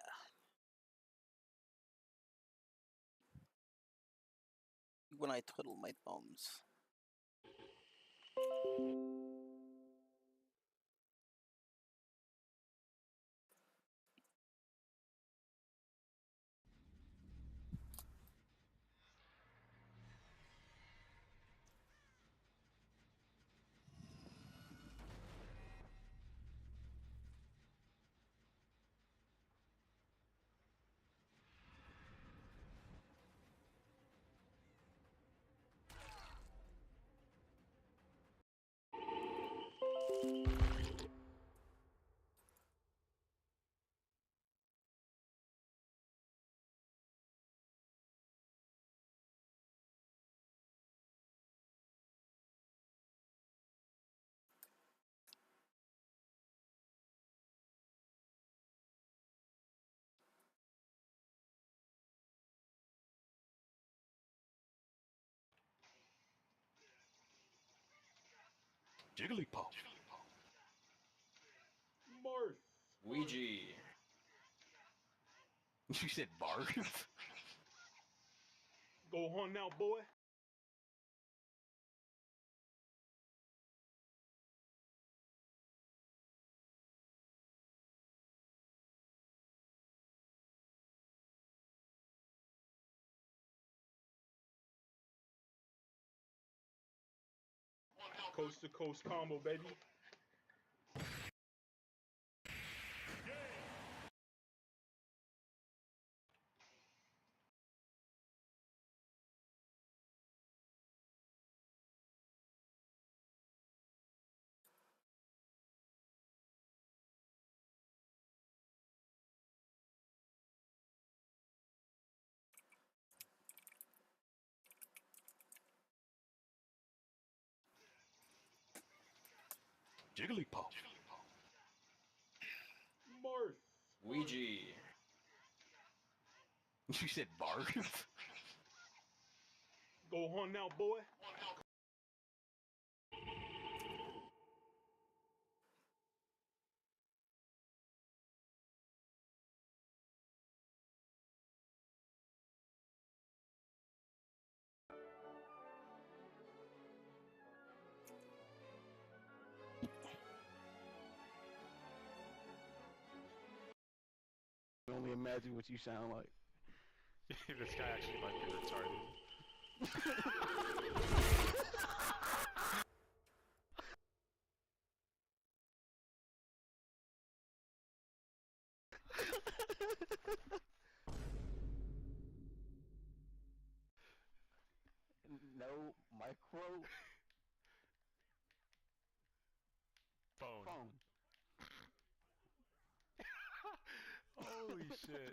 when I twiddle my thumbs. Jigglypuff. Marth. Ouija. You said Barth? Go on now, boy. Coast to coast combo, baby. Jigglypuff. Marth. Ouija. You said Barth? Go on now, boy. I can only imagine what you sound like. This guy actually might be retarded. No micro Phone. Holy shit.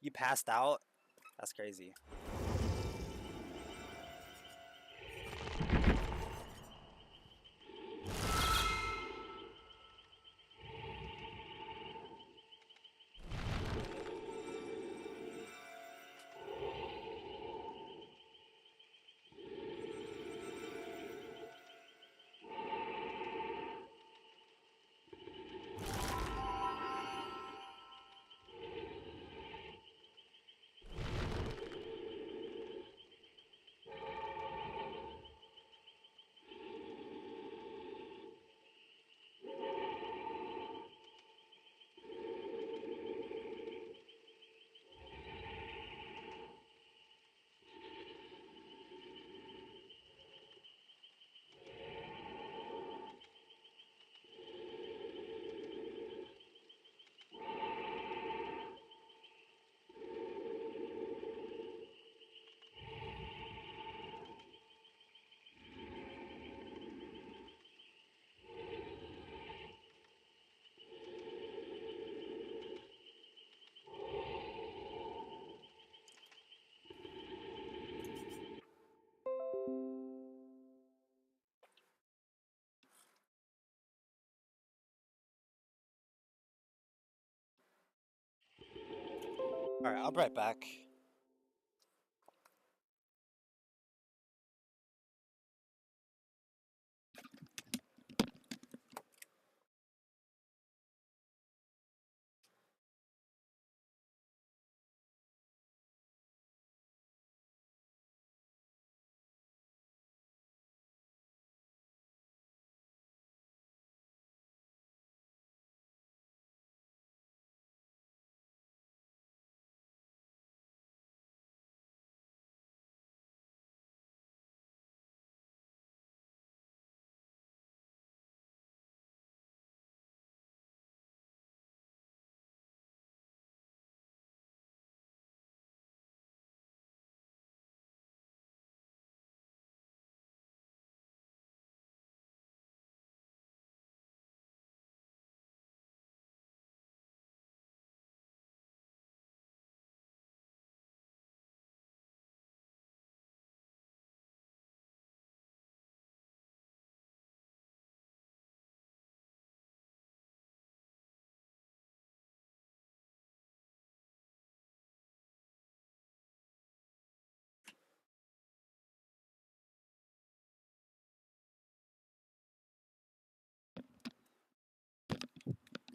You passed out? That's crazy. Alright, I'll be right back.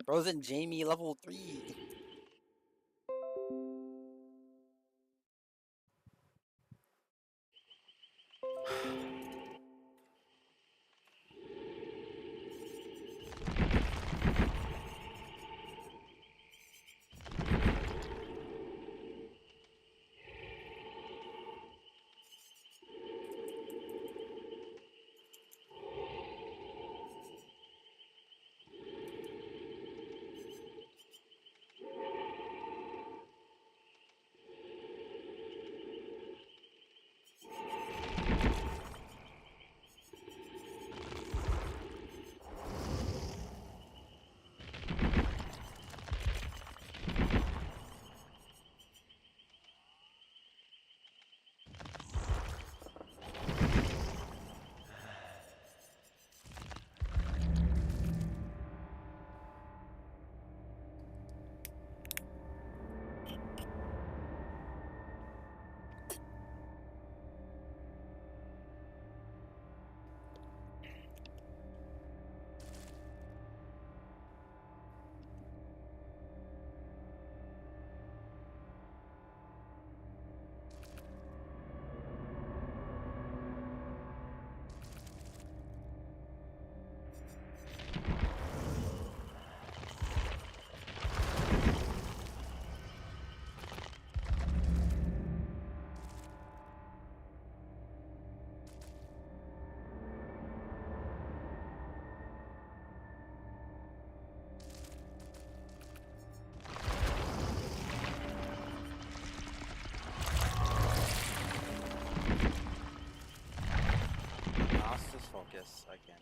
Frozen Jamie level 3. focus. I can.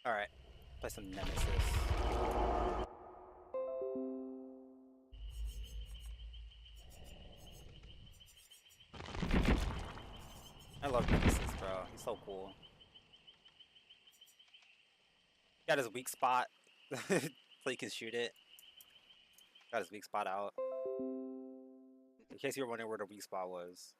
Alright, play some Nemesis. I love Nemesis, bro. He's so cool. Got his weak spot, so he can shoot it. Got his weak spot out. In case you were wondering where the weak spot was.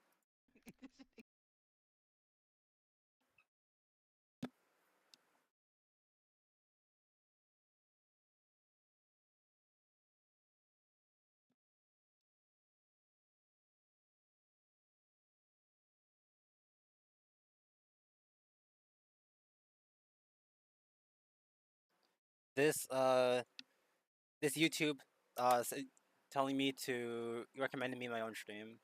This this YouTube telling me to recommending me my own stream.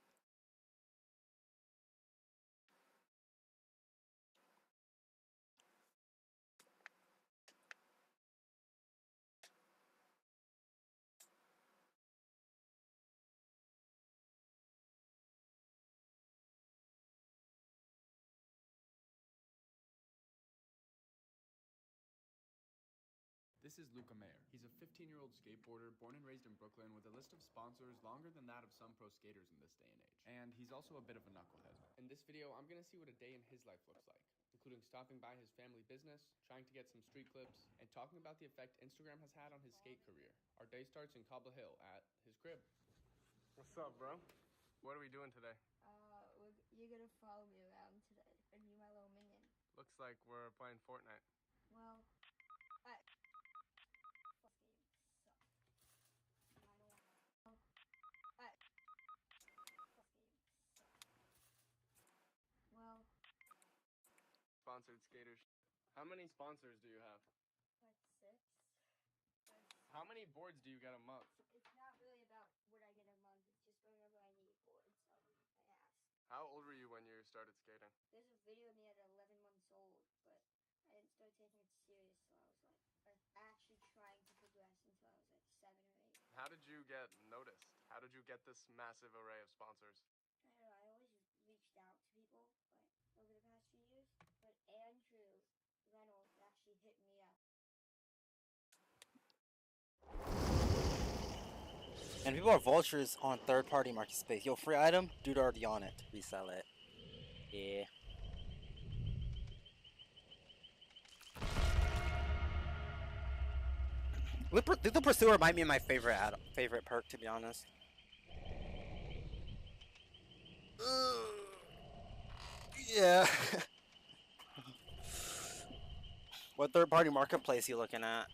This is Luca Mayer. He's a 15-year-old skateboarder born and raised in Brooklyn with a list of sponsors longer than that of some pro skaters in this day and age. And he's also a bit of a knucklehead. In this video, I'm gonna see what a day in his life looks like, including stopping by his family business, trying to get some street clips, and talking about the effect Instagram has had on his skate career. Our day starts in Cobble Hill at his crib. What's up, bro? What are we doing today? You're gonna follow me around today and be my little minion. Looks like we're playing Fortnite. Well, well, Sponsored skaters. How many sponsors do you have? like 6. How many boards do you get a month? It's not really about what I get a month. It's just whenever I need boards, I ask. How old were you when you started skating? There's a video of me at 11 months old, but I didn't start taking it serious till I was actually trying to progress until I was like 7 or 8. How did you get noticed? How did you get this massive array of sponsors? I don't know, I always reached out to people over the past few years, but Andrew Reynolds actually hit me up. And people are vultures on third-party market space. Yo, free item? Dude already on it. Resell it. Yeah. The Pursuer might be my favorite perk, to be honest. Yeah. What third-party marketplace you looking at?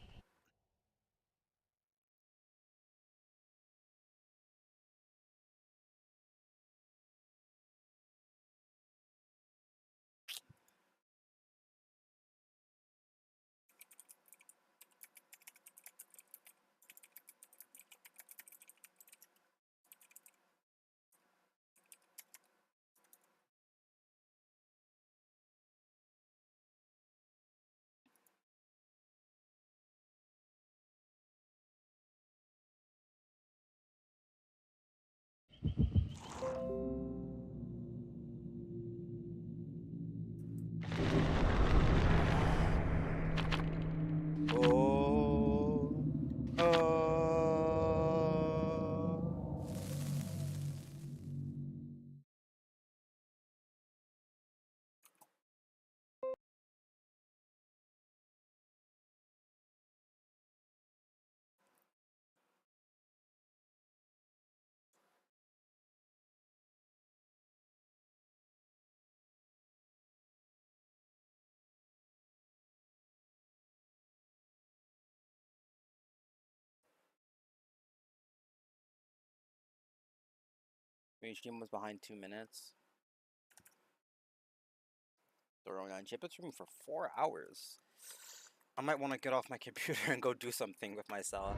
Each team was behind 2 minutes. Throwing on chip it's room for 4 hours. I might want to get off my computer and go do something with myself.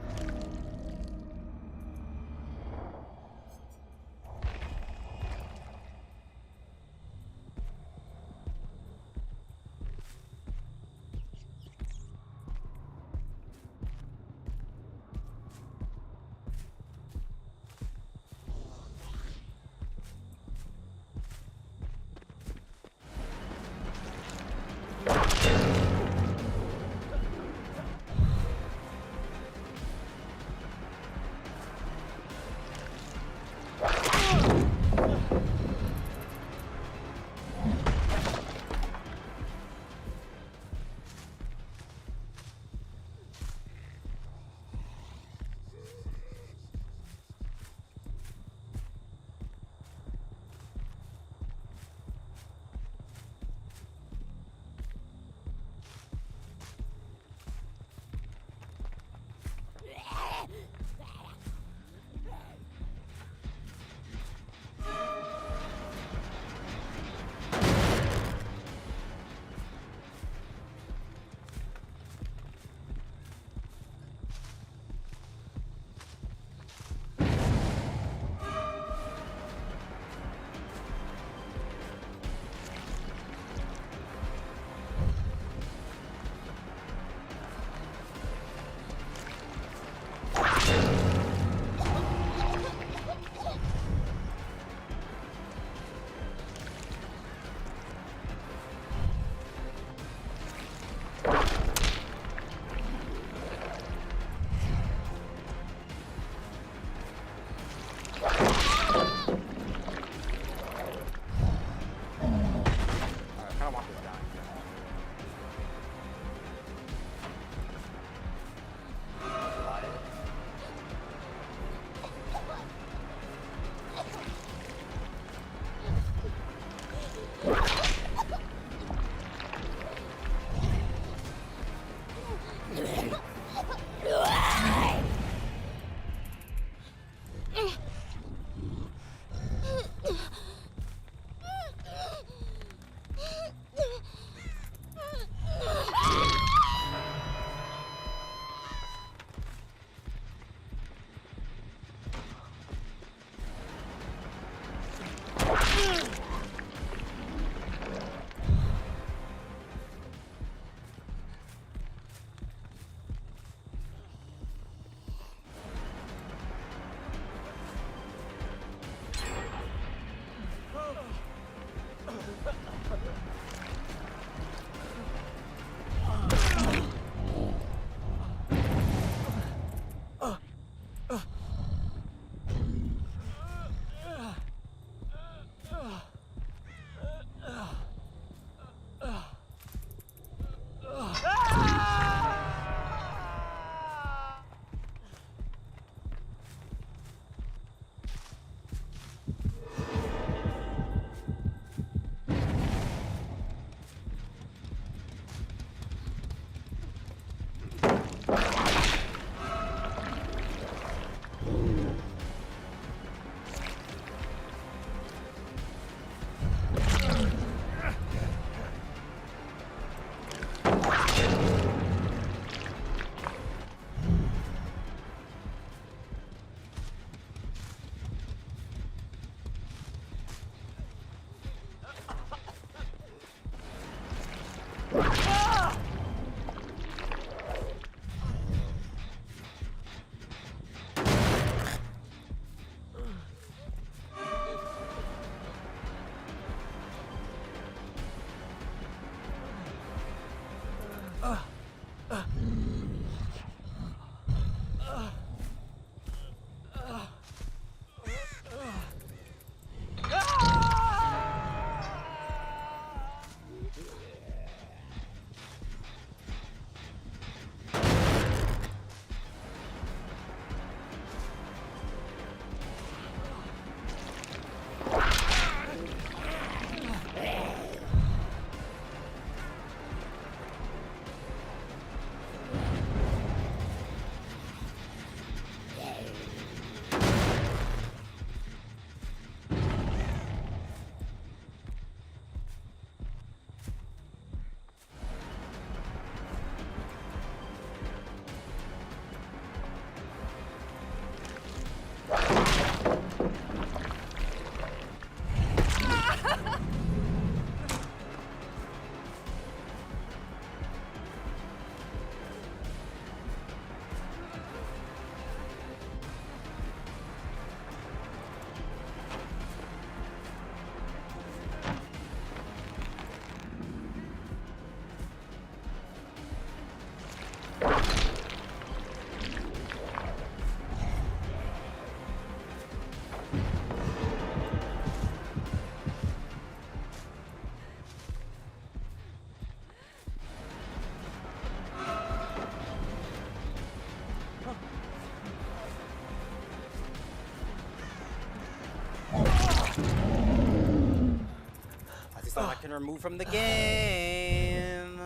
been removed from the game.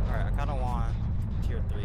Alright, I kinda want tier 3.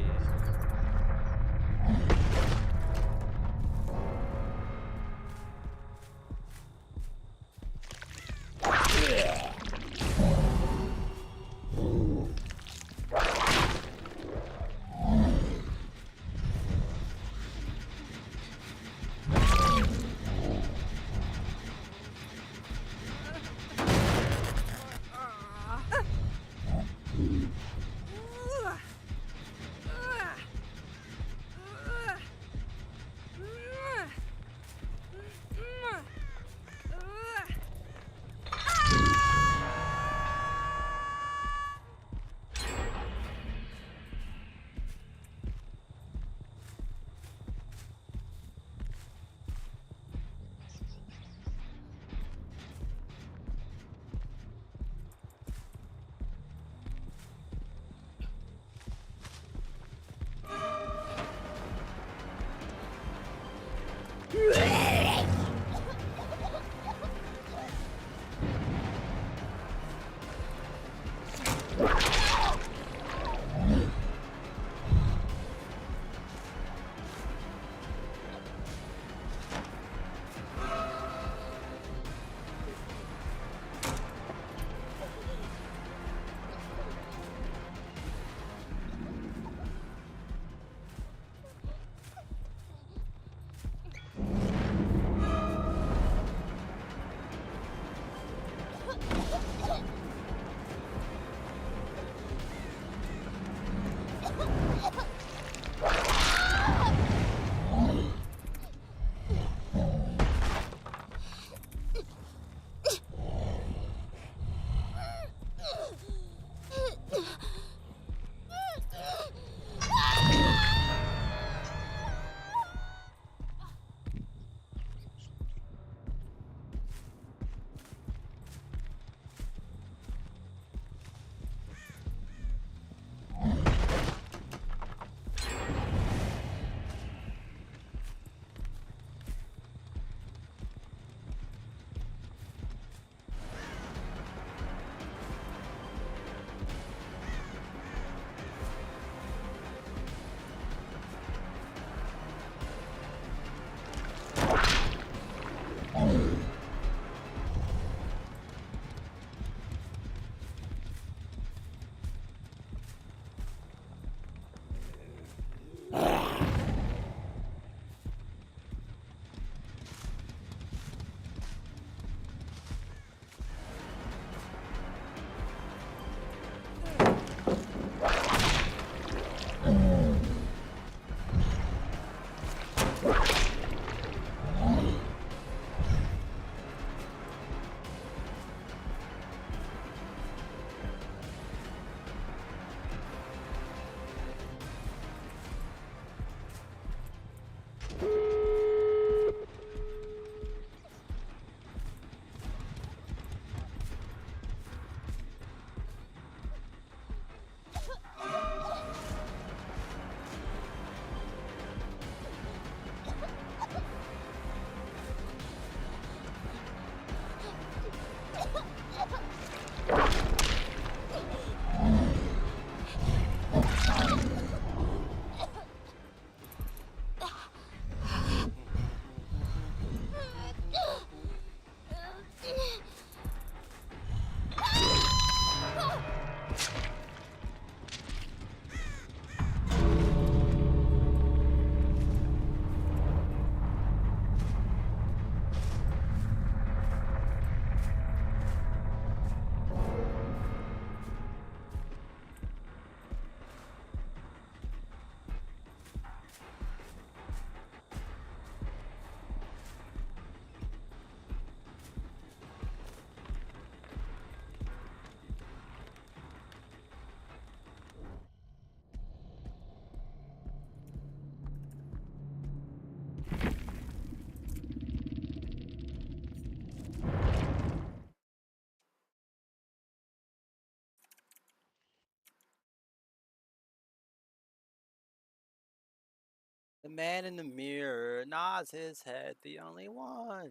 man in the mirror nods his head, the only one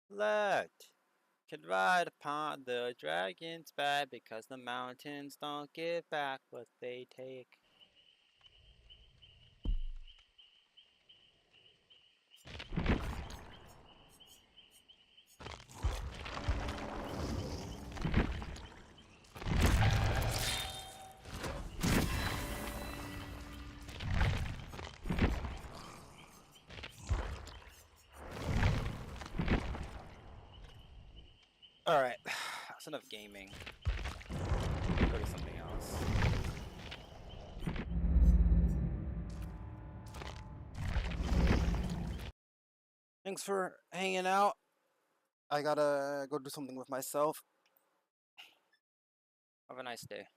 left. Could ride upon the dragon's back because the mountains don't give back what they take. Alright, that's enough gaming. Go to something else. Thanks for hanging out. I gotta go do something with myself. Have a nice day.